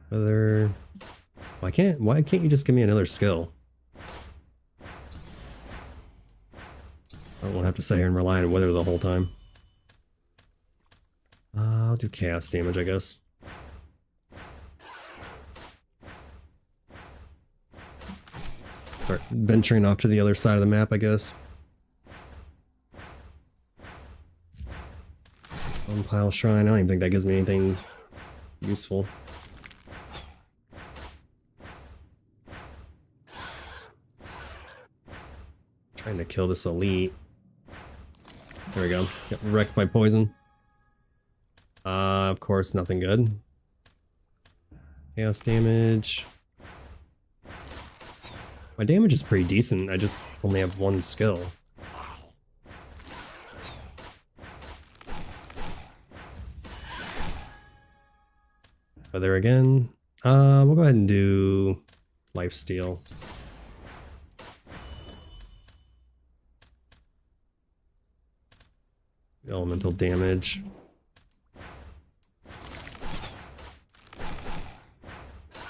Whether why can't you just give me another skill? I don't want to have to sit here and rely on wither the whole time. I'll do chaos damage, I guess. Start venturing off to the other side of the map, I guess. Unpile shrine. I don't even think that gives me anything useful. Trying to kill this elite. There we go. Got wrecked by poison. Of course, nothing good. Chaos damage. My damage is pretty decent. I just only have one skill. Whether again. We'll go ahead and do lifesteal. Elemental damage.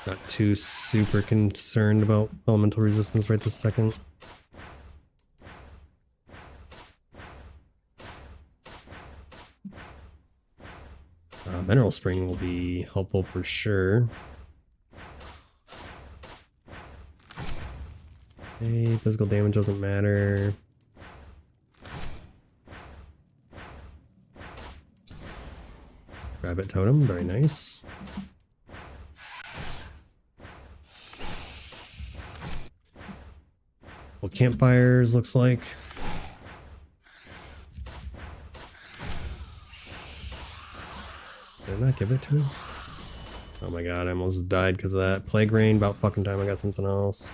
Not too super concerned about elemental resistance right this second. Mineral Spring will be helpful for sure. Okay, physical damage doesn't matter. Rabbit Totem, very nice. Well, campfires looks like. Did I not give it to me? Oh my god, I almost died because of that. Plague Rain, about fucking time I got something else.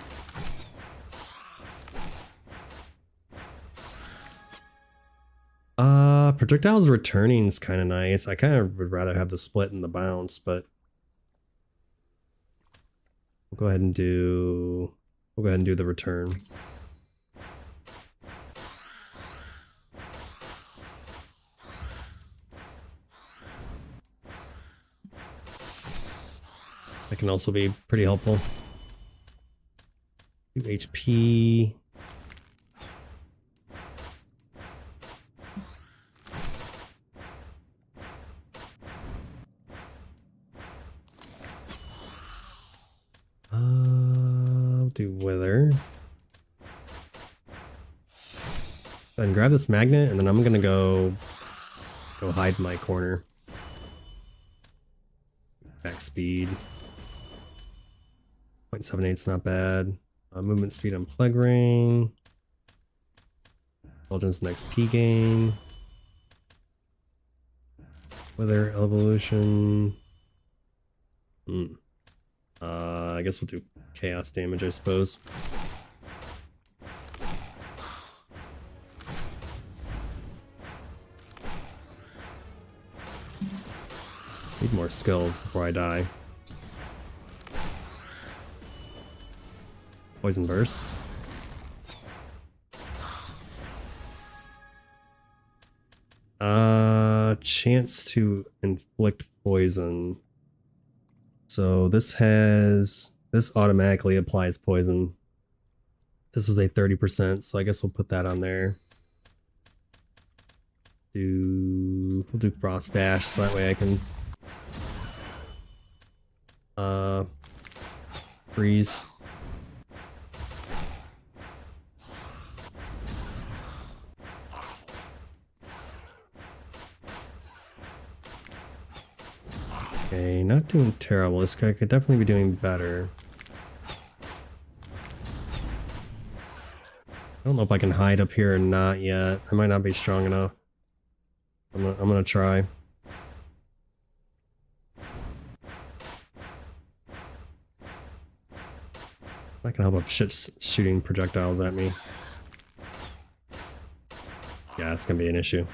Projectiles returning is kind of nice. I kind of would rather have the split and the bounce, but we'll go ahead and do the return. That can also be pretty helpful. 2 HP. Do wither. And grab this magnet, and then I'm gonna go hide in my corner. Back speed. 0.78 is not bad. Movement speed on Plague Rain. Indulgence next P gain. Wither evolution. I guess we'll do chaos damage, I suppose. Need more skills before I die. Poison burst. Chance to inflict poison. So this automatically applies poison. This is a 30%, so I guess we'll put that on there. We'll do frost dash, so that way I can freeze. Okay, not doing terrible. This guy could definitely be doing better. I don't know if I can hide up here or not yet. I might not be strong enough. I'm gonna try. Not gonna help if shit's shooting projectiles at me. Yeah, it's gonna be an issue.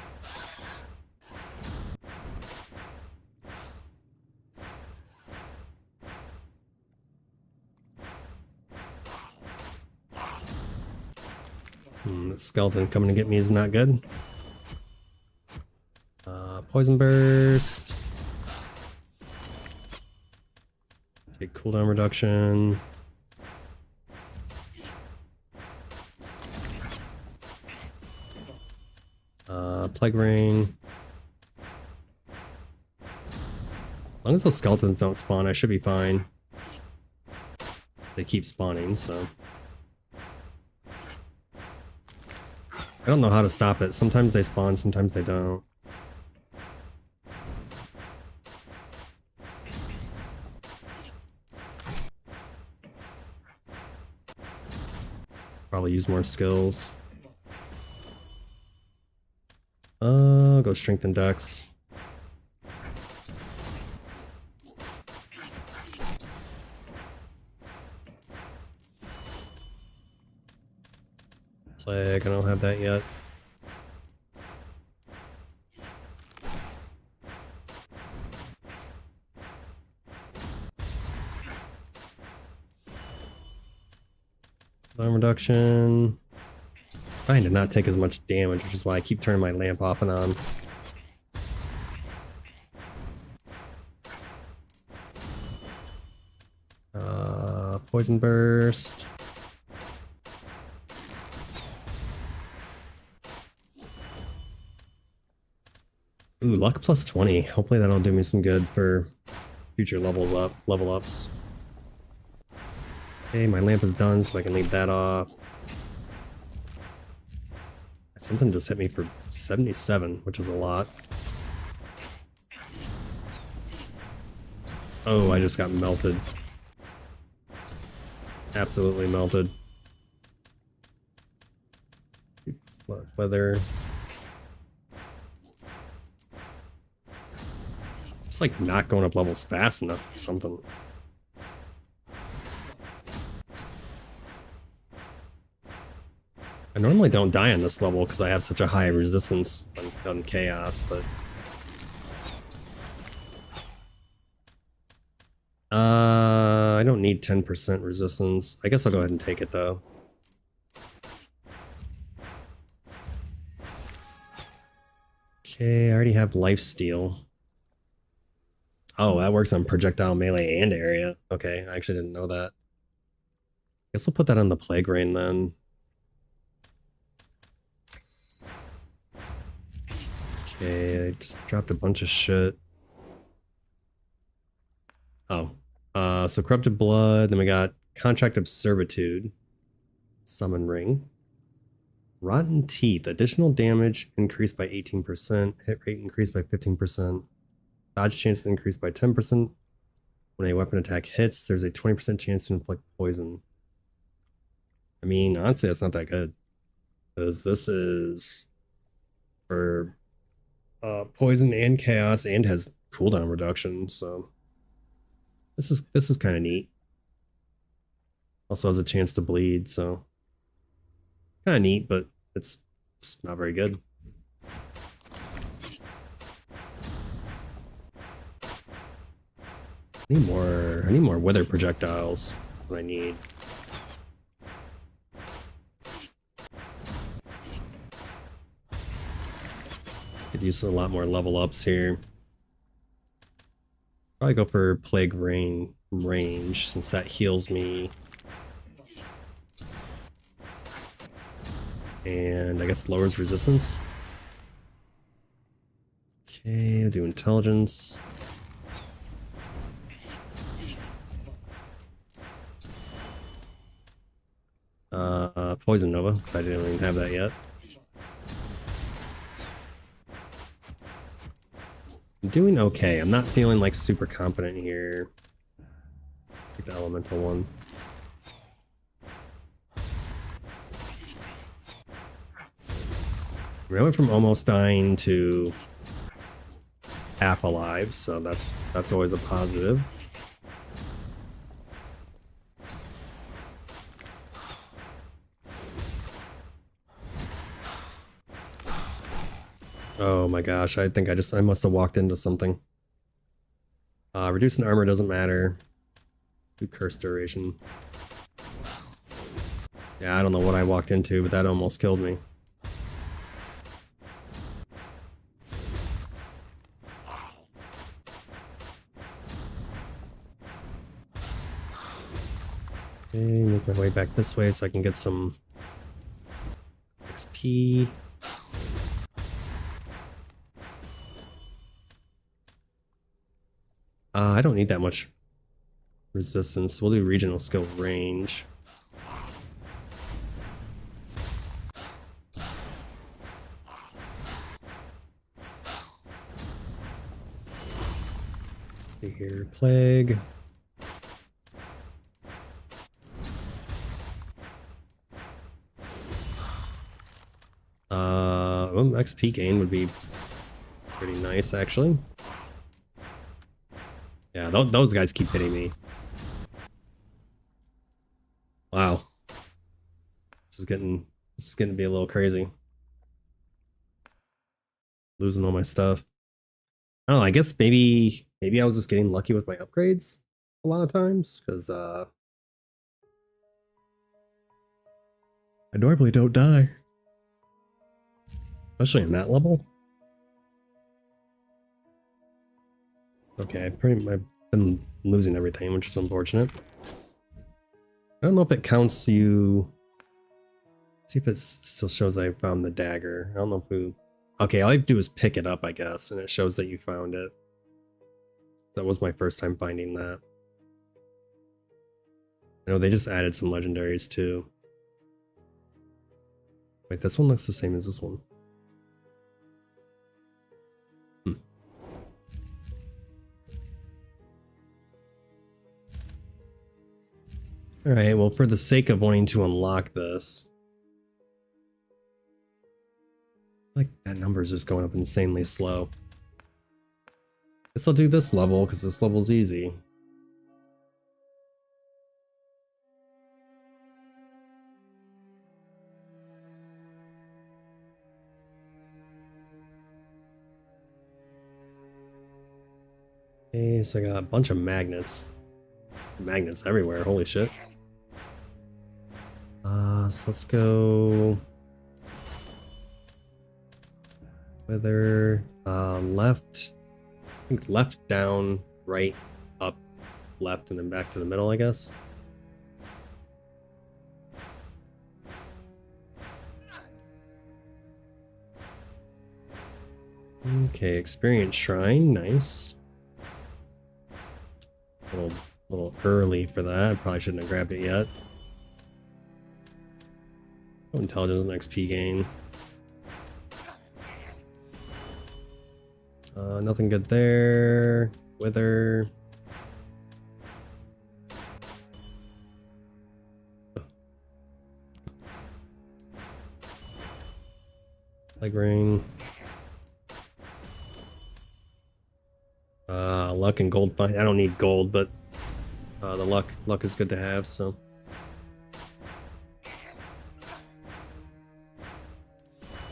That skeleton coming to get me is not good. Poison burst. Take cooldown reduction. Plague ring. As long as those skeletons don't spawn, I should be fine. They keep spawning, so. I don't know how to stop it. Sometimes they spawn, sometimes they don't. Probably use more skills. Go strength and dex. Plague, I don't have that yet. Alarm reduction. Trying to not take as much damage, which is why I keep turning my lamp off and on. Poison burst. Ooh, luck plus 20. Hopefully that'll do me some good for future level ups. Okay, my lamp is done, so I can leave that off. Something just hit me for 77, which is a lot. Oh, I just got melted. Absolutely melted. Weather. Just like not going up levels fast enough or something. I normally don't die on this level because I have such a high resistance on chaos, but I don't need 10% resistance. I guess I'll go ahead and take it though. Okay, I already have lifesteal. Oh, that works on projectile, melee, and area. Okay, I actually didn't know that. Guess we'll put that on the plague rain then. Okay, I just dropped a bunch of shit. Oh, so corrupted blood. Then we got contract of servitude, summon ring, rotten teeth. Additional damage increased by 18%. Hit rate increased by 15%. Dodge chance increased by 10%. When a weapon attack hits, there's a 20% chance to inflict poison. I mean, honestly, that's not that good, because this is for poison and chaos and has cooldown reduction, so this is kind of neat. Also has a chance to bleed, so kind of neat, but it's just not very good. I need more weather projectiles. What I need. Could use a lot more level ups here. Probably go for plague rain range since that heals me. And I guess lowers resistance. Okay, I'll do intelligence. Poison Nova, because I didn't even have that yet. I'm doing okay. I'm not feeling like super confident here. Take the elemental one. I went from almost dying to half alive, so that's always a positive. Oh my gosh, I think I must have walked into something. Reducing armor doesn't matter. Do curse duration. Yeah, I don't know what I walked into, but that almost killed me. Okay, make my way back this way so I can get some XP. I don't need that much resistance. We'll do regional skill range. Let's see here, plague. XP gain would be pretty nice, actually. Yeah, those guys keep hitting me. Wow. This is getting to be a little crazy. Losing all my stuff. I don't know, I guess maybe I was just getting lucky with my upgrades a lot of times, because I normally don't die. Especially in that level. Okay, I've been losing everything, which is unfortunate. I don't know if it counts you. See if it still shows I found the dagger. I don't know if we. Okay, all I have to do is pick it up, I guess, and it shows that you found it. That was my first time finding that. I know they just added some legendaries too. Wait, this one looks the same as this one. Alright, well, for the sake of wanting to unlock this, like that number is just going up insanely slow. Guess I'll do this level because this level's easy. Okay, so I got a bunch of magnets. Magnets everywhere, holy shit. So let's go whether left, I think left, down, right, up, left, and then back to the middle, I guess. Okay, experience shrine, nice. A little early for that. Probably shouldn't have grabbed it yet. Oh, intelligence and XP gain. Nothing good there. Wither. Leg ring. Luck and gold find. I don't need gold, but the luck is good to have, so.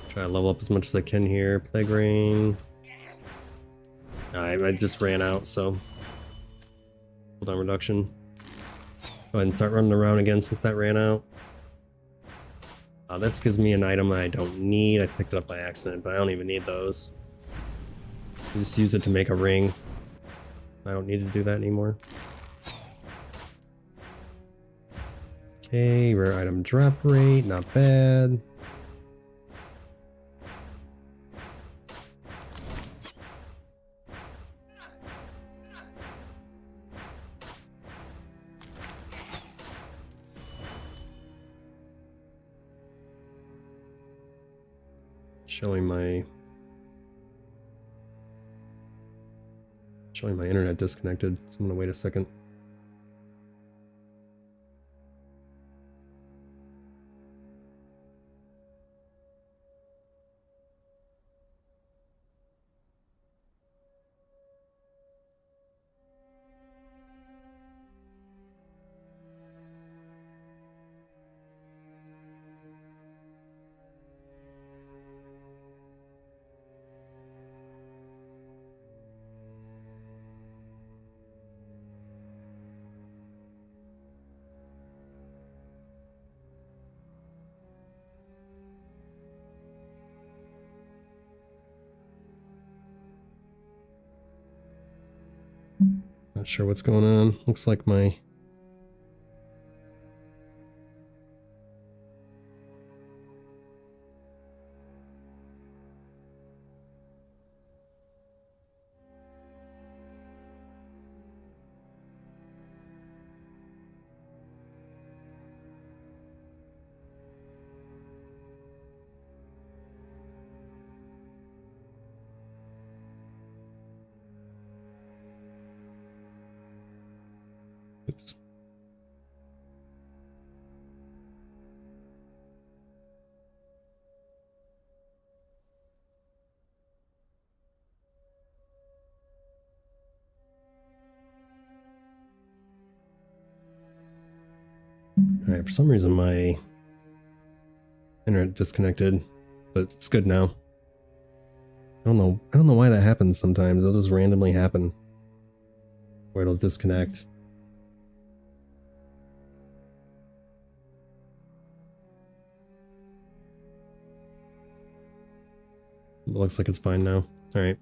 Try to level up as much as I can here. Plague Rain. I just ran out, so. Cooldown reduction. Go ahead and start running around again since that ran out. This gives me an item I don't need. I picked it up by accident, but I don't even need those. I just use it to make a ring. I don't need to do that anymore. Okay, rare item drop rate, not bad. Showing my internet disconnected, so I'm gonna wait a second. Not sure what's going on. Looks like my... Oops. Alright, for some reason my internet disconnected, but it's good now. I don't know why that happens sometimes. It'll just randomly happen. Where it'll disconnect. It looks like it's fine now. Alright.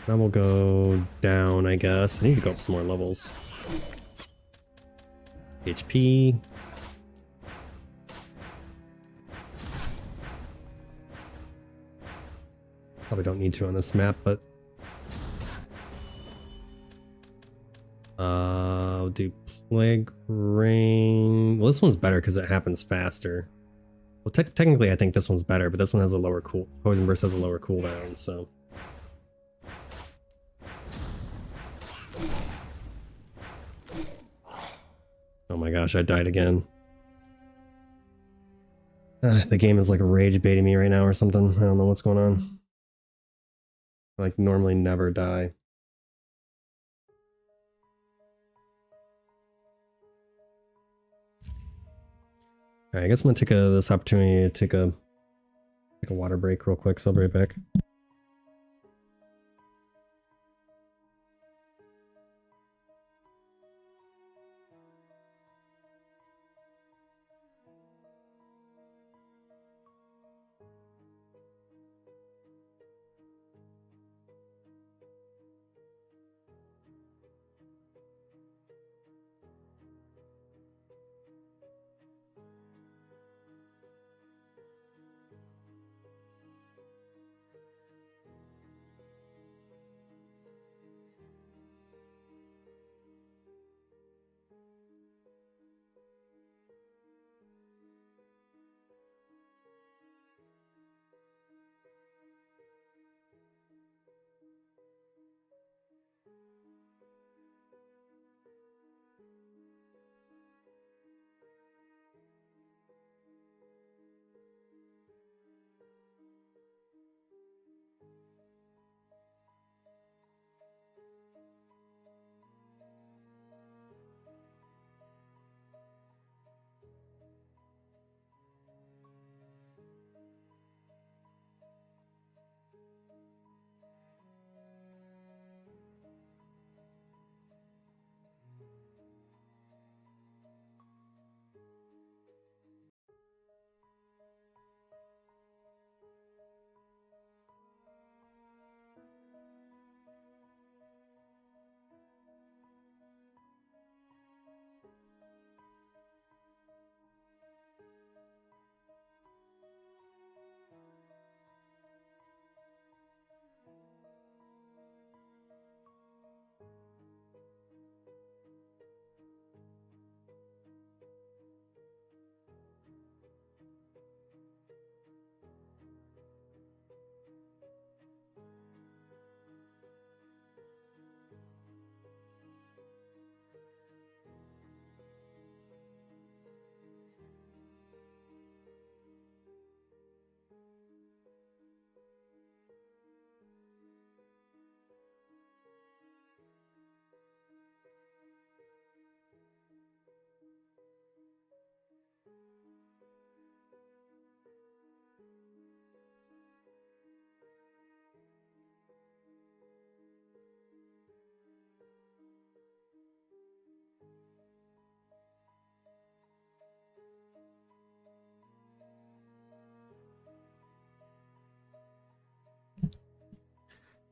Now we'll go down, I guess. I need to go up some more levels. HP. Probably don't need to on this map, but... I'll do Plague Rain. Well, this one's better because it happens faster. Well, technically I think this one's better, but this one has a lower Poison Burst has a lower cooldown, so... Oh my gosh, I died again. The game is like rage baiting me right now or something. I don't know what's going on. I like normally never die. Alright, I guess I'm gonna take this opportunity to take a water break real quick, so I'll be right back.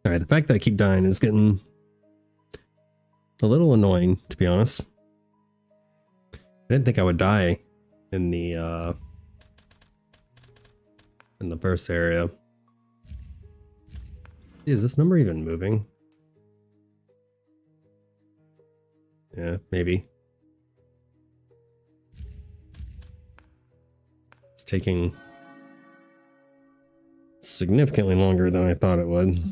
Alright, the fact that I keep dying is getting a little annoying, to be honest. I didn't think I would die in the burst area. Is this number even moving? Yeah, maybe. It's taking significantly longer than I thought it would.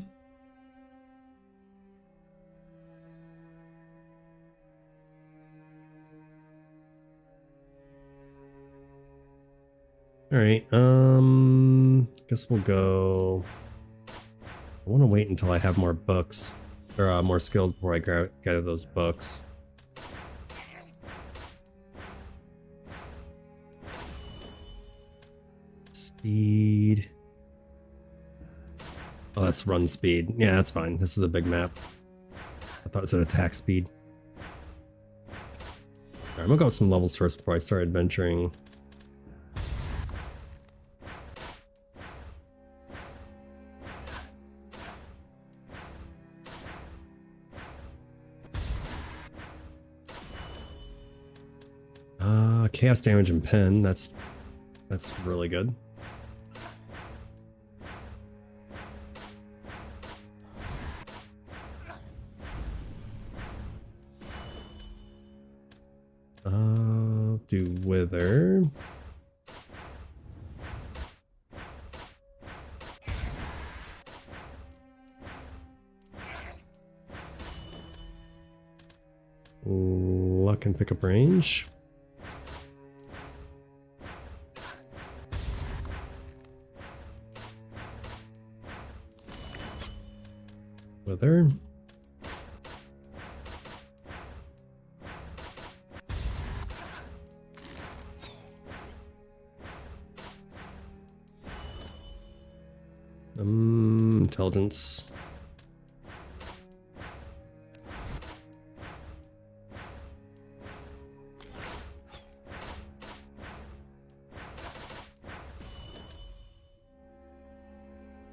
Alright, guess we'll go. I want to wait until I have more books, or more skills before I gather those books. Speed. Oh, that's run speed. Yeah, that's fine. This is a big map. I thought it said attack speed. Alright, I'm gonna go with some levels first before I start adventuring. Chaos damage and pen. That's really good. Do wither. Luck and pick up range. Wither. Intelligence.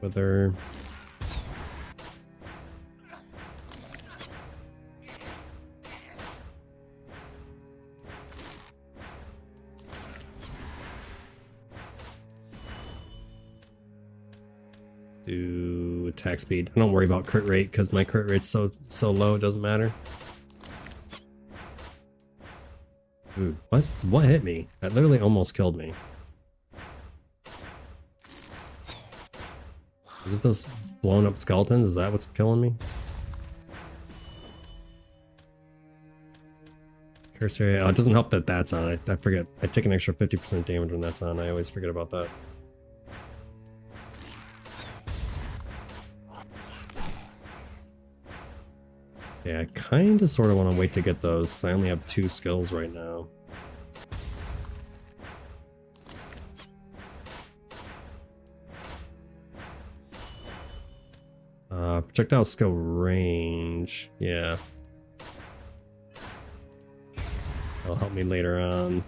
Wither. Do attack speed. I don't worry about crit rate because my crit rate's so low it doesn't matter. Ooh, what hit me? That literally almost killed me. Is it those blown up skeletons? Is that what's killing me? Curse area. Oh, it doesn't help that that's on. I forget. I take an extra 50% damage when that's on. I always forget about that. Yeah, I kind of sort of want to wait to get those because I only have 2 skills right now. Projectile skill range. Yeah. That'll help me later on.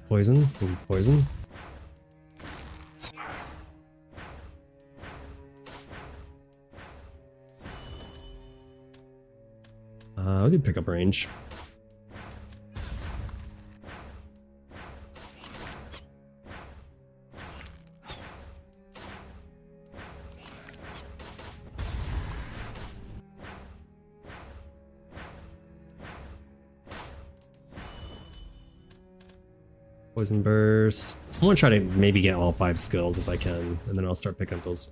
Poison. Ooh, poison. I'll do pickup range. Poison burst. I want to try to maybe get all 5 skills if I can, and then I'll start picking up those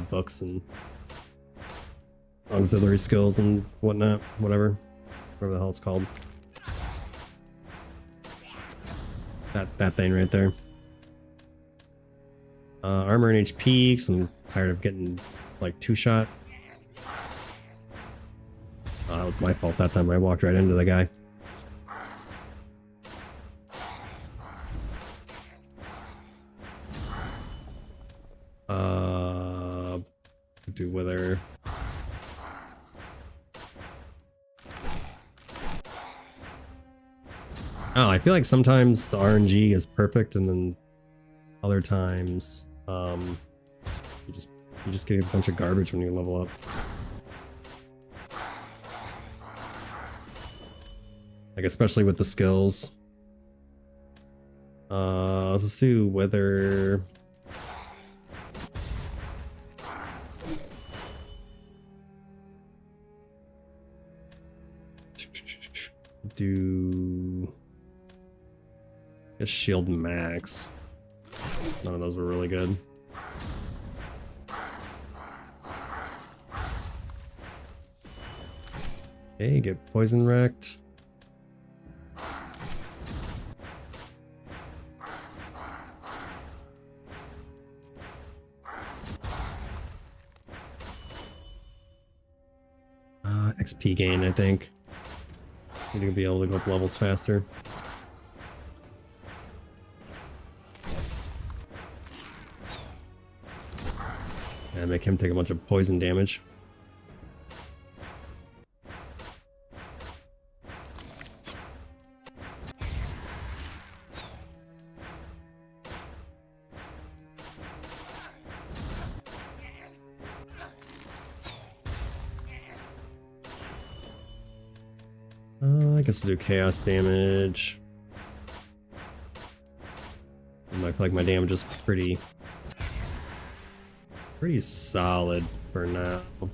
books and auxiliary skills and whatnot, whatever the hell it's called. That thing right there. Armor and HP, because I'm tired of getting like 2-shot. That was my fault that time. I walked right into the guy. Do wither. Oh, I feel like sometimes the RNG is perfect, and then other times, you just get a bunch of garbage when you level up. Like especially with the skills. Let's do weather. Do a shield max. None of those were really good. Okay, get poison wrecked. XP gain, I think. I think I'll be able to go up levels faster. And make him take a bunch of poison damage. I guess we'll do chaos damage. I feel like my damage is pretty solid for now. I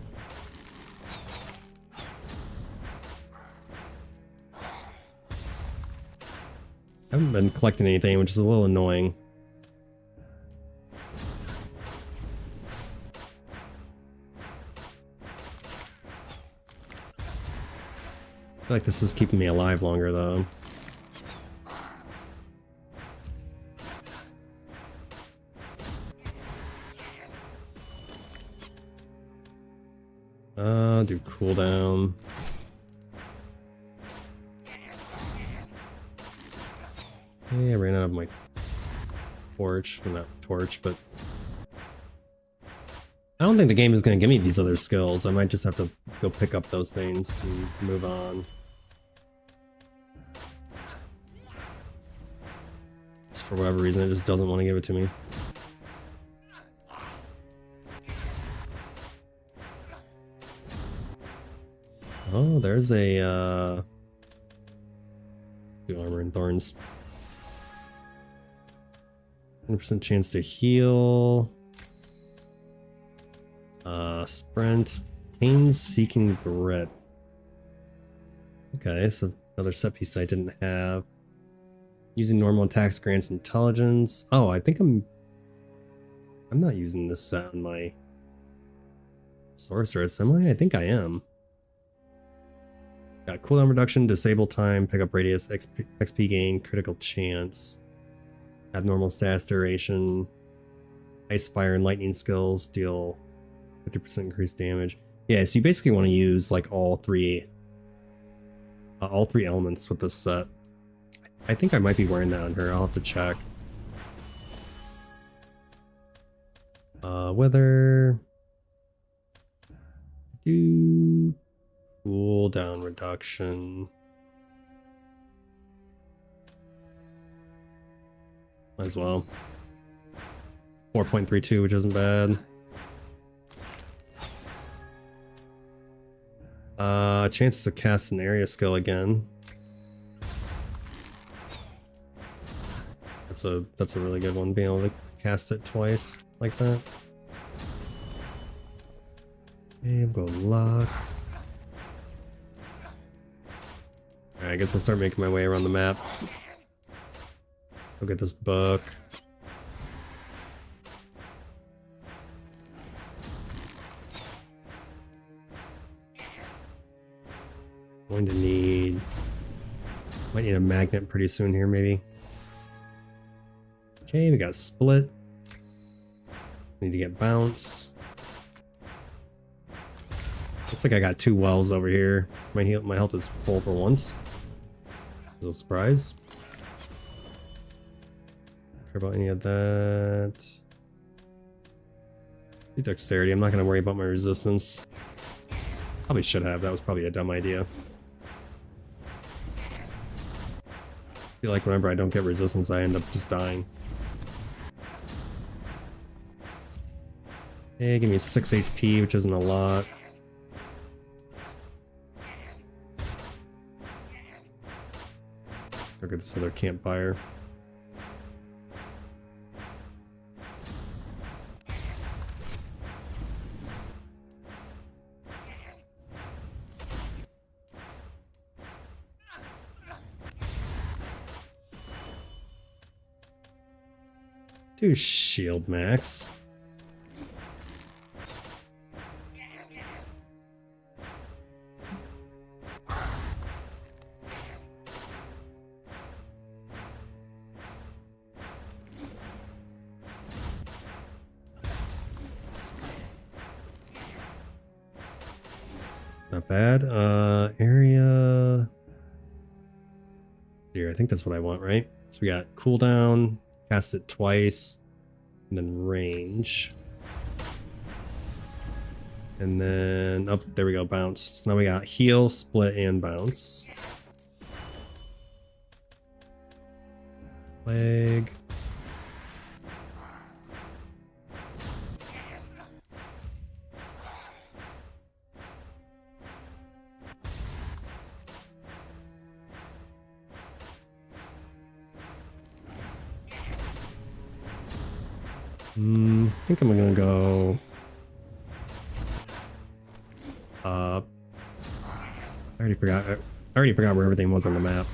haven't been collecting anything, which is a little annoying. I feel like this is keeping me alive longer though. Do cooldown. Yeah, I ran out of my torch. Well, not torch, but I don't think the game is going to give me these other skills. I might just have to go pick up those things and move on. Just for whatever reason, it just doesn't want to give it to me. Oh, there's a do armor and thorns. 100% chance to heal. Sprint. Pain-seeking grit. Okay, so another set piece I didn't have. Using normal attacks grants intelligence. Oh, I think I'm not using this set on my sorceress, am I? I think I am. Got cooldown reduction, disable time, pickup radius, XP gain, critical chance, abnormal status duration, ice, fire, and lightning skills deal 50% increased damage. Yeah, so you basically want to use like all three elements with this set. I think I might be wearing that on her. I'll have to check. Whether do cooldown reduction. Might as well. 4.32, which isn't bad. Chances to cast an area skill again. That's a really good one, being able to cast it twice like that. Okay, I'm going luck. Alright, I guess I'll start making my way around the map. Go get this book. Going to need... might need a magnet pretty soon here, maybe. Okay, we got split. Need to get bounce. Looks like I got 2 wells over here. My health is full for once. A little surprise. Care about any of that. Do dexterity. I'm not going to worry about my resistance. Probably should have. That was probably a dumb idea. feel like whenever I don't get resistance, I end up just dying. Okay, give me 6 HP, which isn't a lot. Look at this other campfire. Do shield max. Not bad. Area. Here, I think that's what I want, right? So we got cooldown, cast it twice, and then range. And then, oh, there we go, bounce. So now we got heal, split, and bounce. Leg. I think I'm gonna go up. I already forgot where everything was on the map.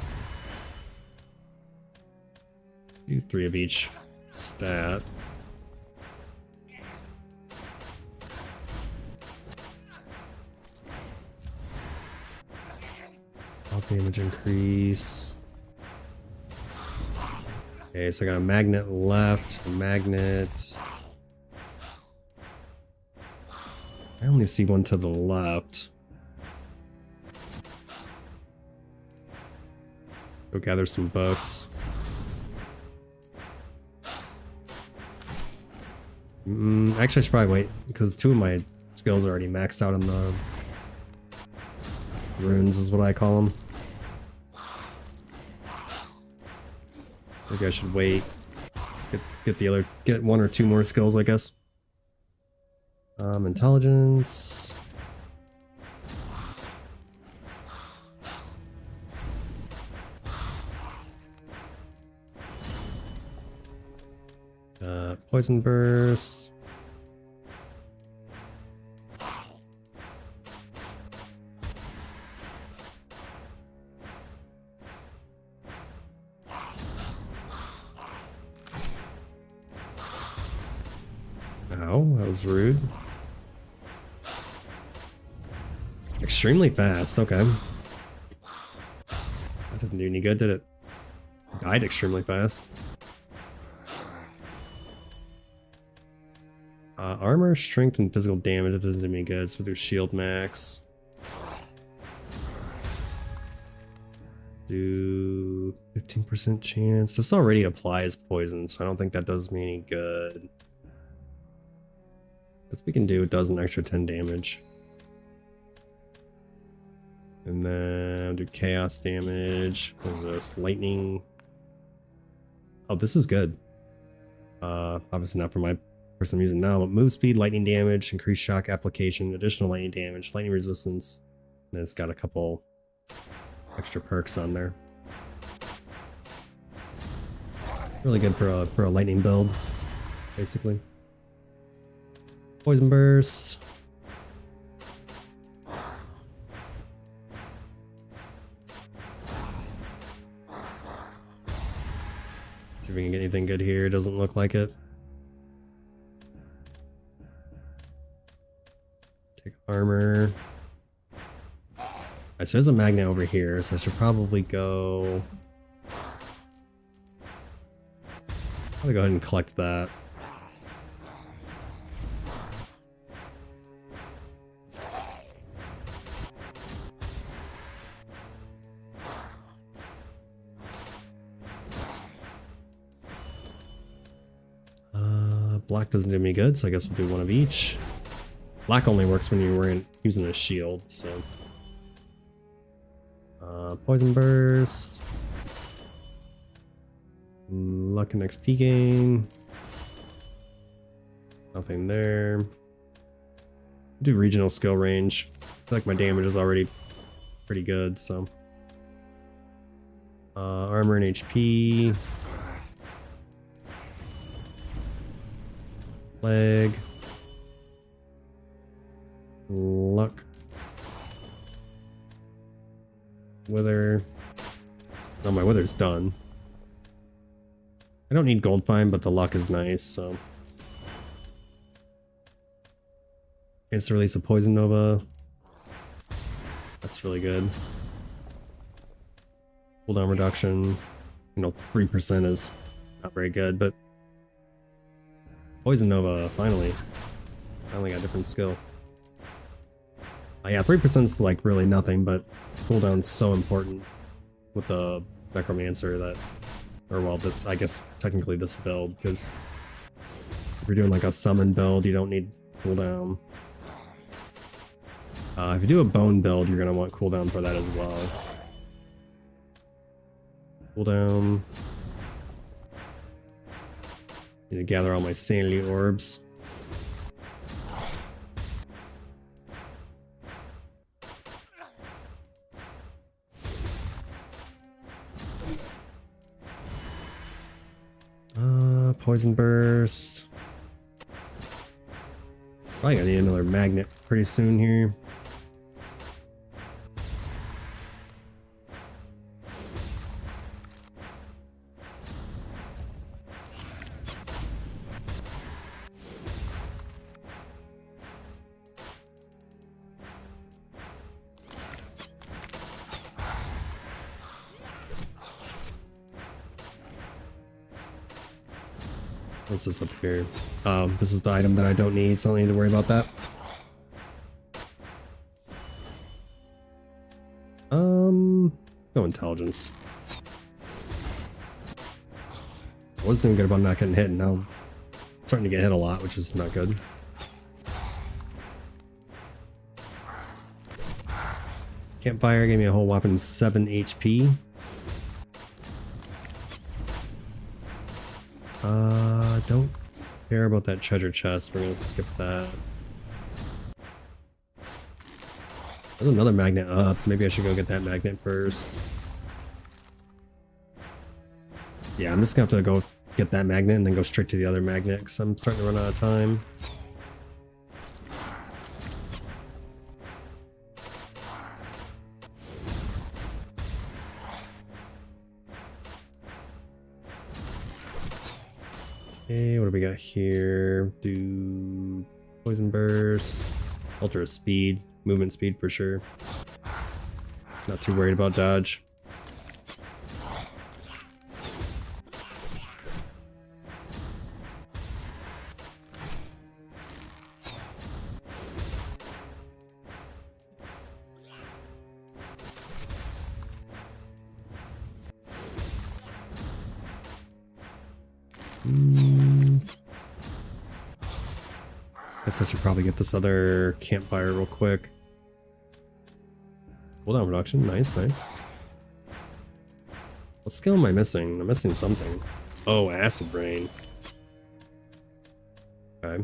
Do 3 of each stat. Health damage increase. Okay, so I got a magnet left, a magnet. I only see one to the left. Go gather some books. Actually, I should probably wait, because 2 of my skills are already maxed out on the runes, is what I call them. Maybe I should wait. Get 1 or 2 more skills, I guess. Intelligence. Poison burst. Ow, that was rude. Extremely fast, okay. That didn't do any good, did it? Died extremely fast. Armor, strength, and physical damage, it doesn't do me good, so do shield max. Do 15% chance. This already applies poison, so I don't think that does me any good. Best we can do, it does an extra 10 damage. And then do chaos damage. What is this? Lightning. Oh, this is good. Obviously not for my person I'm using now, but move speed, lightning damage, increased shock application, additional lightning damage, lightning resistance. And it's got a couple extra perks on there. Really good for a lightning build, basically. Poison burst. See if we can get anything good here. Doesn't look like it. Take armor. Alright, so there's a magnet over here, so I should probably go. I'll go ahead and collect that. Black doesn't do me good, so I guess we'll do 1 of each. Black only works when you're using a shield, so. Poison burst. luck and XP gain. Nothing there. Do regional skill range. I feel like my damage is already pretty good, so. Armor and HP. Leg. Luck. Wither. Oh, my wither's done. I don't need gold pine, but the luck is nice, so. Instant release of Poison Nova. That's really good. Cooldown reduction. You know, 3% is not very good, but Poison Nova, finally. Finally got a different skill. Yeah, 3% is like really nothing, but cooldown's so important with the Necromancer that, or well, this, I guess technically this build, because if you're doing like a summon build, you don't need cooldown. If you do a bone build, you're going to want cooldown for that as well. Cooldown. Need to gather all my sanity orbs. Poison burst. Probably gonna need another magnet pretty soon here. What's this up here? This is the item that I don't need, so I don't need to worry about that. No intelligence. I wasn't doing good about not getting hit, and now I'm starting to get hit a lot, which is not good. Campfire gave me a whole whopping 7 HP. Don't care about that treasure chest. We're gonna skip that. There's another magnet up. Maybe I should go get that magnet first. Yeah, I'm just gonna have to go get that magnet and then go straight to the other magnet because I'm starting to run out of time. Okay, what do we got here? Do poison burst, ultra speed, movement speed for sure. Not too worried about dodge. Guess I should probably get this other campfire real quick. Cooldown reduction, nice, nice. What skill am I missing? I'm missing something. Oh, acid rain. Okay.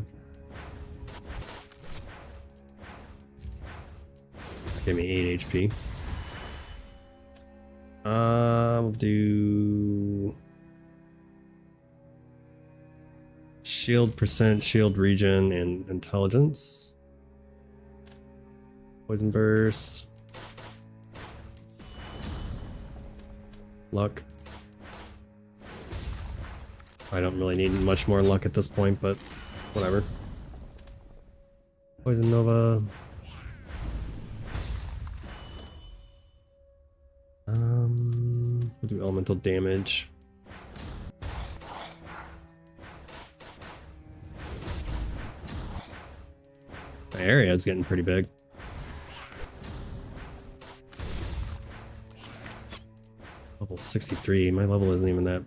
That gave me 8 HP. We'll do shield percent, shield region, and intelligence. Poison burst. Luck. I don't really need much more luck at this point, but whatever. Poison Nova. We'll do elemental damage. The area is getting pretty big. Level 63. My level isn't even that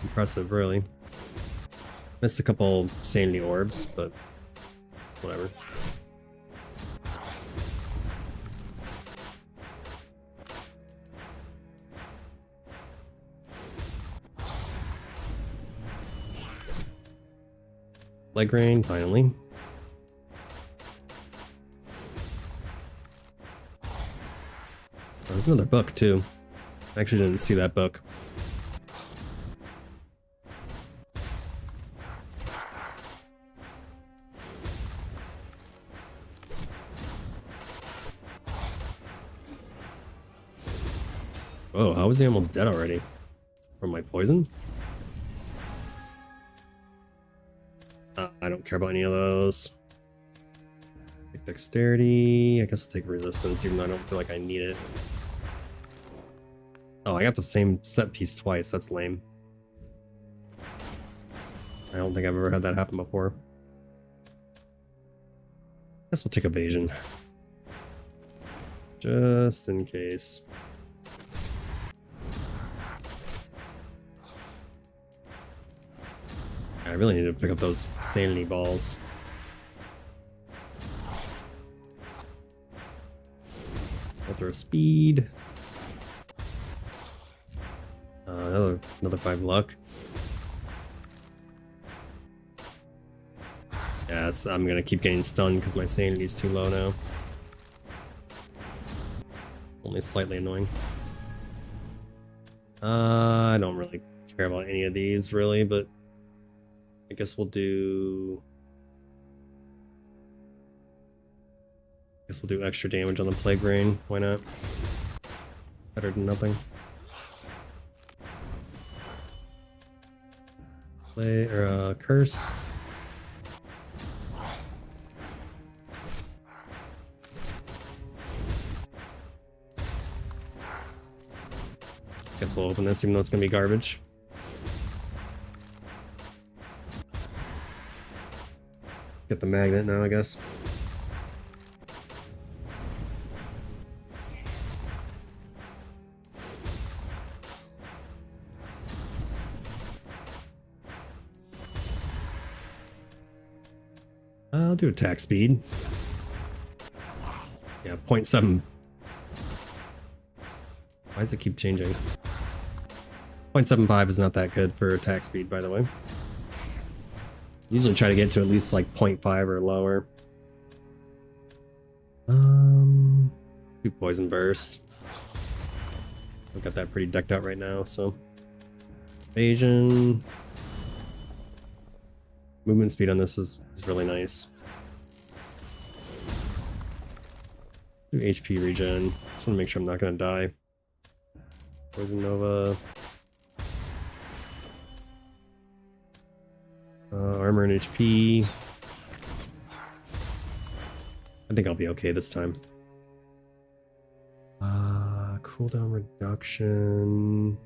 impressive, really. Missed a couple sanity orbs, but whatever. Leg rain, finally. Oh, there's another book too. I actually didn't see that book. Oh, how was he almost dead already? From my poison? I don't care about any of those. Take dexterity. I guess I'll take resistance, even though I don't feel like I need it. Oh, I got the same set piece twice. That's lame. I don't think I've ever had that happen before. Guess we'll take evasion. Just in case. I really need to pick up those sanity balls. I'll throw speed. Another 5 luck. Yeah, I'm gonna keep getting stunned because my sanity is too low now. Only slightly annoying. I don't really care about any of these really, but I guess we'll do extra damage on the plague rain. Why not? Better than nothing. Curse. Guess we'll open this even though it's gonna be garbage. Get the magnet now, I guess. I'll do attack speed. Yeah, 0.7. Why does it keep changing? 0.75 is not that good for attack speed, by the way. Usually try to get to at least like 0.5 or lower. 2 poison burst. I've got that pretty decked out right now, so. Evasion. Movement speed on this is really nice. 2 HP regen. Just want to make sure I'm not going to die. Poison Nova. Armor and HP. I think I'll be okay this time. Cooldown reduction.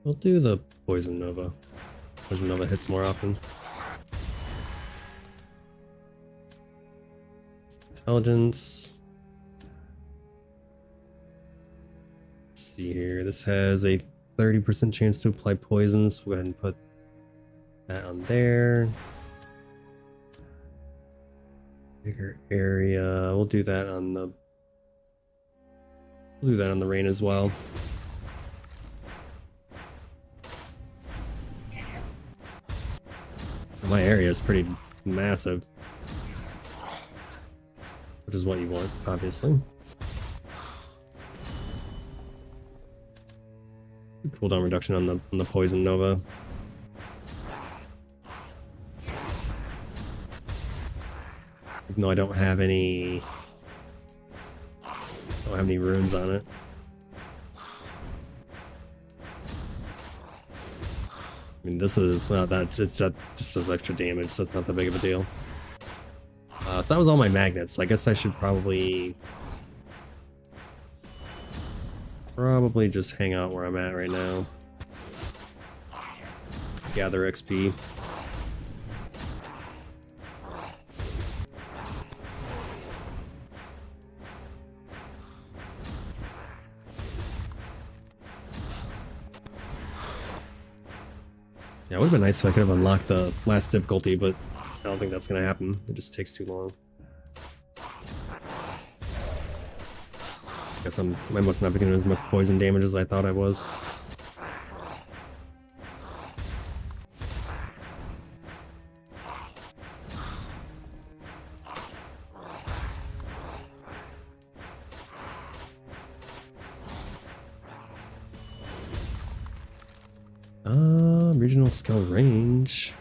We'll do the Poison Nova. Poison Nova hits more often. Intelligence. Let's see here. This has a 30% chance to apply poison, so we'll go ahead and put that on there. Bigger area. We'll do that on the rain as well. My area is pretty massive, which is what you want, obviously. Cooldown reduction on the Poison Nova. Even though I don't have any runes on it. I mean, this is, well, that just does extra damage, so it's not that big of a deal. So that was all my magnets, so I guess I should probably just hang out where I'm at right now. Gather XP. Yeah, it would have been nice if I could have unlocked the last difficulty, but I don't think that's going to happen. It just takes too long. Guess I must not be doing as much poison damage as I thought I was. Regional skill range.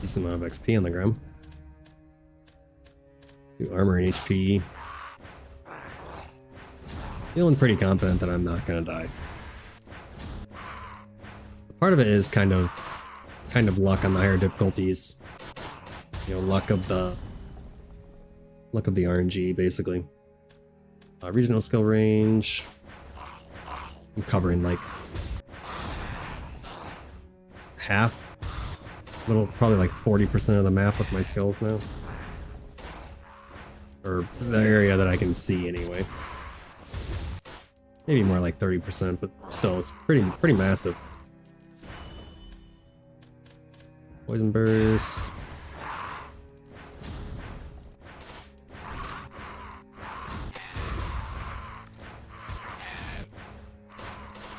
Decent amount of XP on the ground. Do armor and HP. Feeling pretty confident that I'm not gonna die. Part of it is kind of luck on the higher difficulties. You know, luck of the RNG basically. Regional skill range. I'm covering like half, probably like 40% of the map with my skills now, or the area that I can see anyway. Maybe more like 30%, but still, it's pretty massive. Poison burst.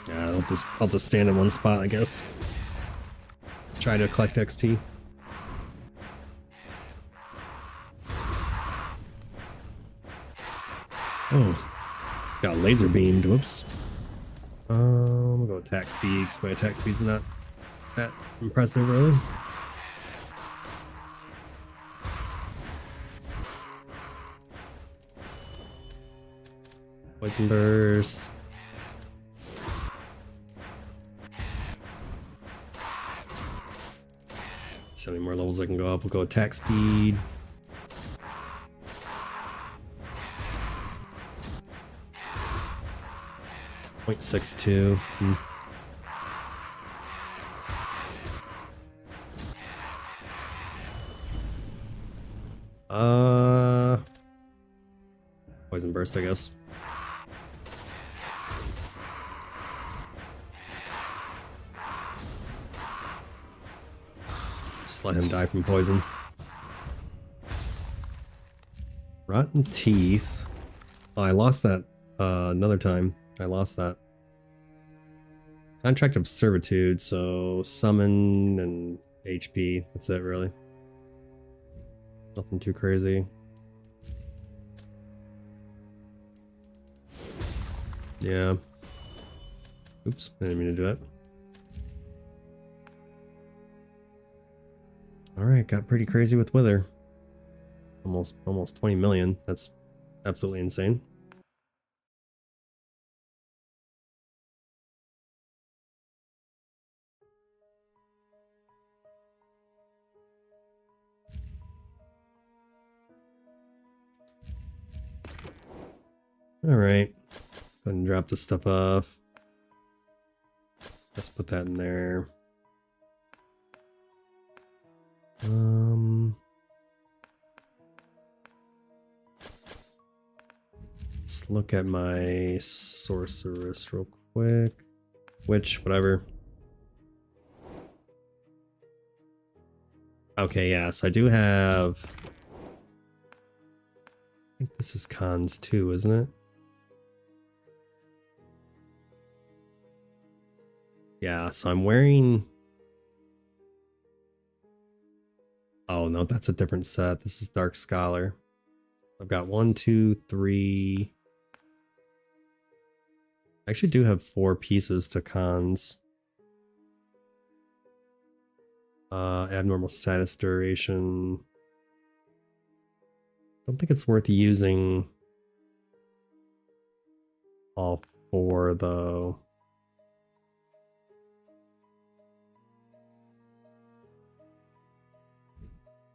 Yeah, I'll just stand in one spot, I guess. Try to collect XP. Oh. Got laser beamed, whoops. We'll go attack speed, because my attack speed's not that impressive, really. Poison burst. So many more levels I can go up. We'll go attack speed. .62. Poison burst, I guess. Just let him die from poison. Rotten teeth. Oh, I lost that another time. I lost that. Contract of servitude, so summon and HP. That's it, really. Nothing too crazy. Yeah. Oops, I didn't mean to do that. Alright, got pretty crazy with wither. Almost 20 million. That's absolutely insane. Alright. Go ahead and drop this stuff off. Just put that in there. Let's look at my sorceress real quick. Witch, whatever. Okay, yeah, so I do have... I think this is cons too, isn't it? Yeah, so I'm wearing... Oh, no, that's a different set. This is Dark Scholar. I've got 1, 2, 3... I actually do have 4 pieces to cons. Abnormal status duration. Don't think it's worth using all 4 though.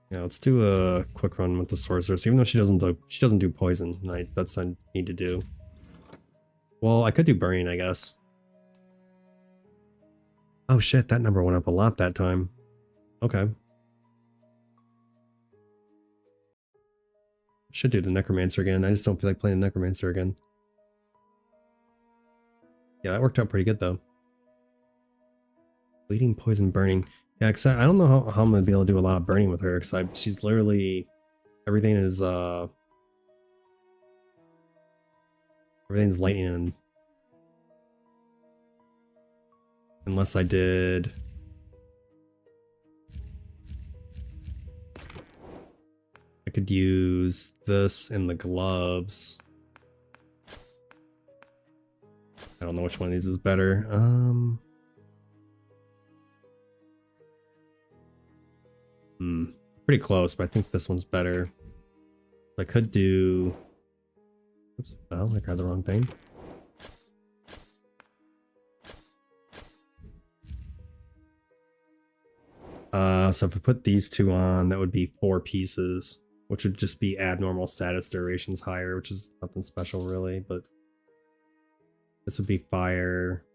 Yeah, let's do a quick run with the sorceress, even though she doesn't do poison. That's what I need to do. Well, I could do burning, I guess. Oh shit, that number went up a lot that time. Okay. Should do the necromancer again. I just don't feel like playing the necromancer again. Yeah, that worked out pretty good though. Bleeding, poison, burning. Yeah, because I don't know how I'm gonna be able to do a lot of burning with her, because she's literally everything is everything's lightning and Unless I did... I could use this in the gloves. I don't know which one of these is better. Pretty close, but I think this one's better. I could do... Oops, oh, I grabbed the wrong thing. So if I put these two on, that would be 4 pieces, which would just be abnormal status durations higher, which is nothing special really, but this would be fire.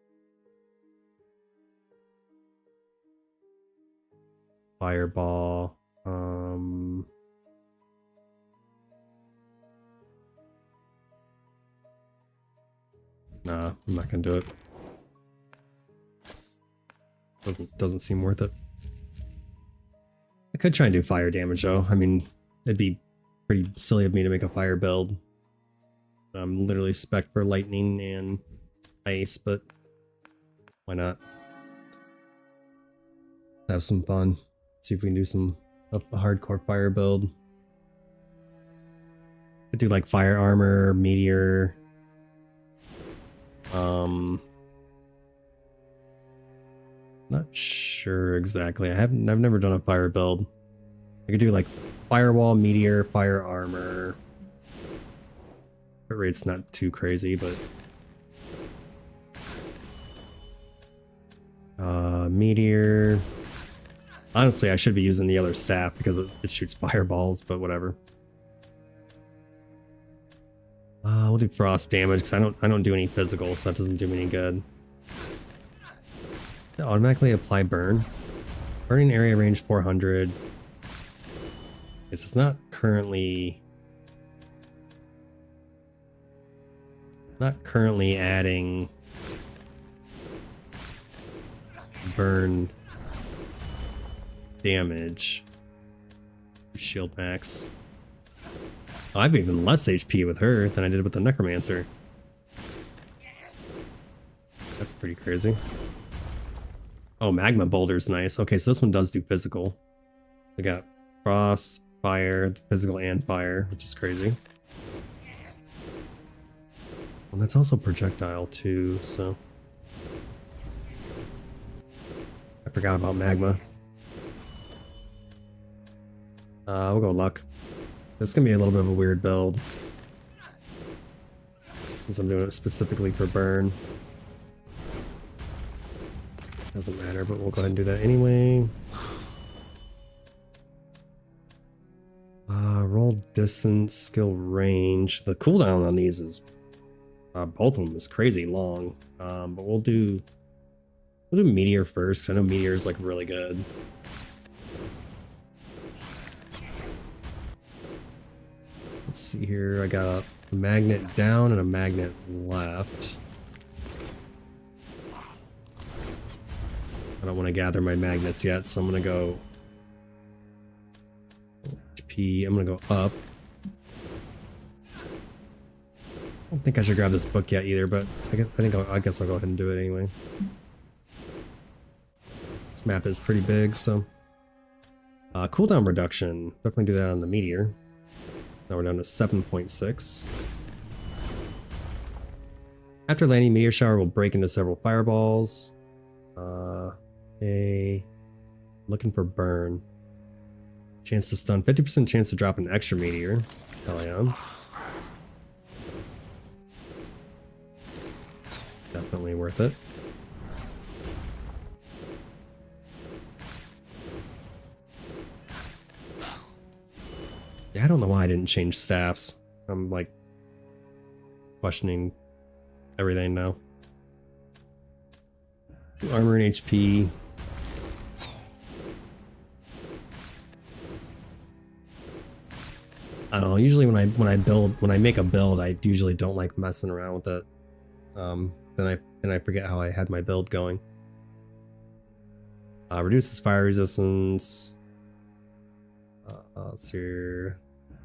Fireball. Nah, I'm not gonna do it. Doesn't seem worth it. I could try and do fire damage though. I mean, it'd be pretty silly of me to make a fire build. I'm literally spec for lightning and ice, but why not? Have some fun. See if we can do some a hardcore fire build. Could do like fire armor, meteor. Not sure exactly. I've never done a fire build. I could do like firewall, meteor, fire armor. Hit rate's not too crazy, but meteor. Honestly, I should be using the other staff because it shoots fireballs, but whatever. We'll do frost damage because I don't do any physical, so that doesn't do me any good. Automatically apply burn. Burning area range 400. It's not currently adding burn damage. Shield max. Oh, I have even less HP with her than I did with the necromancer. That's pretty crazy. Oh, magma boulder's nice. Okay, so this one does do physical. I got frost, fire, physical and fire, which is crazy. And that's also projectile too, so I forgot about magma. We'll go luck. It's gonna be a little bit of a weird build since I'm doing it specifically for burn. Doesn't matter, but we'll go ahead and do that anyway. Roll distance, skill range. The cooldown on these is both of them is crazy long. But we'll do meteor first because I know meteor is like really good. Let's see here. I got a magnet down and a magnet left. I don't want to gather my magnets yet, so I'm going to go HP. I'm going to go up. I don't think I should grab this book yet either, but I guess I'll go ahead and do it anyway. This map is pretty big, so cooldown reduction. Definitely do that on the meteor. Now we're down to 7.6. After landing, meteor shower will break into several fireballs. Looking for burn. Chance to stun. 50% chance to drop an extra meteor. Hell yeah. Definitely worth it. Yeah, I don't know why I didn't change staffs. I'm like questioning everything now. Armor and HP. I don't know. Usually when I make a build, I usually don't like messing around with it. Then I forget how I had my build going. Reduces fire resistance. Let's see.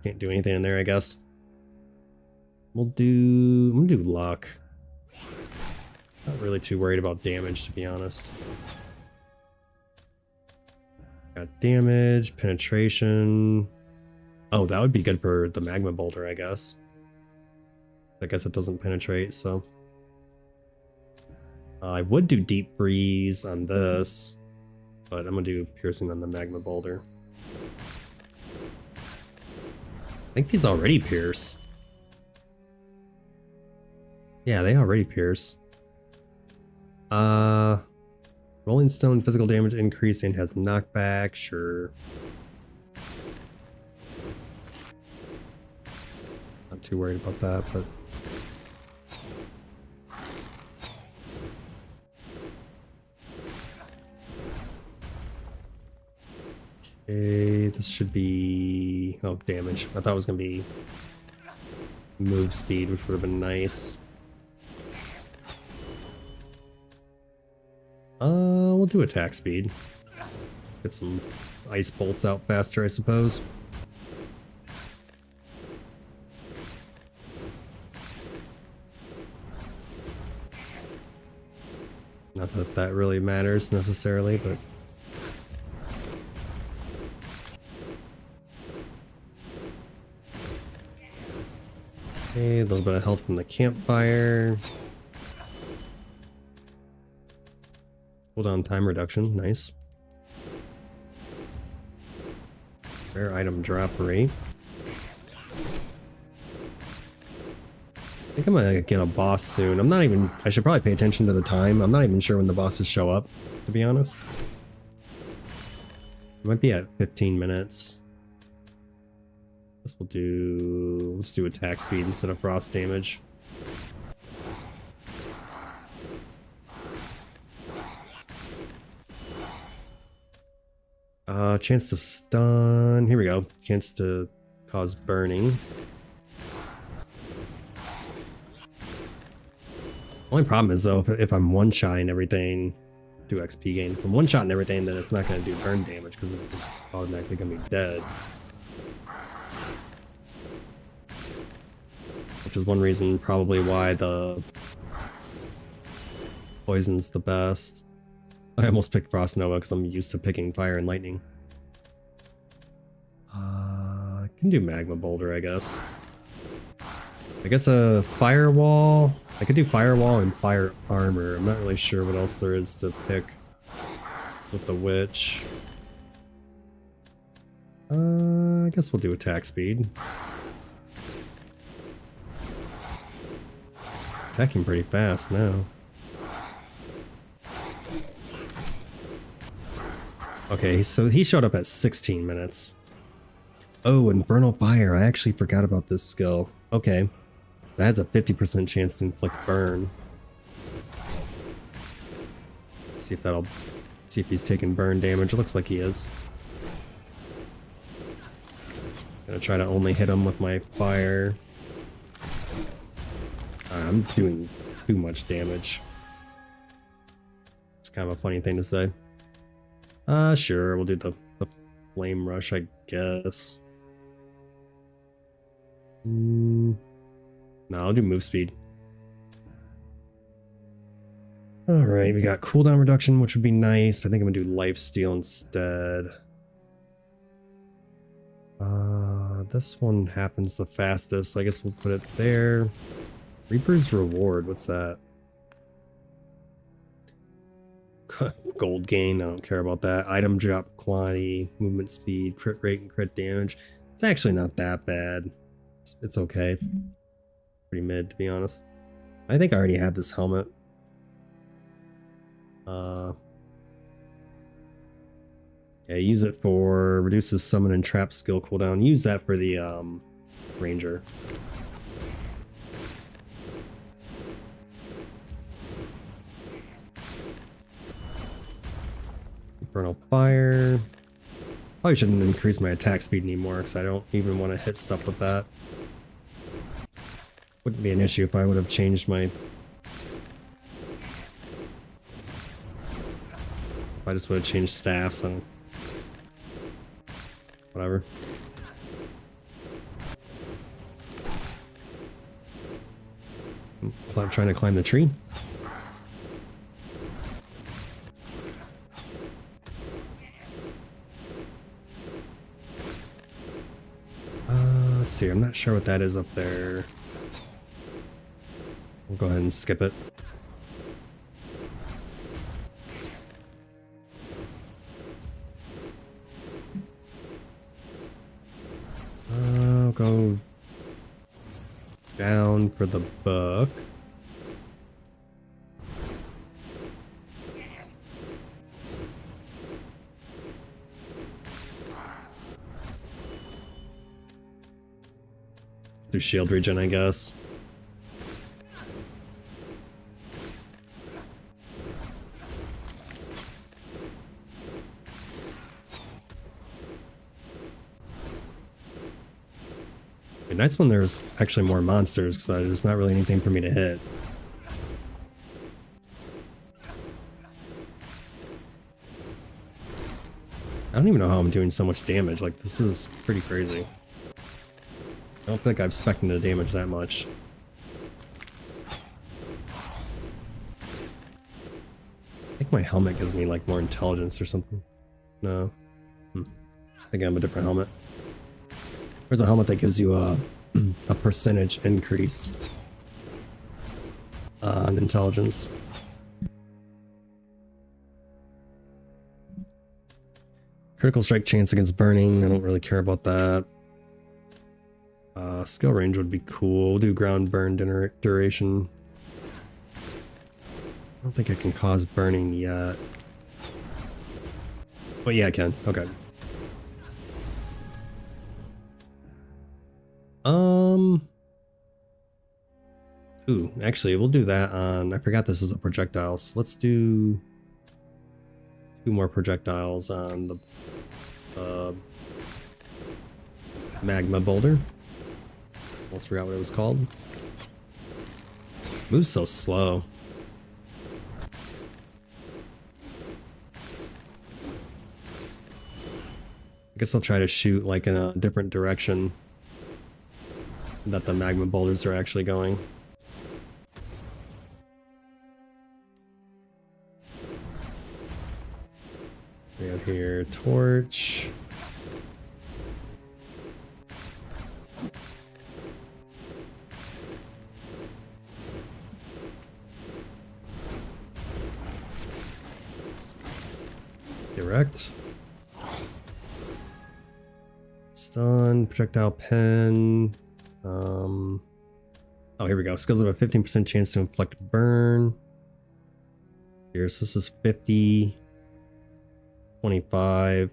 Can't do anything in there, I guess. I'm gonna do luck. Not really too worried about damage, to be honest. Got damage, penetration. Oh, that would be good for the magma boulder, I guess. I guess it doesn't penetrate, so. I would do deep freeze on this, but I'm gonna do piercing on the magma boulder. I think these already pierce. Yeah, they already pierce. Rolling stone physical damage increasing has knockback, sure. Not too worried about that, but okay, this should be damage. I thought it was gonna be move speed, which would have been nice. We'll do attack speed. Get some ice bolts out faster, I suppose. Not that that really matters necessarily, but okay, a little bit of health from the campfire. Cooldown time reduction, nice. Rare item drop rate. I think I'm gonna get a boss soon. I should probably pay attention to the time. I'm not even sure when the bosses show up, to be honest. It might be at 15 minutes. Let's do attack speed instead of frost damage. Chance to stun. Here we go. Chance to cause burning. Only problem is though, if I'm one-shotting everything, do XP gain. If I'm one-shotting everything, then it's not going to do burn damage because it's just automatically going to be dead. Which is one reason probably why the poison's the best. I almost picked Frost Nova because I'm used to picking fire and lightning. I can do Magma Boulder, I guess. I guess a Firewall. I could do Firewall and Fire Armor. I'm not really sure what else there is to pick with the Witch. I guess we'll do Attack Speed. Attacking pretty fast now. Okay, so he showed up at 16 minutes. Oh, Infernal Fire. I actually forgot about this skill. Okay. That has a 50% chance to inflict burn. Let's see if he's taking burn damage. It looks like he is. Gonna try to only hit him with my fire. I'm doing too much damage. It's kind of a funny thing to say. Sure, we'll do the flame rush, I guess. No, I'll do move speed. Alright, we got cooldown reduction, which would be nice, but I think I'm gonna do lifesteal instead. This one happens the fastest, so I guess we'll put it there. Reaper's Reward, what's that? Gold gain, I don't care about that. Item drop quantity, movement speed, crit rate, and crit damage. It's actually not that bad. It's okay. It's pretty mid, to be honest. I think I already have this helmet. Yeah, use it for reduces summon and trap skill cooldown. Use that for the ranger. Infernal Fire. Probably shouldn't increase my attack speed anymore because I don't even want to hit stuff with that. Wouldn't be an issue if I would have changed my... If I just would have changed staffs and... Whatever. Trying to climb the tree. here. I'm not sure what that is up there. We'll go ahead and skip it. I'll go down for the book. Do shield regen, I guess. It'd be nice when there's actually more monsters, because there's not really anything for me to hit. I don't even know how I'm doing so much damage. Like, this is pretty crazy. I don't think I've spec'd into damage that much. I think my helmet gives me like more intelligence or something. No. I think I have a different helmet. There's a helmet that gives you a percentage increase on intelligence. Critical strike chance against burning. I don't really care about that. Skill range would be cool. We'll do ground burn duration. I don't think I can cause burning yet. But yeah, I can. Okay. Ooh, actually, we'll do that on... I forgot this is a projectile, so let's do 2 more projectiles on the magma boulder. Almost forgot what it was called. Moves so slow. I guess I'll try to shoot like in a different direction that the magma boulders are actually going. We have here torch. Direct. Stun, projectile pen. Oh, here we go. Skills have a 15% chance to inflict burn. Here, so this is 50, 25.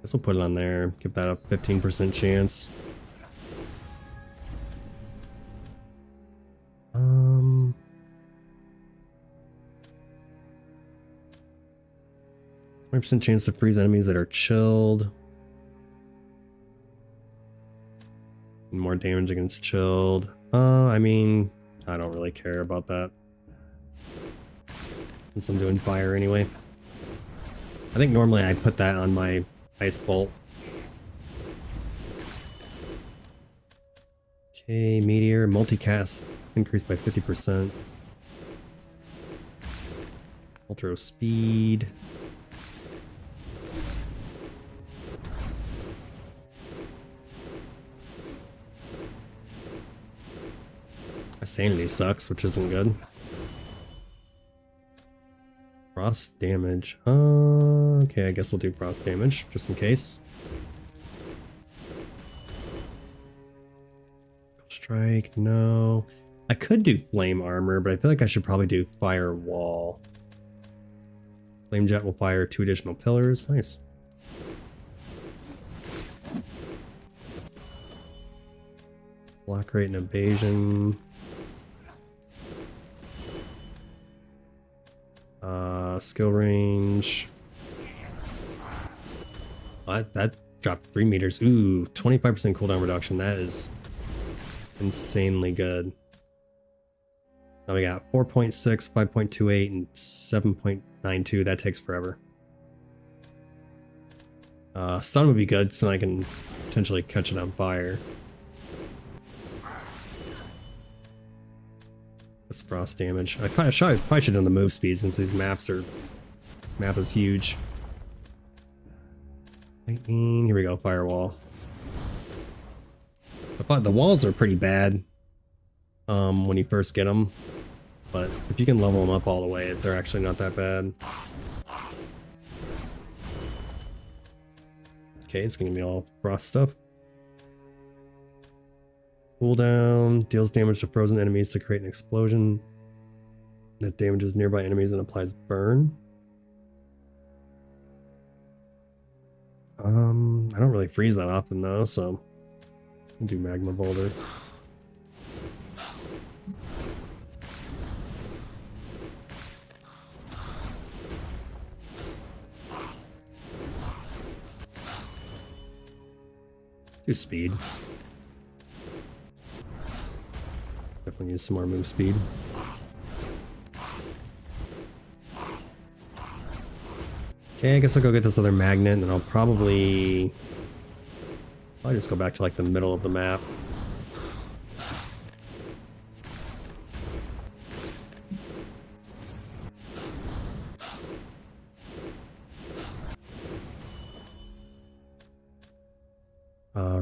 Guess we'll put it on there. Give that a 15% chance. 20% chance to freeze enemies that are chilled. And more damage against chilled. I mean, I don't really care about that, since I'm doing fire anyway. I think normally I put that on my ice bolt. Okay, meteor, multicast increased by 50%. Ultra speed. Sanity sucks, which isn't good. Frost damage. Okay, I guess we'll do frost damage, just in case. Strike, no. I could do flame armor, but I feel like I should probably do fire wall. Flame jet will fire 2 additional pillars. Nice. Block rate and evasion. Skill range. That dropped 3 meters. Ooh, 25% cooldown reduction. That is insanely good. Now we got 4.6, 5.28, and 7.92. That takes forever. Stun would be good, so I can potentially catch it on fire. That's frost damage. I probably should have done the move speed, since these maps are... This map is huge. Lightning. Here we go. Firewall. But the walls are pretty bad when you first get them, but if you can level them up all the way, they're actually not that bad. Okay, it's gonna be all frost stuff. Cooldown deals damage to frozen enemies to create an explosion that damages nearby enemies and applies burn. I don't really freeze that often though, so I'll do magma boulder. Do speed. Definitely use some more move speed. Okay, I guess I'll go get this other magnet, and then I'll probably just go back to like the middle of the map.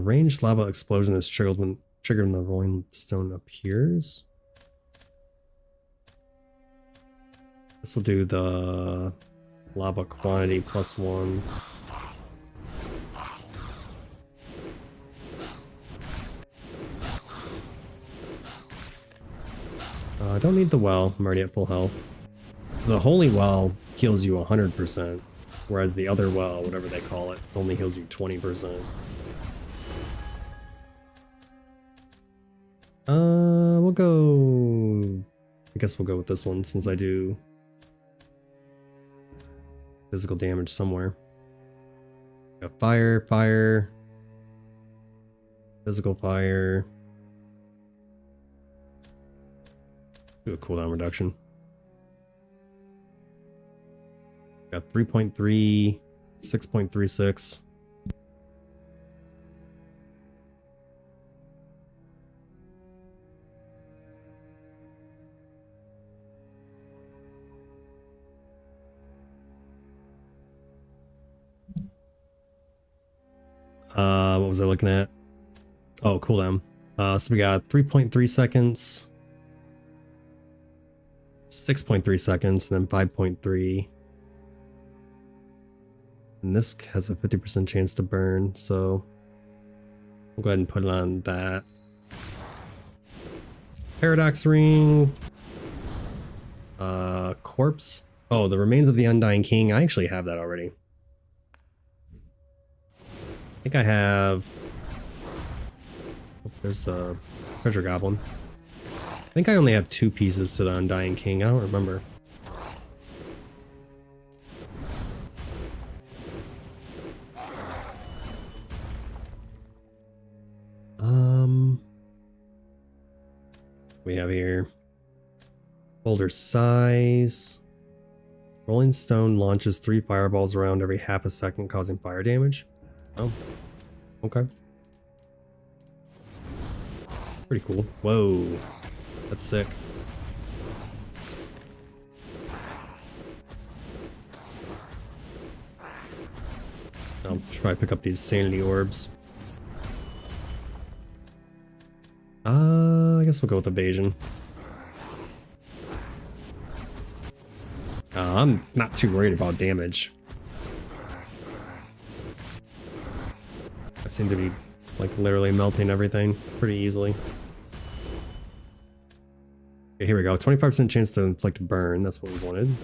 Ranged lava explosion is triggered when the rolling stone appears. This will do the lava quantity +1. I don't need the well. I'm already at full health. The holy well heals you 100%, whereas the other well, whatever they call it, only heals you 20%. We'll go... I guess we'll go with this one since I do physical damage somewhere. Got fire, fire, physical fire. Do a cooldown reduction. Got 3.3, 6.36. What was I looking at? Oh, cooldown. So we got 3.3 seconds, 6.3 seconds, and then 5.3. And this has a 50% chance to burn, so we'll go ahead and put it on that. Paradox ring. Corpse. Oh, the remains of the Undying King. I actually have that already. I think I have... Oh, there's the treasure goblin. I think I only have 2 pieces to the Undying King. I don't remember. We have here boulder size. Rolling stone launches 3 fireballs around every half a second, causing fire damage. Oh, okay. Pretty cool. Whoa, that's sick. I'll try to pick up these sanity orbs. I guess we'll go with evasion. I'm not too worried about damage. I seem to be like literally melting everything pretty easily. Okay, here we go. 25% chance to inflict burn. That's what we wanted.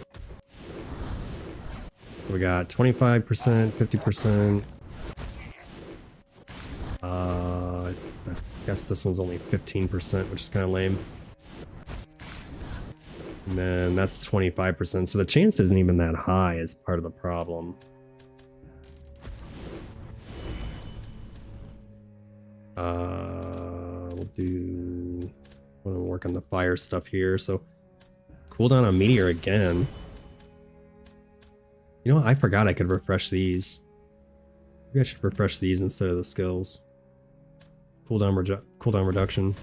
So we got 25%, 50%. I guess this one's only 15%, which is kind of lame. And then that's 25%. So the chance isn't even that high as part of the problem. We'll do... I want to work on the fire stuff here. So cooldown on meteor again. You know what? I forgot I could refresh these. Maybe I should refresh these instead of the skills. Cooldown reduction.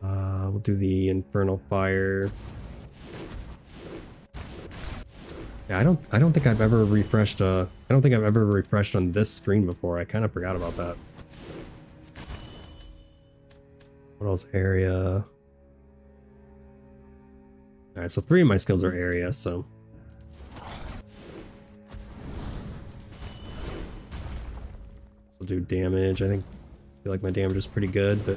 We'll do the infernal fire. Yeah, I don't think I've ever refreshed I don't think I've ever refreshed on this screen before. I kind of forgot about that. What else? Area. Alright, so 3 of my skills are area, so. We'll do damage. I feel like my damage is pretty good, but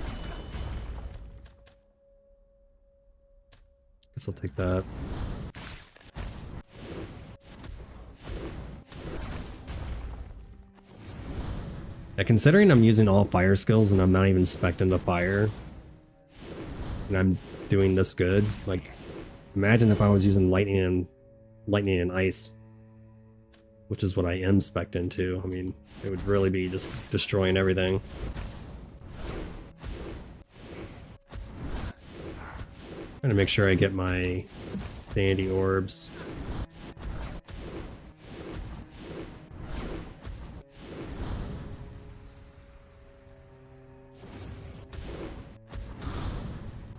guess I'll take that. Yeah, considering I'm using all fire skills and I'm not even spec'd into fire, and I'm doing this good, like, imagine if I was using lightning and ice, which is what I am spec'd into. I mean, it would really be just destroying everything. Trying to make sure I get my sandy orbs.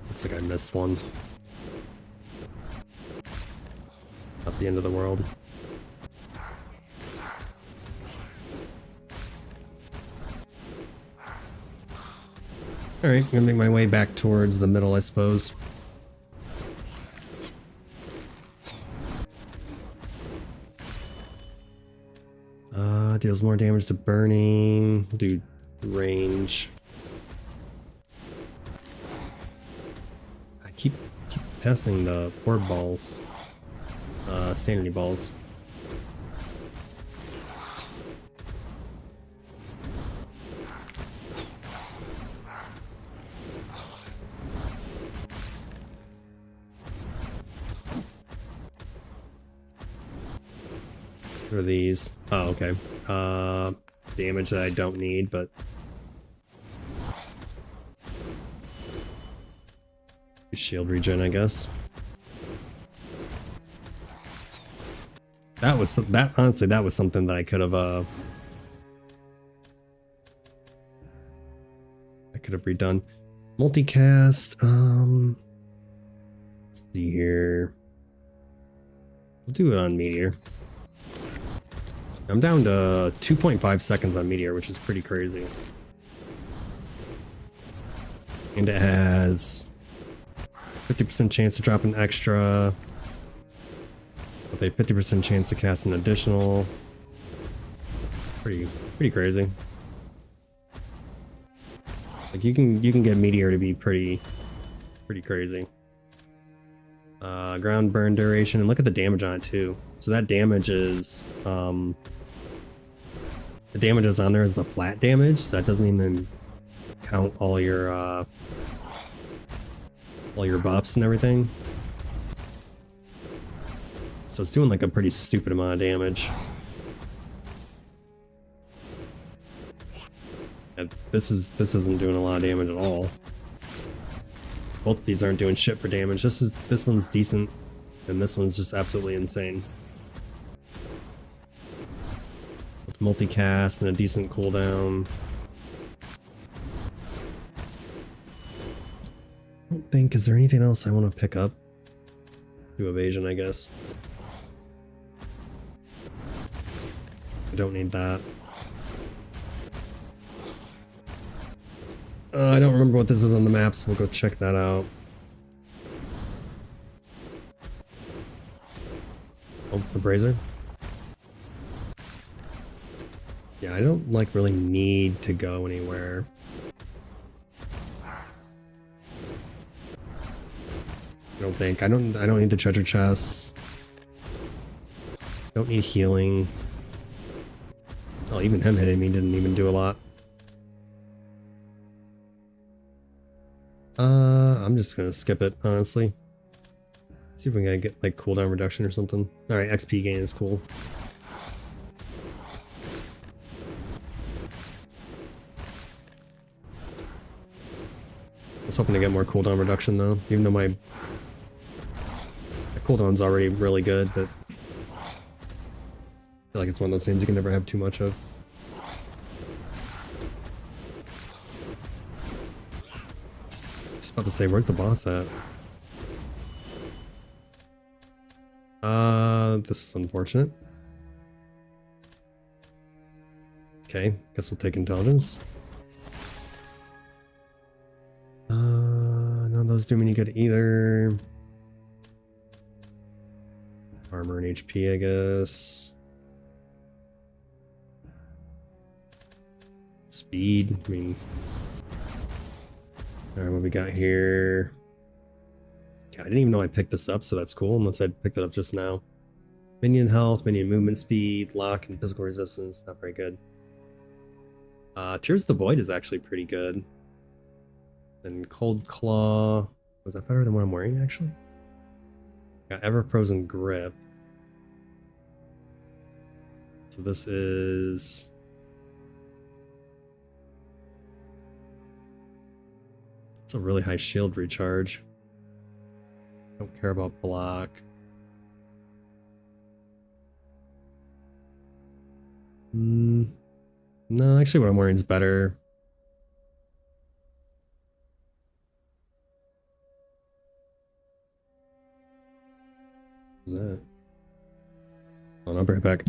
Looks like I missed one. Not the end of the world. Alright, I'm gonna make my way back towards the middle, I suppose. Deals more damage to burning. We'll do range. I keep passing the orb balls. Sanity balls. What are these? Oh, okay. Damage that I don't need, but shield regen, I guess. Honestly, that was something that I could have redone. Multicast, let's see here. We'll do it on Meteor. I'm down to 2.5 seconds on Meteor, which is pretty crazy. And it has 50% chance to drop an extra, with a 50% chance to cast an additional. Pretty crazy. Like you can get Meteor to be pretty crazy. Ground burn duration, and look at the damage on it too. So that damage is the damage that's on there is the flat damage, so that doesn't even count all your buffs and everything. So it's doing like a pretty stupid amount of damage. And this isn't doing a lot of damage at all. Both of these aren't doing shit for damage. This one's decent, and this one's just absolutely insane. With multicast and a decent cooldown. I don't think, is there anything else I want to pick up? Do evasion, I guess. I don't need that. I don't remember what this is on the maps. We'll go check that out. Oh, the brazier. Yeah, I don't like really need to go anywhere. I don't think. I don't need the treasure chests. Don't need healing. Oh, even him hitting me didn't even do a lot. I'm just gonna skip it, honestly. See if we can get like cooldown reduction or something. Alright, XP gain is cool. I was hoping to get more cooldown reduction though, even though my cooldown's already really good, but I feel like it's one of those things you can never have too much of. Just about to say, where's the boss at? This is unfortunate. Okay, guess we'll take intelligence. None of those do me any good either. Armor and HP, I guess. Speed, I mean. Alright, what we got here? I didn't even know I picked this up, so that's cool, unless I picked it up just now. Minion health, minion movement speed, lock, and physical resistance. Not very good. Tears of the Void is actually pretty good. And Cold Claw. Was that better than what I'm wearing, actually? Got Ever Frozen Grip. So this is... It's a really high shield recharge. Don't care about block. No, actually what I'm wearing is better. What is that? Oh, I'll bring it back.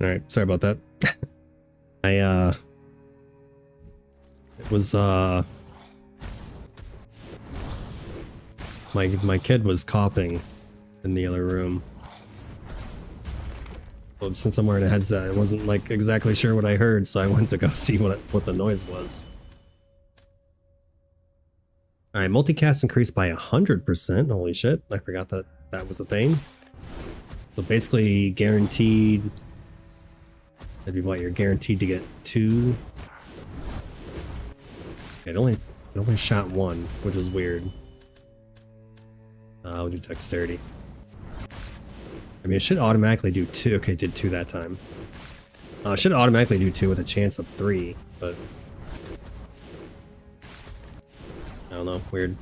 All right, sorry about that. It was my kid was coughing in the other room. Well, since I'm wearing a headset, I wasn't like exactly sure what I heard, so I went to go see what the noise was. All right, multicast increased by 100%. Holy shit! I forgot that was a thing. So basically, guaranteed. That'd be what you're guaranteed to get 2. It only shot 1, which is weird. We'll do dexterity. I mean, it should automatically do 2. Okay, it did 2 that time. It should automatically do 2 with a chance of 3, but I don't know. Weird.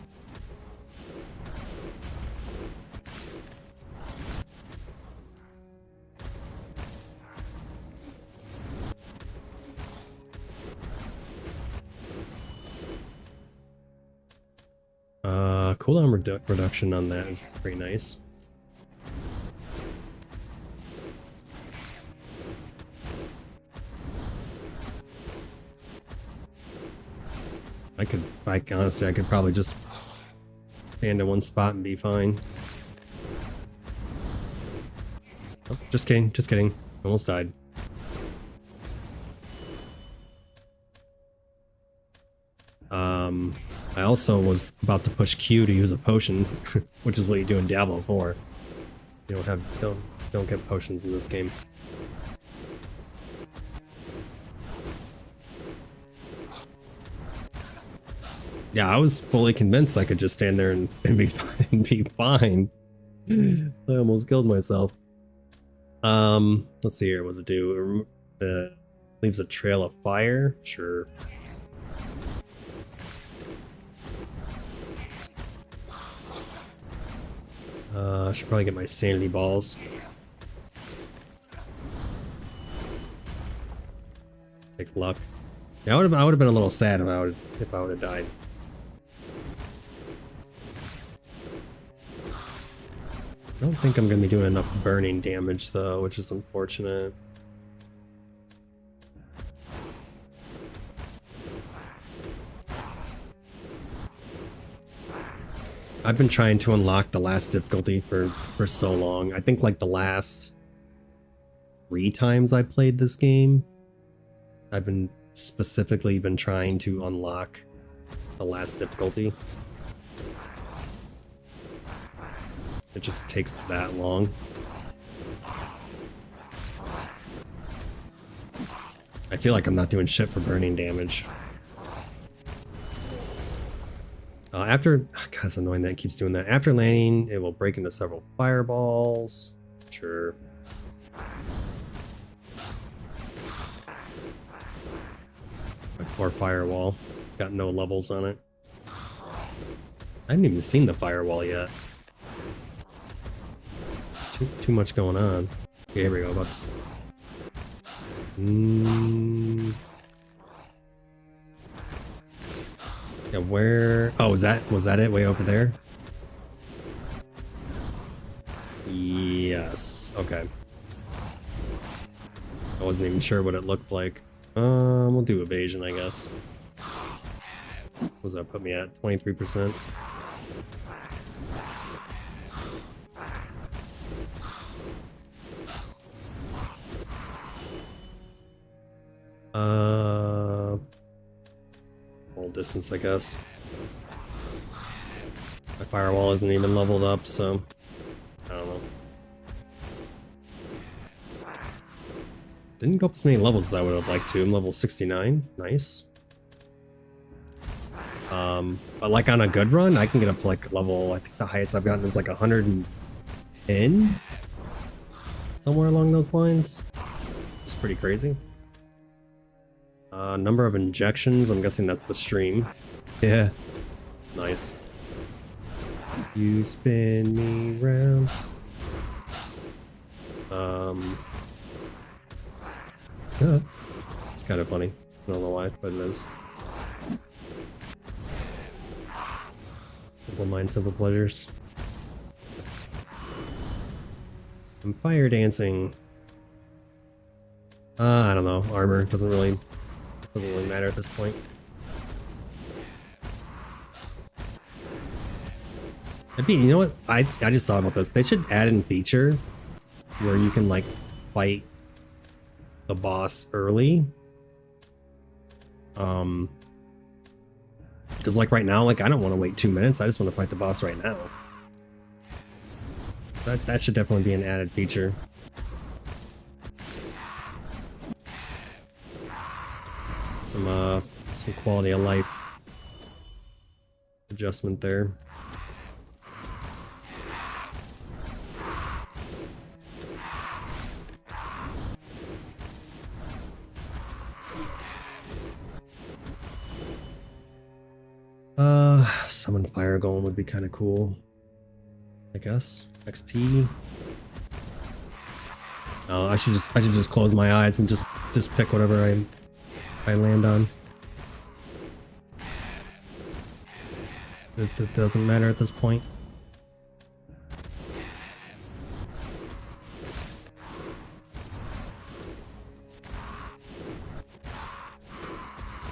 Cooldown reduction on that is pretty nice. Honestly, I could probably just stand in one spot and be fine. Oh, just kidding. Almost died. I also was about to push Q to use a potion, which is what you do in Diablo 4. You don't don't get potions in this game. Yeah, I was fully convinced I could just stand there and be fine. And be fine. I almost killed myself. Let's see here. What's it do? Leaves a trail of fire. Sure. I should probably get my sanity balls. Take luck. Yeah, I would have been a little sad if I would have died. I don't think I'm gonna be doing enough burning damage though, which is unfortunate. I've been trying to unlock the last difficulty for so long. I think like the last 3 times I played this game, I've been specifically trying to unlock the last difficulty. It just takes that long. I feel like I'm not doing shit for burning damage. God, it's annoying that it keeps doing that. After landing, it will break into several fireballs. Sure. Or firewall. It's got no levels on it. I haven't even seen the firewall yet. There's too much going on. Okay, here we go, Bucks. Yeah, where? Oh, was that it? Way over there? Yes. Okay. I wasn't even sure what it looked like. We'll do evasion, I guess. What does that put me at? 23%. Full distance, I guess. My firewall isn't even leveled up, so I don't know. Didn't go up as many levels as I would have liked to. I'm level 69. Nice. But like on a good run, I can get up to like level, I think the highest I've gotten is like 110? Somewhere along those lines. It's pretty crazy. Number of injections, I'm guessing that's the stream. Yeah. Nice. You spin me round. Yeah. It's kind of funny. I don't know why, but it is. Simple mind, simple pleasures. I'm fire dancing. I don't know. Armor doesn't really matter at this point. You know what? I just thought about this. They should add in feature where you can like fight the boss early. Because like right now, like I don't want to wait 2 minutes. I just want to fight the boss right now. That should definitely be an added feature. Some quality of life adjustment there. Summon fire golem would be kind of cool, I guess. XP. Oh, I should just close my eyes and just pick whatever I land on. It doesn't matter at this point.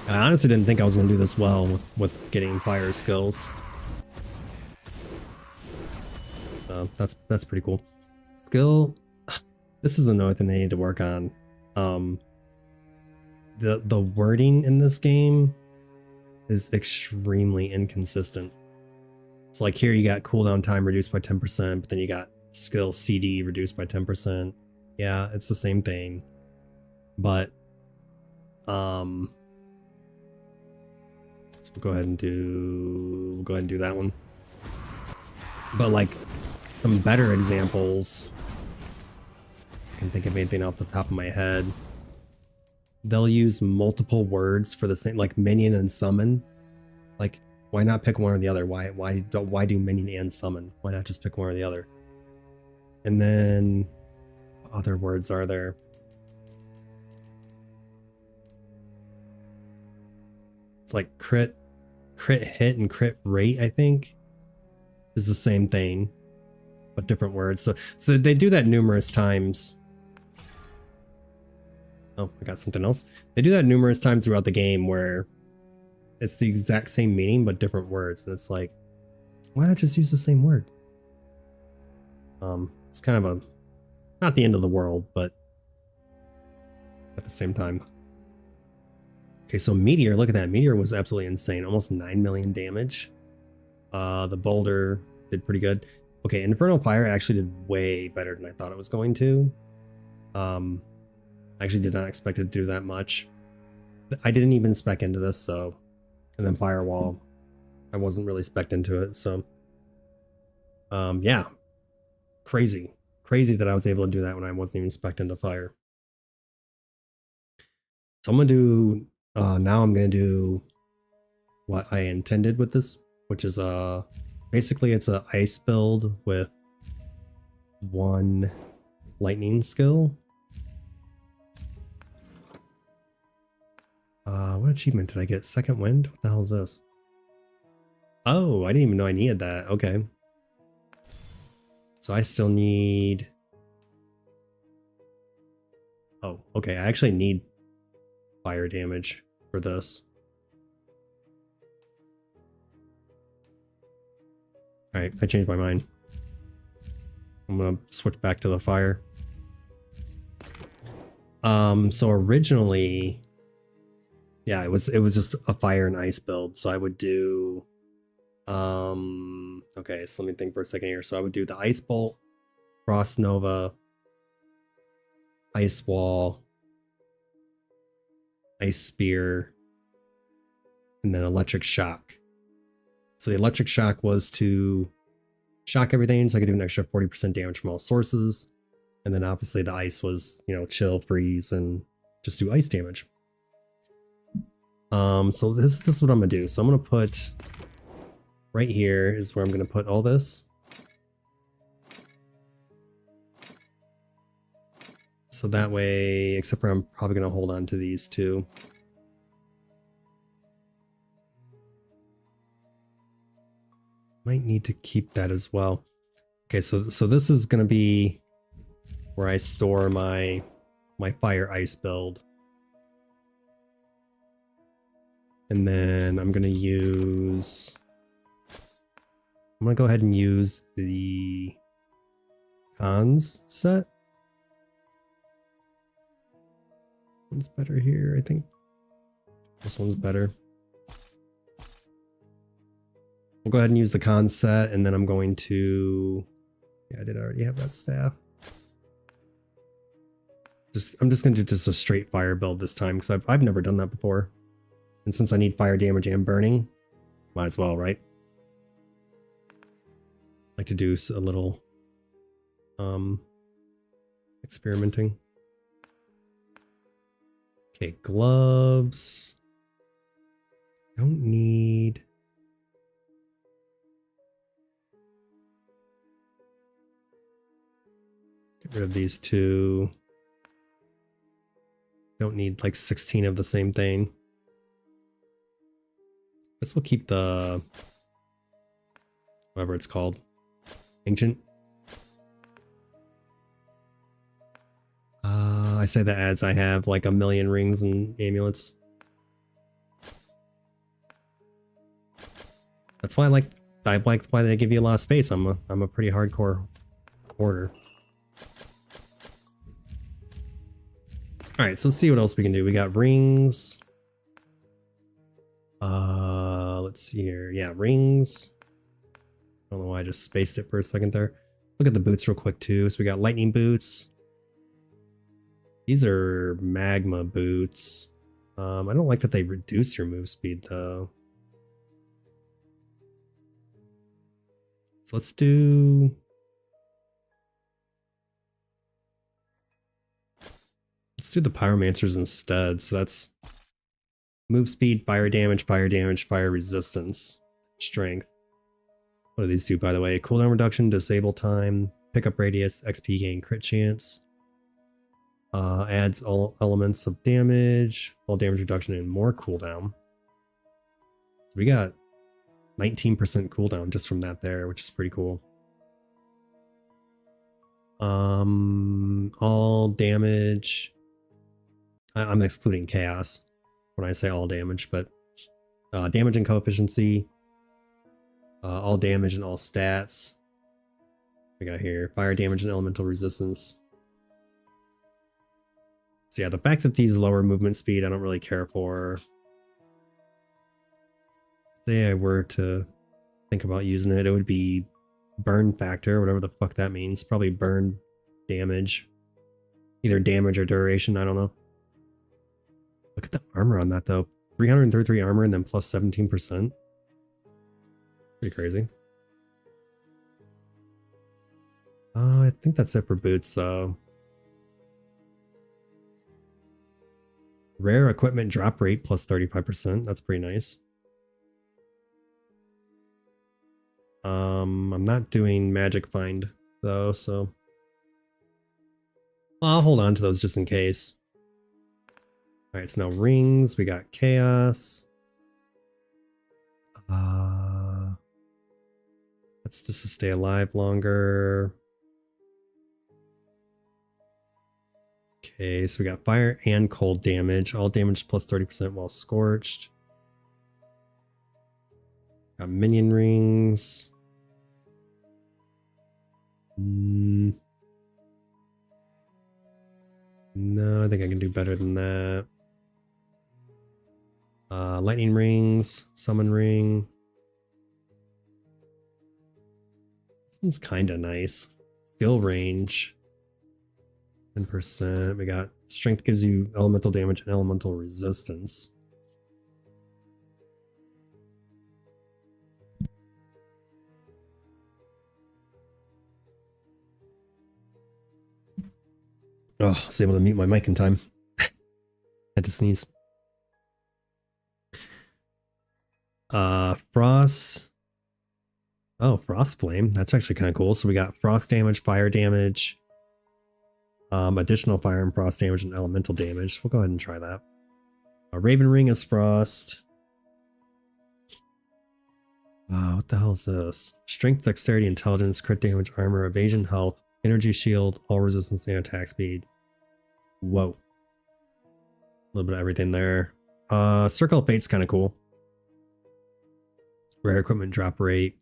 I honestly didn't think I was going to do this well with getting fire skills. So that's pretty cool. Skill. This is another thing they need to work on. The wording in this game is extremely inconsistent. So like here you got cooldown time reduced by 10%, but then you got skill CD reduced by 10%. Yeah, it's the same thing. But so we'll go ahead and do that one. But like some better examples, I can think of anything off the top of my head. They'll use multiple words for the same, like minion and summon. Like, why not pick one or the other? Why do minion and summon? Why not just pick one or the other? And then what other words are there? It's like crit hit and crit rate, I think, is the same thing, but different words. So they do that numerous times. Oh, I got something else. They do that numerous times throughout the game where it's the exact same meaning but different words, and it's like, why not just use the same word? It's kind of a, not the end of the world, but at the same time. Okay, so Meteor, look at that. Meteor was absolutely insane. Almost 9 million damage. The Boulder did pretty good. Okay, Infernal Fire actually did way better than I thought it was going to. I actually did not expect it to do that much. I didn't even spec into this, so... And then Firewall, I wasn't really spec'd into it, so... yeah. Crazy that I was able to do that when I wasn't even spec'd into Fire. So I'm gonna do... now I'm gonna do what I intended with this, which is basically it's a ice build with 1 lightning skill. What achievement did I get? Second Wind? What the hell is this? Oh, I didn't even know I needed that. Okay. So I still need... Oh, okay. I actually need fire damage for this. Alright, I changed my mind. I'm gonna switch back to the fire. So originally... Yeah, it was just a fire and ice build. So I would do okay, so let me think for a second here. So I would do the Ice Bolt, Frost Nova, Ice Wall, Ice Spear, and then Electric Shock. So the Electric Shock was to shock everything, so I could do an extra 40% damage from all sources. And then obviously the ice was, you know, chill, freeze, and just do ice damage. So this is what I'm gonna do. So I'm gonna put right here is where I'm gonna put all this. So that way, except for I'm probably gonna hold on to these two. Might need to keep that as well. Okay, so this is gonna be where I store my fire ice build. And then I'm gonna go ahead and use the cons set. One's better here, I think. This one's better. We'll go ahead and use the cons set, and then I'm going to... Yeah, I did already have that staff. I'm just gonna do just a straight fire build this time, because I've never done that before. And since I need fire damage and burning, might as well, right? Like to do a little experimenting. Okay, gloves. Don't need... Get rid of these two. Don't need like 16 of the same thing. Guess we'll keep the... whatever it's called. Ancient. I say that as I have like 1 million rings and amulets. That's why I like why they give you a lot of space. I'm a pretty hardcore hoarder. Alright, so let's see what else we can do. We got rings. Let's see here. Yeah, rings. I don't know why I just spaced it for a second there. Look at the boots real quick too. So we got lightning boots. These are magma boots. I don't like that they reduce your move speed though. So let's do the pyromancers instead. So that's move speed, fire damage, fire resistance, strength. What do these do, by the way? Cooldown reduction, disable time, pickup radius, XP gain, crit chance. Adds all elements of damage, all damage reduction, and more cooldown. So we got 19% cooldown just from that there, which is pretty cool. All damage. I'm excluding chaos when I say all damage, but damage and coefficiency, all damage and all stats. We got here fire damage and elemental resistance. So yeah, the fact that these lower movement speed I don't really care for. Say I were to think about using it, it would be burn factor, whatever the fuck that means. Probably burn damage. Either damage or duration, I don't know. Look at the armor on that though. 333 armor and then plus 17%. Pretty crazy. I think that's it for boots though. Rare equipment drop rate plus 35%. That's pretty nice. I'm not doing magic find though, so I'll hold on to those just in case. Alright, so now rings, we got chaos. That's just to stay alive longer. Okay, so we got fire and cold damage. All damage plus 30% while scorched. Got minion rings. No, I think I can do better than that. Lightning rings, summon ring. This one's kind of nice. Skill range, 10%. We got strength gives you elemental damage and elemental resistance. Oh, I was able to mute my mic in time. Had to sneeze. Frost. Oh, frost flame. That's actually kind of cool. So we got frost damage, fire damage, additional fire and frost damage, and elemental damage. We'll go ahead and try that. Raven ring is frost. What the hell is this? Strength, dexterity, intelligence, crit damage, armor, evasion, health, energy shield, all resistance, and attack speed. Whoa. A little bit of everything there. Circle of Fate's kind of cool. Rare equipment drop rate.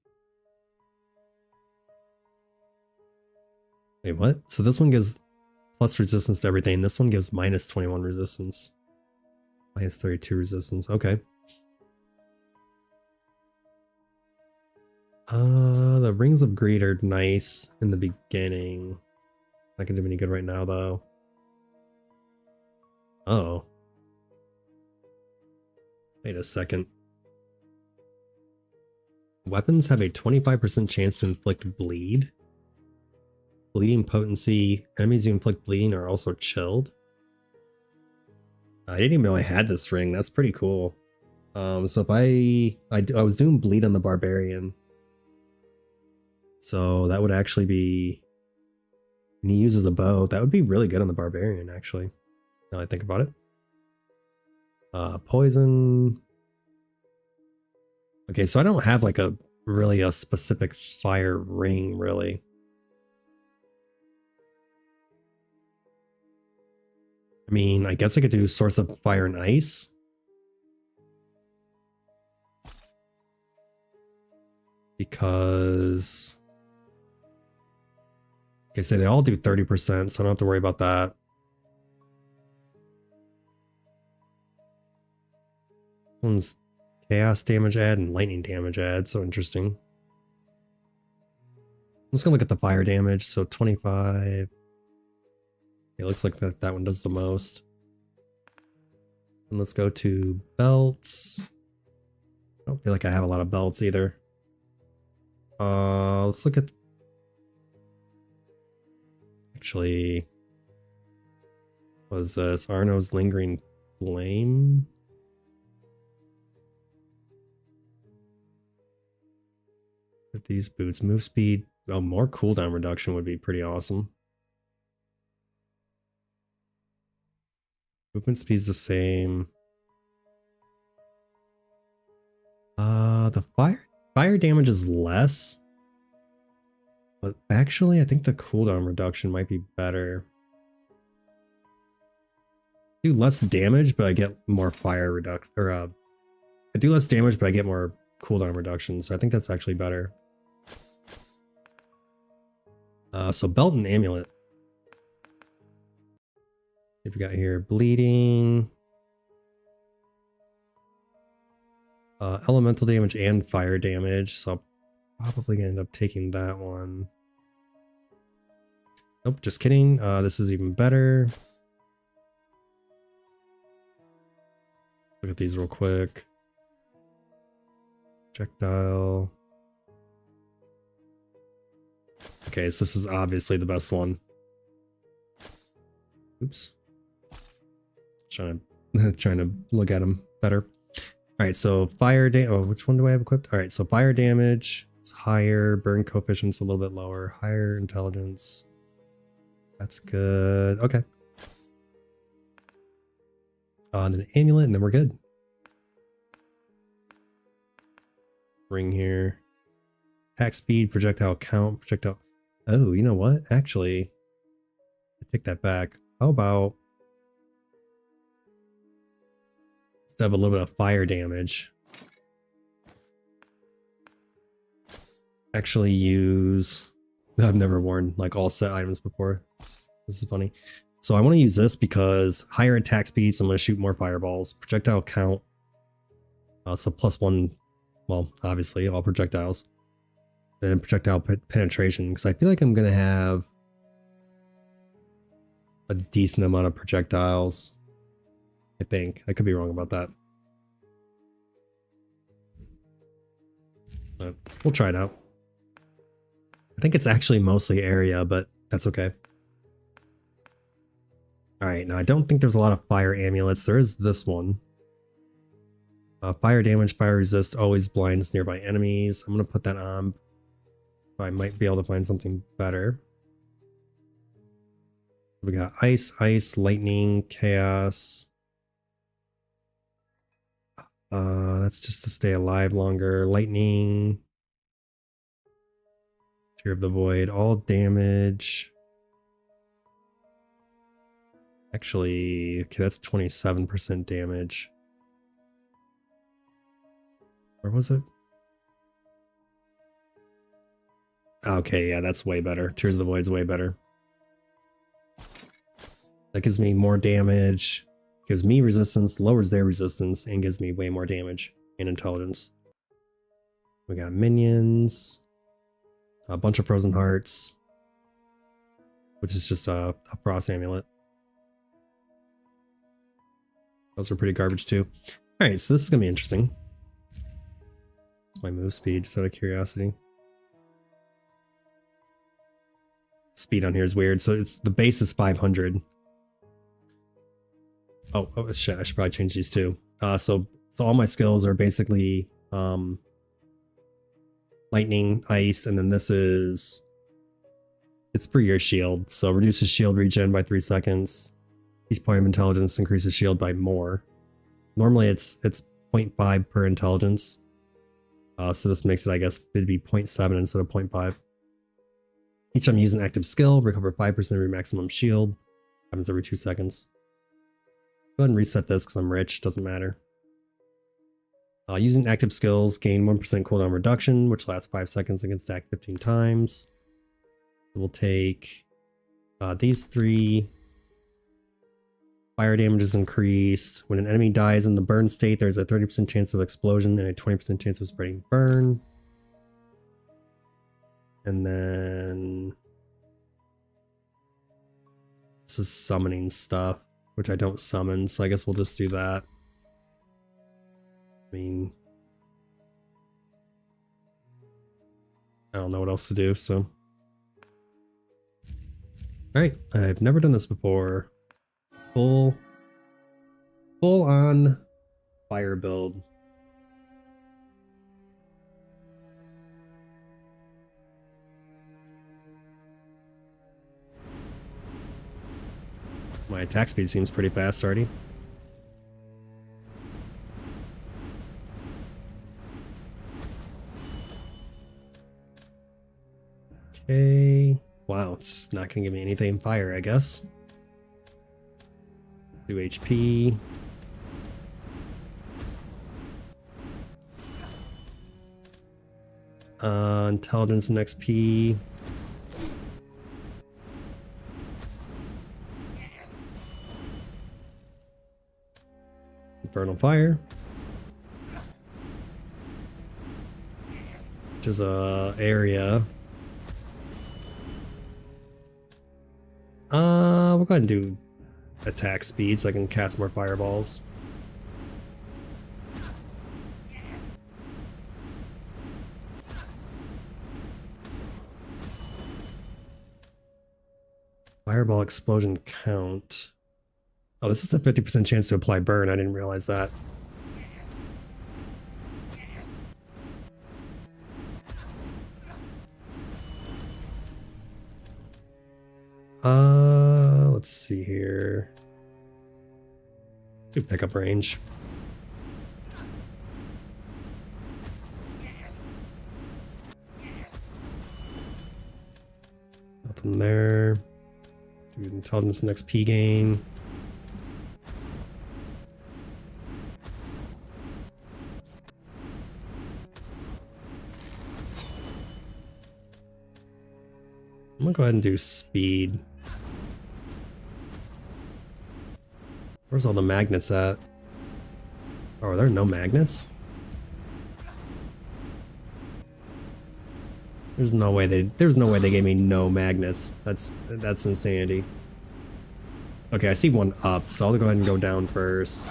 Wait, what? So this one gives plus resistance to everything. This one gives minus 21 resistance. Minus 32 resistance. Okay. The Rings of Greed are nice in the beginning. Not gonna do any good right now though. Oh. Wait a second. Weapons have a 25% chance to inflict bleed. Bleeding potency. Enemies who inflict bleeding are also chilled. I didn't even know I had this ring. That's pretty cool. So if I was doing bleed on the barbarian. So that would actually be, when he uses a bow, that would be really good on the barbarian actually. Now I think about it. Poison. Okay, so I don't have like a specific fire ring really. I mean, I guess I could do Source of Fire and Ice. Because, okay, so they all do 30%, so I don't have to worry about that. One's chaos damage add and lightning damage add, so interesting. just gonna look at the fire damage. So 25. It looks like that one does the most. And let's go to belts. I don't feel like I have a lot of belts either. Let's look at... Actually... What is this? Arno's Lingering Flame? With these boots. Move speed. Oh, more cooldown reduction would be pretty awesome. Movement speed's the same. The fire damage is less. But actually, I think the cooldown reduction might be better. Do less damage, but I get more fire reduction. Or I do less damage, but I get more cooldown reduction. So I think that's actually better. So belt and amulet. What we got here? Bleeding. Elemental damage and fire damage. So I'm probably gonna end up taking that one. Nope, just kidding. This is even better. Look at these real quick. Projectile. Okay, so this is obviously the best one. Oops. Trying to look at them better. All right, so fire damage. Oh, which one do I have equipped? All right, so fire damage is higher. Burn coefficient's a little bit lower. Higher intelligence. That's good. Okay. And then amulet, and then we're good. Ring here. Attack speed, projectile count, projectile. Oh, you know what? Actually, I take that back. How about instead of a little bit of fire damage, actually use... I've never worn like all set items before. This is funny. So I want to use this because higher attack speed, so I'm going to shoot more fireballs. Projectile count. So +1, well, obviously, all projectiles. And projectile penetration, because I feel like I'm going to have a decent amount of projectiles. I think. I could be wrong about that. But we'll try it out. I think it's actually mostly area, but that's okay. Alright, now I don't think there's a lot of fire amulets. There is this one. Fire damage, fire resist, always blinds nearby enemies. I'm going to put that on. I might be able to find something better. We got ice, lightning, chaos. That's just to stay alive longer. Lightning. Tear of the Void, all damage. Actually, okay, that's 27% damage. Where was it? Okay, yeah, that's way better. Tears of the Void's way better. That gives me more damage, gives me resistance, lowers their resistance, and gives me way more damage and intelligence. We got minions, a bunch of frozen hearts, which is just a frost amulet. Those are pretty garbage too. Alright, so this is gonna be interesting. My move speed, just out of curiosity. Speed on here is weird, so it's the base is 500. Oh shit, I should probably change these too. So all my skills are basically lightning, ice, and then this is... It's for your shield, so reduces shield regen by 3 seconds. Each point of intelligence increases shield by more. Normally it's 0.5 per intelligence. So this makes it, I guess, it'd be 0.7 instead of 0.5. Each time you use an active skill, recover 5% of your maximum shield. Happens every 2 seconds. Go ahead and reset this because I'm rich, doesn't matter. Using active skills, gain 1% cooldown reduction, which lasts 5 seconds and can stack 15 times. We'll take these 3. Fire damage is increased. When an enemy dies in the burn state, there's a 30% chance of explosion and a 20% chance of spreading burn. And then this is summoning stuff, which I don't summon, so I guess we'll just do that. I mean, I don't know what else to do, so. Alright, I've never done this before. Full on fire build. My attack speed seems pretty fast already. Okay. Wow, it's just not gonna give me anything fire, I guess. 2 HP. Intelligence and XP. Infernal Fire. Which is a area. We'll go ahead and do attack speed so I can cast more fireballs. Fireball explosion count. Oh, this is a 50% chance to apply burn. I didn't realize that. Let's see here. Do pickup range. Nothing there. Do intelligence and XP gain. I'm gonna go ahead and do speed. Where's all the magnets at? Oh, are there no magnets? There's no way they gave me no magnets. That's insanity. Okay, I see one up, so I'll go ahead and go down first.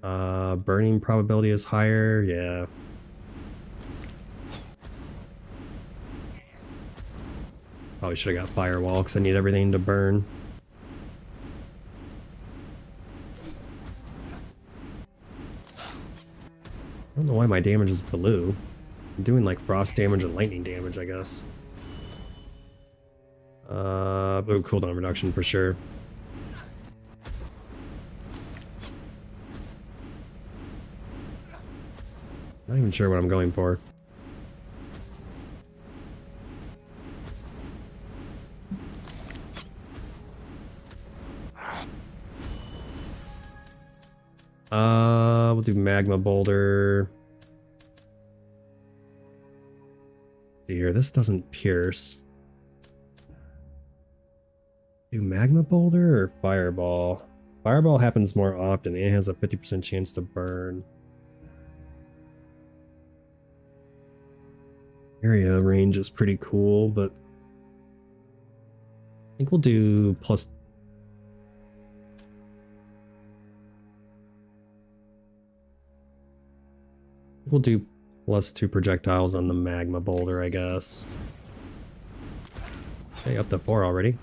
Burning probability is higher, yeah. Probably should have got firewall because I need everything to burn. I don't know why my damage is blue. I'm doing like frost damage and lightning damage, I guess. Oh, cooldown reduction for sure. Not even sure what I'm going for. We'll do magma boulder. See here, this doesn't pierce. Do magma boulder or fireball? Fireball happens more often and it has a 50% chance to burn. Area range is pretty cool, but I think we'll do plus. We'll do +2 projectiles on the magma boulder, I guess. Okay, up to 4 already.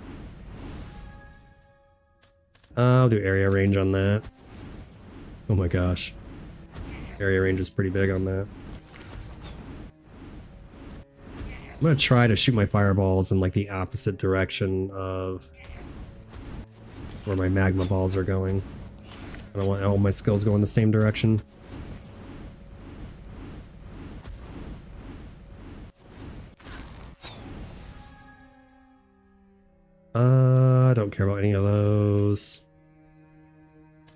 I'll do area range on that. Oh my gosh. Area range is pretty big on that. I'm gonna try to shoot my fireballs in like the opposite direction of where my magma balls are going. I don't want all my skills going the same direction. I don't care about any of those.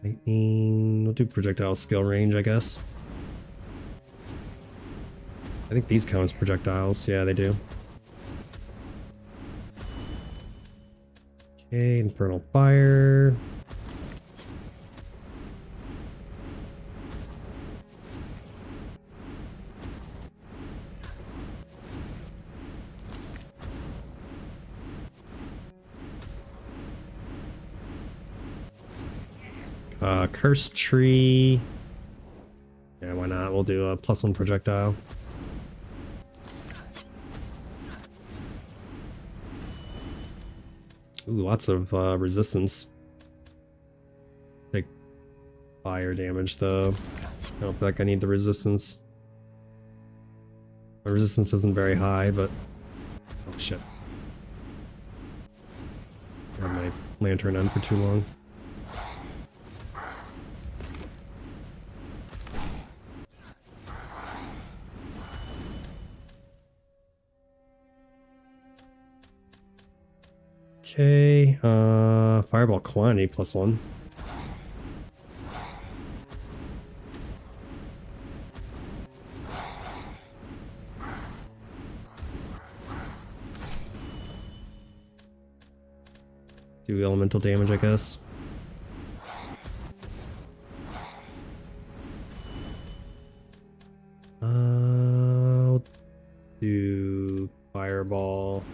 Lightning. We'll do projectile skill range, I guess. I think these count as projectiles. Yeah, they do. Okay, infernal fire. Cursed tree. Yeah, why not? We'll do a +1 projectile. Ooh, lots of resistance. Take fire damage though. I don't feel like I need the resistance. My resistance isn't very high, but oh shit. I had my lantern on for too long. Okay, fireball quantity +1. Do elemental damage, I guess. I'll do fireball.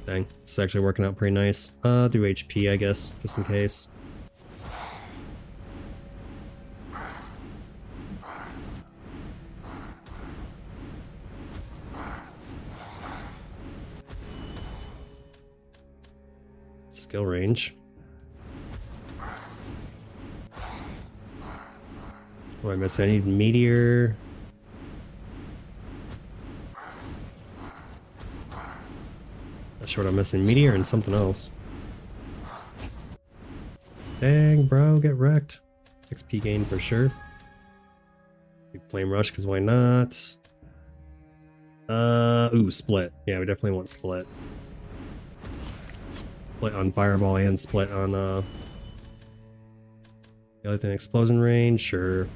Dang, it's actually working out pretty nice. Do HP, I guess, just in case. Skill range. What I miss? I need meteor. Not sure what I'm missing. Meteor and something else. Dang, bro, get wrecked. XP gain for sure. Flame rush, because why not? Ooh, split. Yeah, we definitely want split. Split on fireball and split on the other thing, explosion range, sure.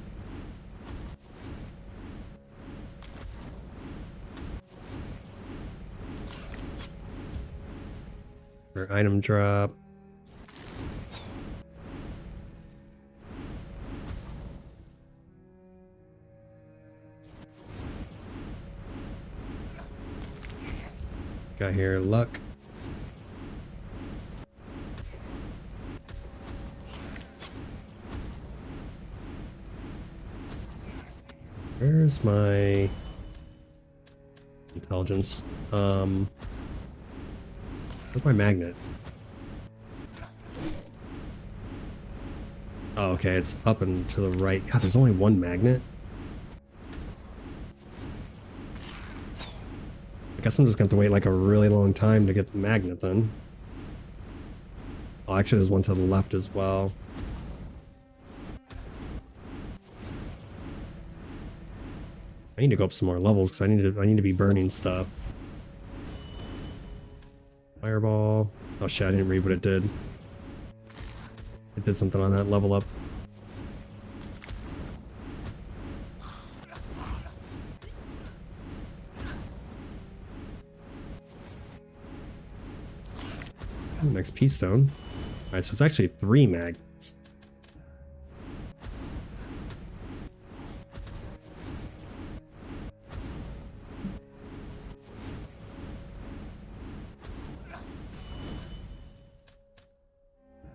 Or item drop. Got here luck. Where's my intelligence? Where's my magnet? Oh, okay, it's up and to the right. God, there's only one magnet? I guess I'm just going to have to wait like a really long time to get the magnet then. Oh, actually there's one to the left as well. I need to go up some more levels because I need to be burning stuff. Fireball. Oh shit, I didn't read what it did. It did something on that level up. Next P stone. Alright, so it's actually 3 magnets.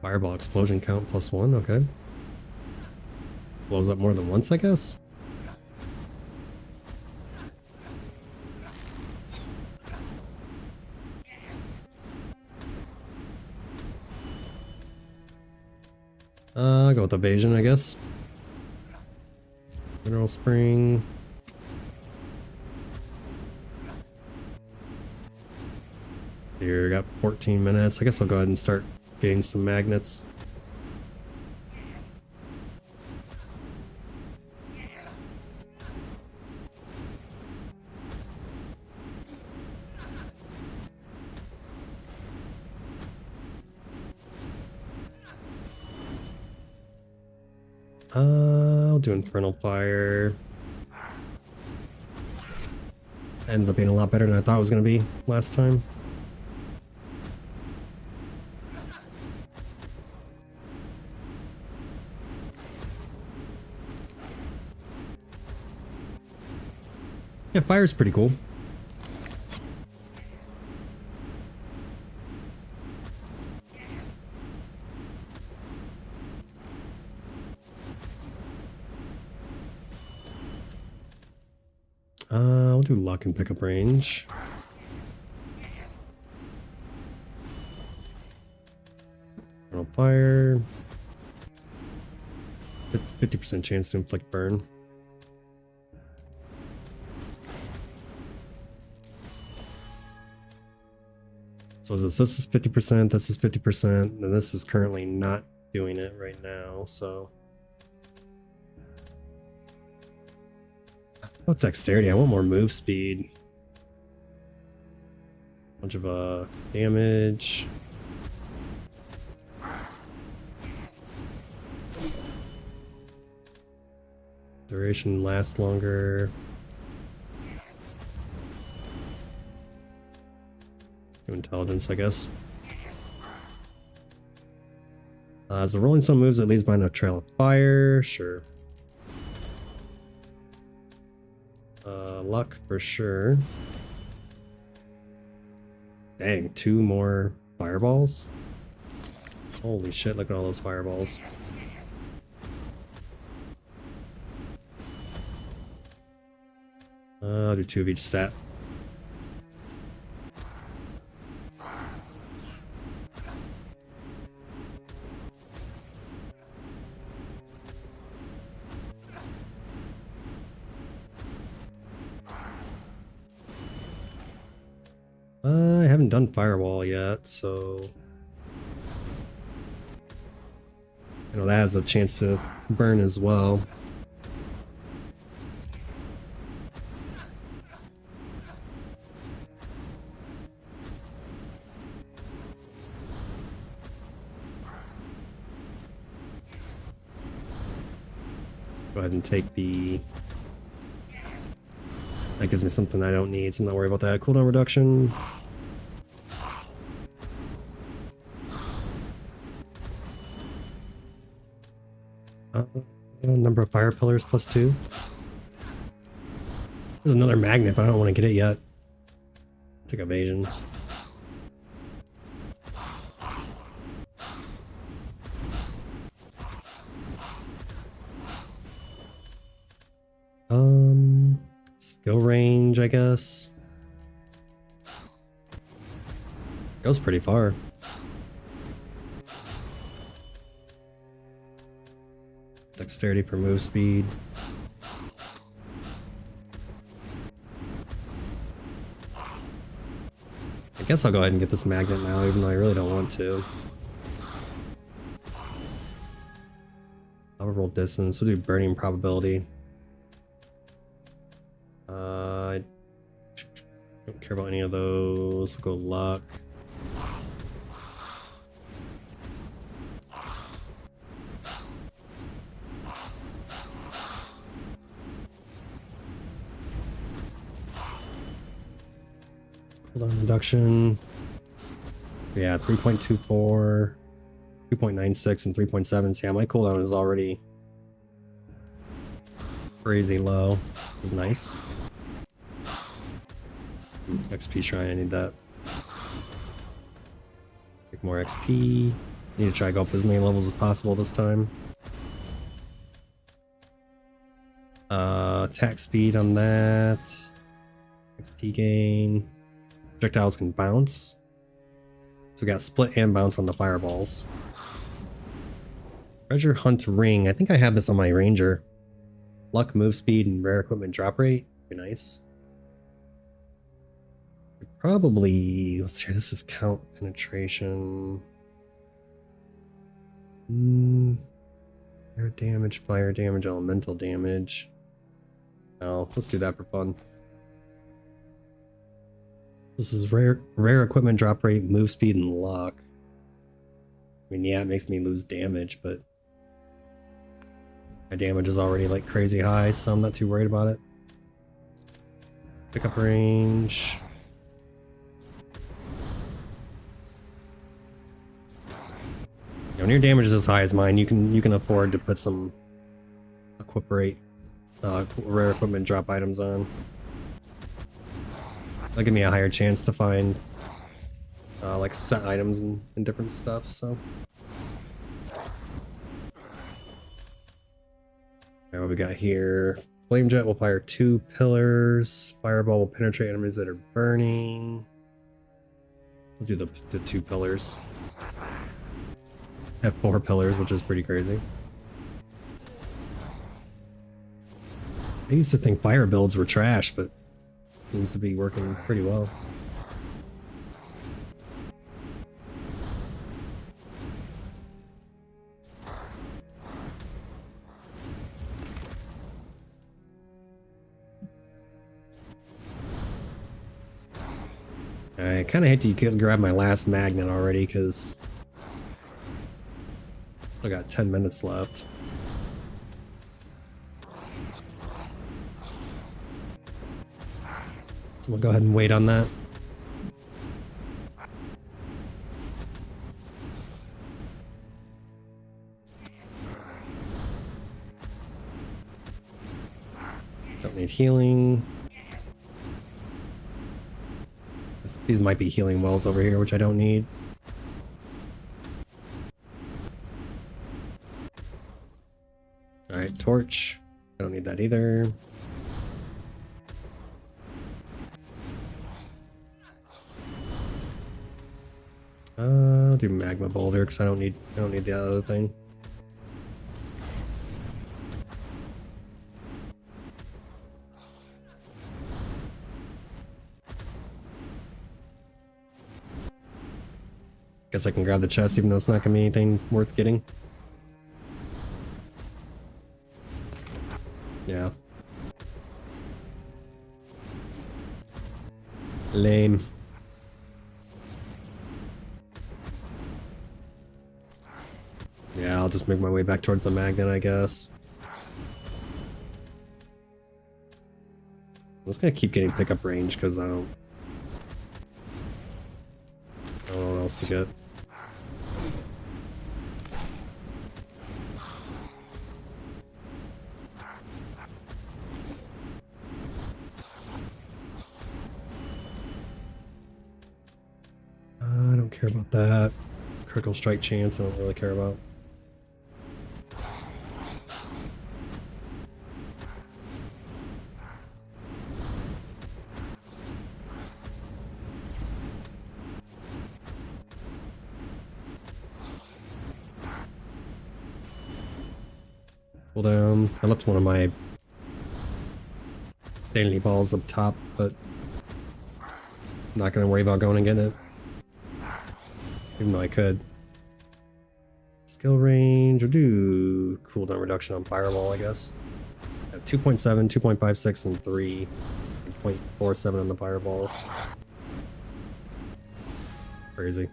Fireball explosion count +1, okay. Blows up more than once, I guess? I'll go with evasion, I guess. Mineral spring. Here, got 14 minutes. I guess I'll go ahead and start getting some magnets. I'll do Infernal Fire. Ended up being a lot better than I thought it was going to be last time. Yeah, fire's pretty cool. We'll do luck and pickup range. Fire. 50% chance to inflict burn. So this is 50%, this is 50%, and this is currently not doing it right now, so. What dexterity? I want more move speed. Bunch of damage. Duration lasts longer. Intelligence, I guess. As the rolling stone moves, it leaves behind a trail of fire. Sure. Luck for sure. Dang, 2 more fireballs. Holy shit, look at all those fireballs. I'll do 2 of each stat. I haven't done firewall yet, so I know that has a chance to burn as well. Go ahead and take the... That gives me something I don't need, so I'm not worried about that. Cooldown reduction. Number of fire pillars +2. There's another magnet, but I don't want to get it yet. Take evasion. Skill range, I guess. Goes pretty far. Dexterity for move speed. I guess I'll go ahead and get this magnet now, even though I really don't want to. I'll roll distance. We'll do burning probability. I don't care about any of those. We'll go luck. Cooldown reduction. Yeah, 3.24, 2.96, and 3.7. So yeah, my cooldown is already crazy low. This is nice. XP shrine, I need that. Take more XP. Need to try to go up as many levels as possible this time. Attack speed on that. XP gain. Projectiles can bounce. So we got split and bounce on the fireballs. Treasure hunt ring. I think I have this on my ranger. Luck, move speed, and rare equipment drop rate. Be nice. Probably, let's see, this is count penetration. Air damage, fire damage, elemental damage. Oh, let's do that for fun. This is rare equipment drop rate, move speed, and luck. I mean, yeah, it makes me lose damage, but my damage is already like crazy high, so I'm not too worried about it. Pickup range. When your damage is as high as mine, you can afford to put some equip rate, rare equipment drop items on. That'll give me a higher chance to find like set items and different stuff. So, what we got here? Flame jet will fire 2 pillars. Fireball will penetrate enemies that are burning. We'll do the 2 pillars. Have 4 pillars, which is pretty crazy. I used to think fire builds were trash, but seems to be working pretty well. I kind of hate to grab my last magnet already because I got 10 minutes left. So we'll go ahead and wait on that. Don't need healing. These might be healing wells over here, which I don't need. Alright, torch. I don't need that either. I'll do magma boulder because I don't need the other thing. Guess I can grab the chest even though it's not gonna be anything worth getting. Yeah. Lame. Yeah, I'll just make my way back towards the magnet, I guess. I'm just gonna keep getting pickup range because I don't know what else to get. I don't care about that. Critical strike chance, I don't really care about. Pull down. I left one of my sanity balls up top, but not gonna worry about going and getting it. Even though I could. Skill range, or do cooldown reduction on fireball, I guess. I have 2.7, 2.56, and 3. 0.47 on the fireballs. Crazy.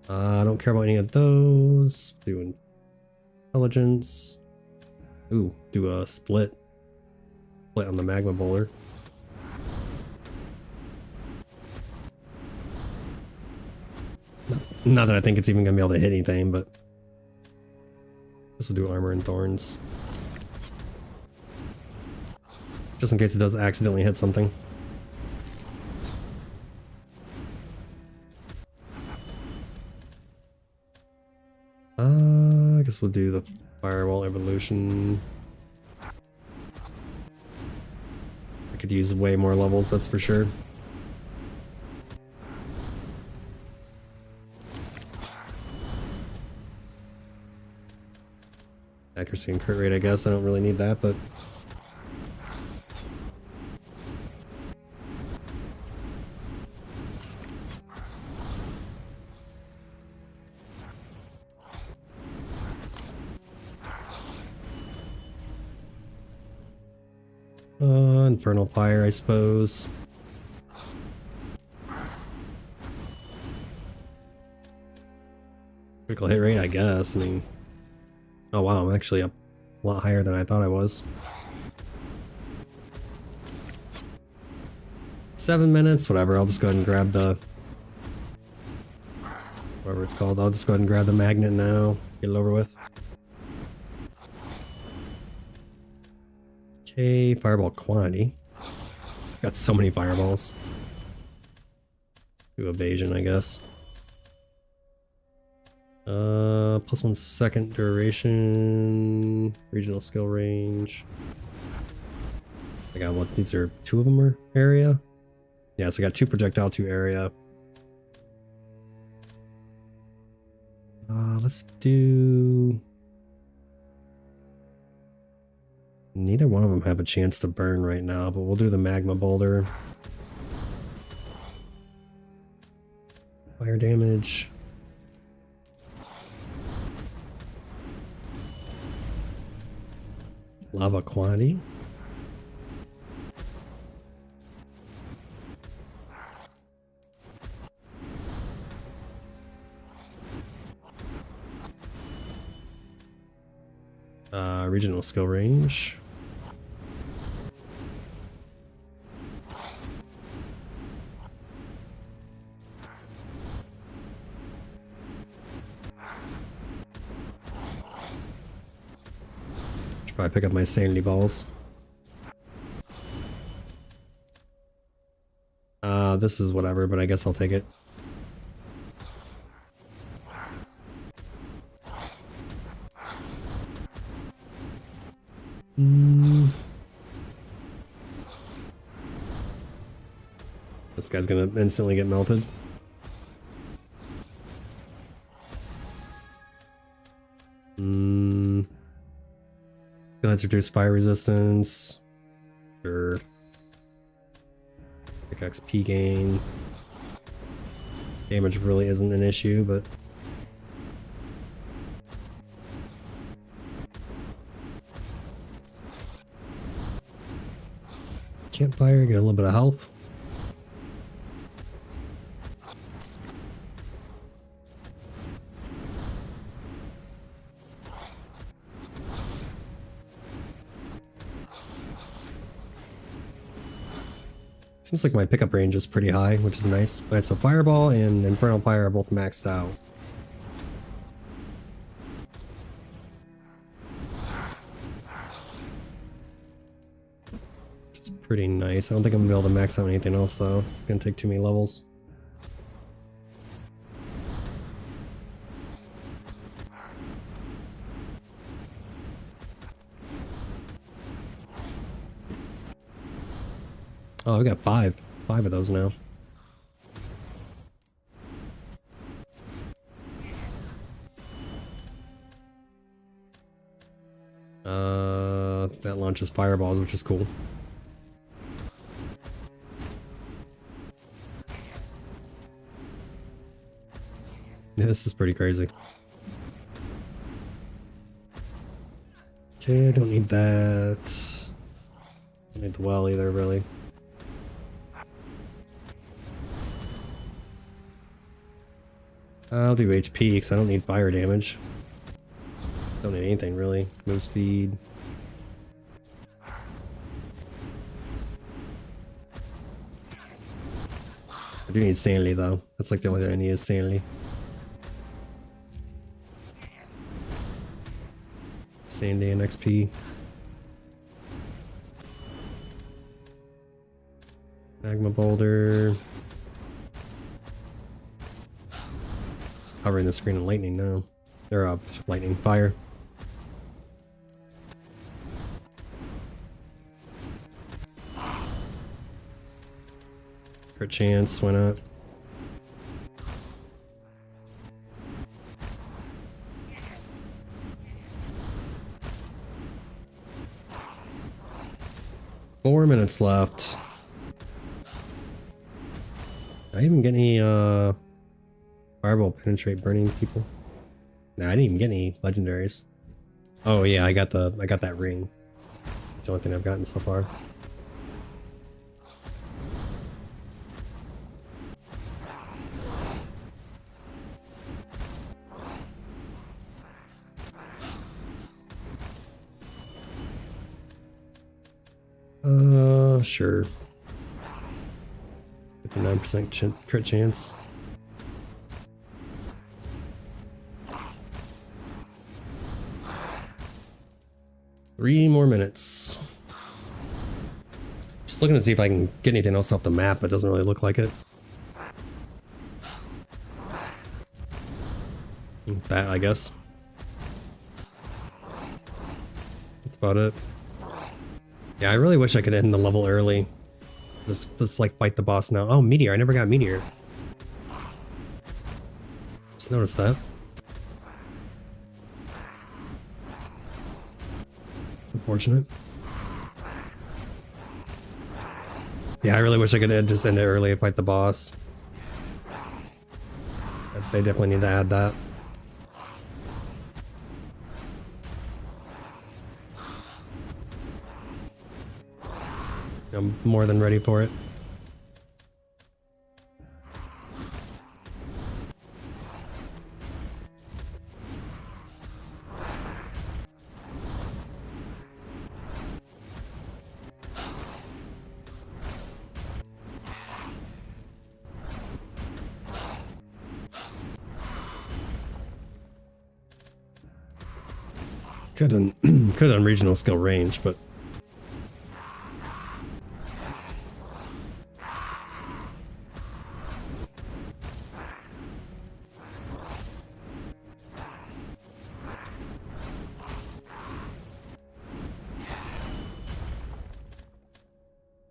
I don't care about any of those. Do intelligence. Ooh, do a split. Split on the magma bowler. Not that I think it's even gonna be able to hit anything, but this will do armor and thorns. Just in case it does accidentally hit something. I guess we'll do the firewall evolution. I could use way more levels, that's for sure. Accuracy and crit rate, I guess. I don't really need that, but infernal fire, I suppose. Critical hit rate, I guess. I mean, oh wow, I'm actually up a lot higher than I thought I was. 7 minutes, whatever. I'll just go ahead and grab the whatever it's called. I'll just go ahead and grab the magnet now. Get it over with. Okay, fireball quantity. Got so many fireballs. Do evasion, I guess. +1 second duration. Regional skill range. I got what? These are 2 of them are area? Yeah, so I got 2 projectile, 2 area. Let's do... Neither one of them have a chance to burn right now, but we'll do the magma boulder. Fire damage. Lava quantity. Regional skill range. Should probably pick up my sanity balls. This is whatever, but I guess I'll take it. This guy's gonna instantly get melted. Let's reduce fire resistance. Sure. XP gain. Damage really isn't an issue, but campfire, get a little bit of health. Seems like my pickup range is pretty high, which is nice. Alright, so Fireball and Infernal Fire are both maxed out. Which is pretty nice. I don't think I'm gonna be able to max out anything else though. It's gonna take too many levels. Oh, we got 5 of those now. That launches fireballs, which is cool. Yeah, this is pretty crazy. Okay, I don't need that. Don't need the well either, really. I'll do HP because I don't need fire damage. Don't need anything really. Move speed. I do need sanity though. That's like the only thing I need is sanity. Sanity and XP. Magma boulder. Covering the screen in lightning now. They're up. Lightning fire. Crit chance, why not? Four minutes left. Did I even get any Fireball penetrate burning people? Nah, I didn't even get any legendaries. Oh yeah, I got that ring. It's the only thing I've gotten so far. Sure. 59% crit chance. Three more minutes. Just looking to see if I can get anything else off the map, but it doesn't really look like it. That, I guess. That's about it. Yeah, I really wish I could end the level early. Let's like fight the boss now. Oh, meteor! I never got meteor. Just noticed that. Unfortunate. Yeah, I really wish I could just end it early and fight the boss. They definitely need to add that. I'm more than ready for it. Could have done regional skill range, but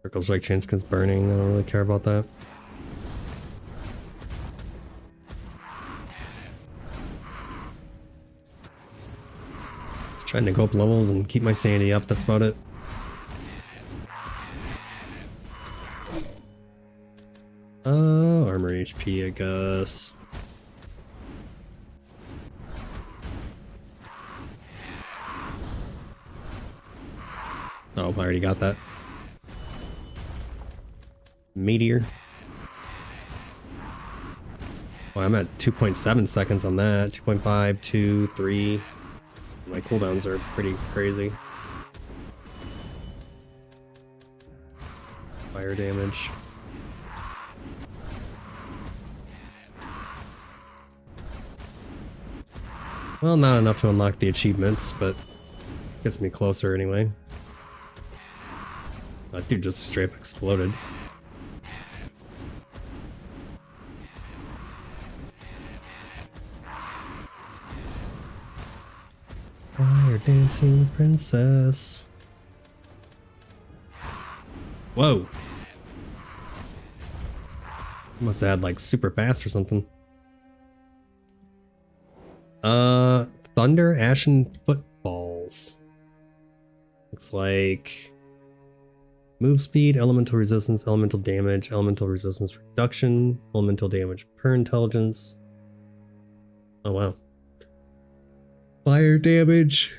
circles like chain skins burning. I don't really care about that. Just trying to go up levels and keep my sanity up. That's about it. Armor HP, I guess. Oh, I already got that. Meteor. Oh, I'm at 2.7 seconds on that. 2.5, 2, 3. My cooldowns are pretty crazy. Fire damage. Well, not enough to unlock the achievements, but gets me closer anyway. That dude just straight up exploded. Fire dancing princess. Whoa. Must have had like super fast or something. Thunder Ashen Footballs. Looks like move speed, elemental resistance, elemental damage, elemental resistance reduction, elemental damage per intelligence. Oh wow. Fire damage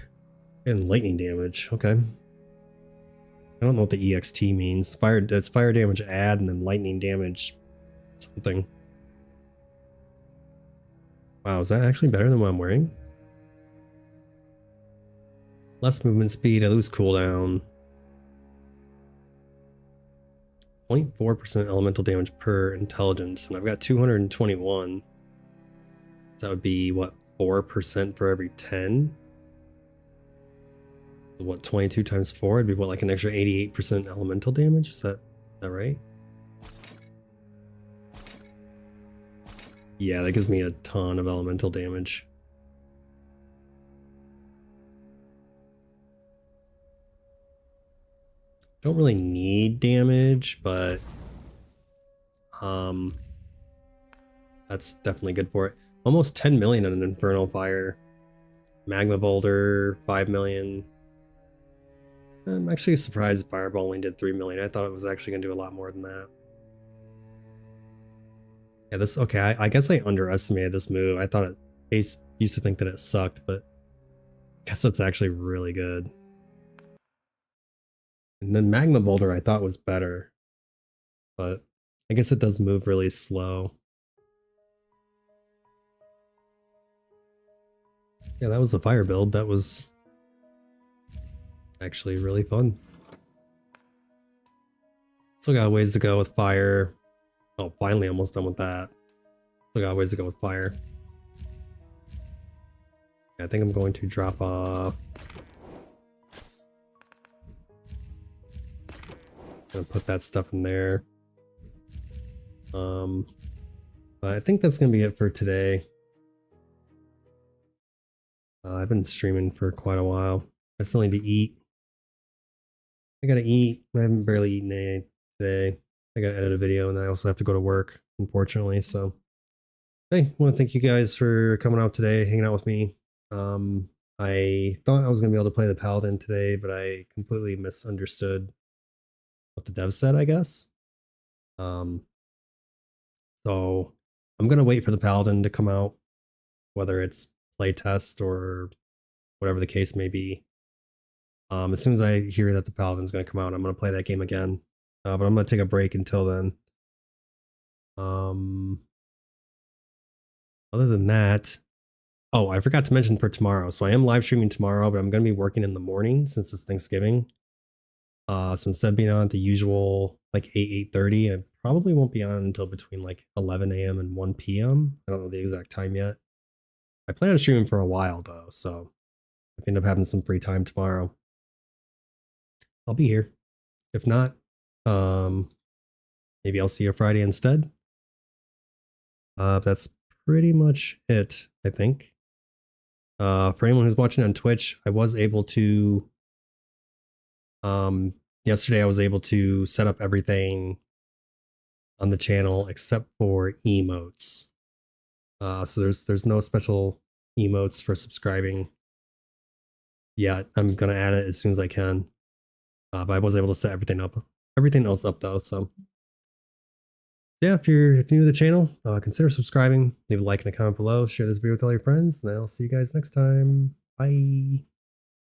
and lightning damage. Okay. I don't know what the EXT means. It's fire damage add and then lightning damage something. Wow, is that actually better than what I'm wearing? Less movement speed, I lose cooldown. 0.4% elemental damage per intelligence, and I've got 221. That would be, what, 4% for every 10? So what, 22 times 4? It'd be, what, like an extra 88% elemental damage? Is that right? Yeah, that gives me a ton of elemental damage. Don't really need damage, but that's definitely good for it. Almost 10 million on an Infernal Fire. Magma Boulder, 5 million. I'm actually surprised Fireball only did 3 million. I thought it was actually going to do a lot more than that. Yeah, this, okay, I guess I underestimated this move. I thought I used to think that it sucked, but I guess it's actually really good. And then Magma Boulder I thought was better, but I guess it does move really slow. Yeah, that was the fire build. That was actually really fun. Still got a ways to go with fire. Oh, finally almost done with that. Still got a ways to go with fire. Yeah, I think I'm going to drop off. Gonna put that stuff in there. But I think that's gonna be it for today. I've been streaming for quite a while. I still need to eat. I gotta eat. I haven't barely eaten any today. I gotta edit a video, and I also have to go to work, unfortunately. So, hey, I want to thank you guys for coming out today, hanging out with me. I thought I was gonna be able to play the Paladin today, but I completely misunderstood what the dev said, I guess. Um, so I'm gonna wait for the Paladin to come out, whether it's playtest or whatever the case may be. As soon as I hear that the Paladin's gonna come out, I'm gonna play that game again. But I'm gonna take a break until then. Other than that, oh, I forgot to mention for tomorrow. So I am live streaming tomorrow, but I'm gonna be working in the morning since it's Thanksgiving. So instead of being on at the usual like 8:30, I probably won't be on until between like 11 a.m. and 1 p.m. I don't know the exact time yet. I plan on streaming for a while though, so if I end up having some free time tomorrow, I'll be here. If not, maybe I'll see you Friday instead. That's pretty much it, I think. For anyone who's watching on Twitch, I was able to yesterday I was able to set up everything on the channel except for emotes. So there's no special emotes for subscribing yet. I'm gonna add it as soon as I can. But I was able to set everything else up though. So yeah, if you're new to the channel, consider subscribing, leave a like and a comment below, share this video with all your friends, and I'll see you guys next time. Bye.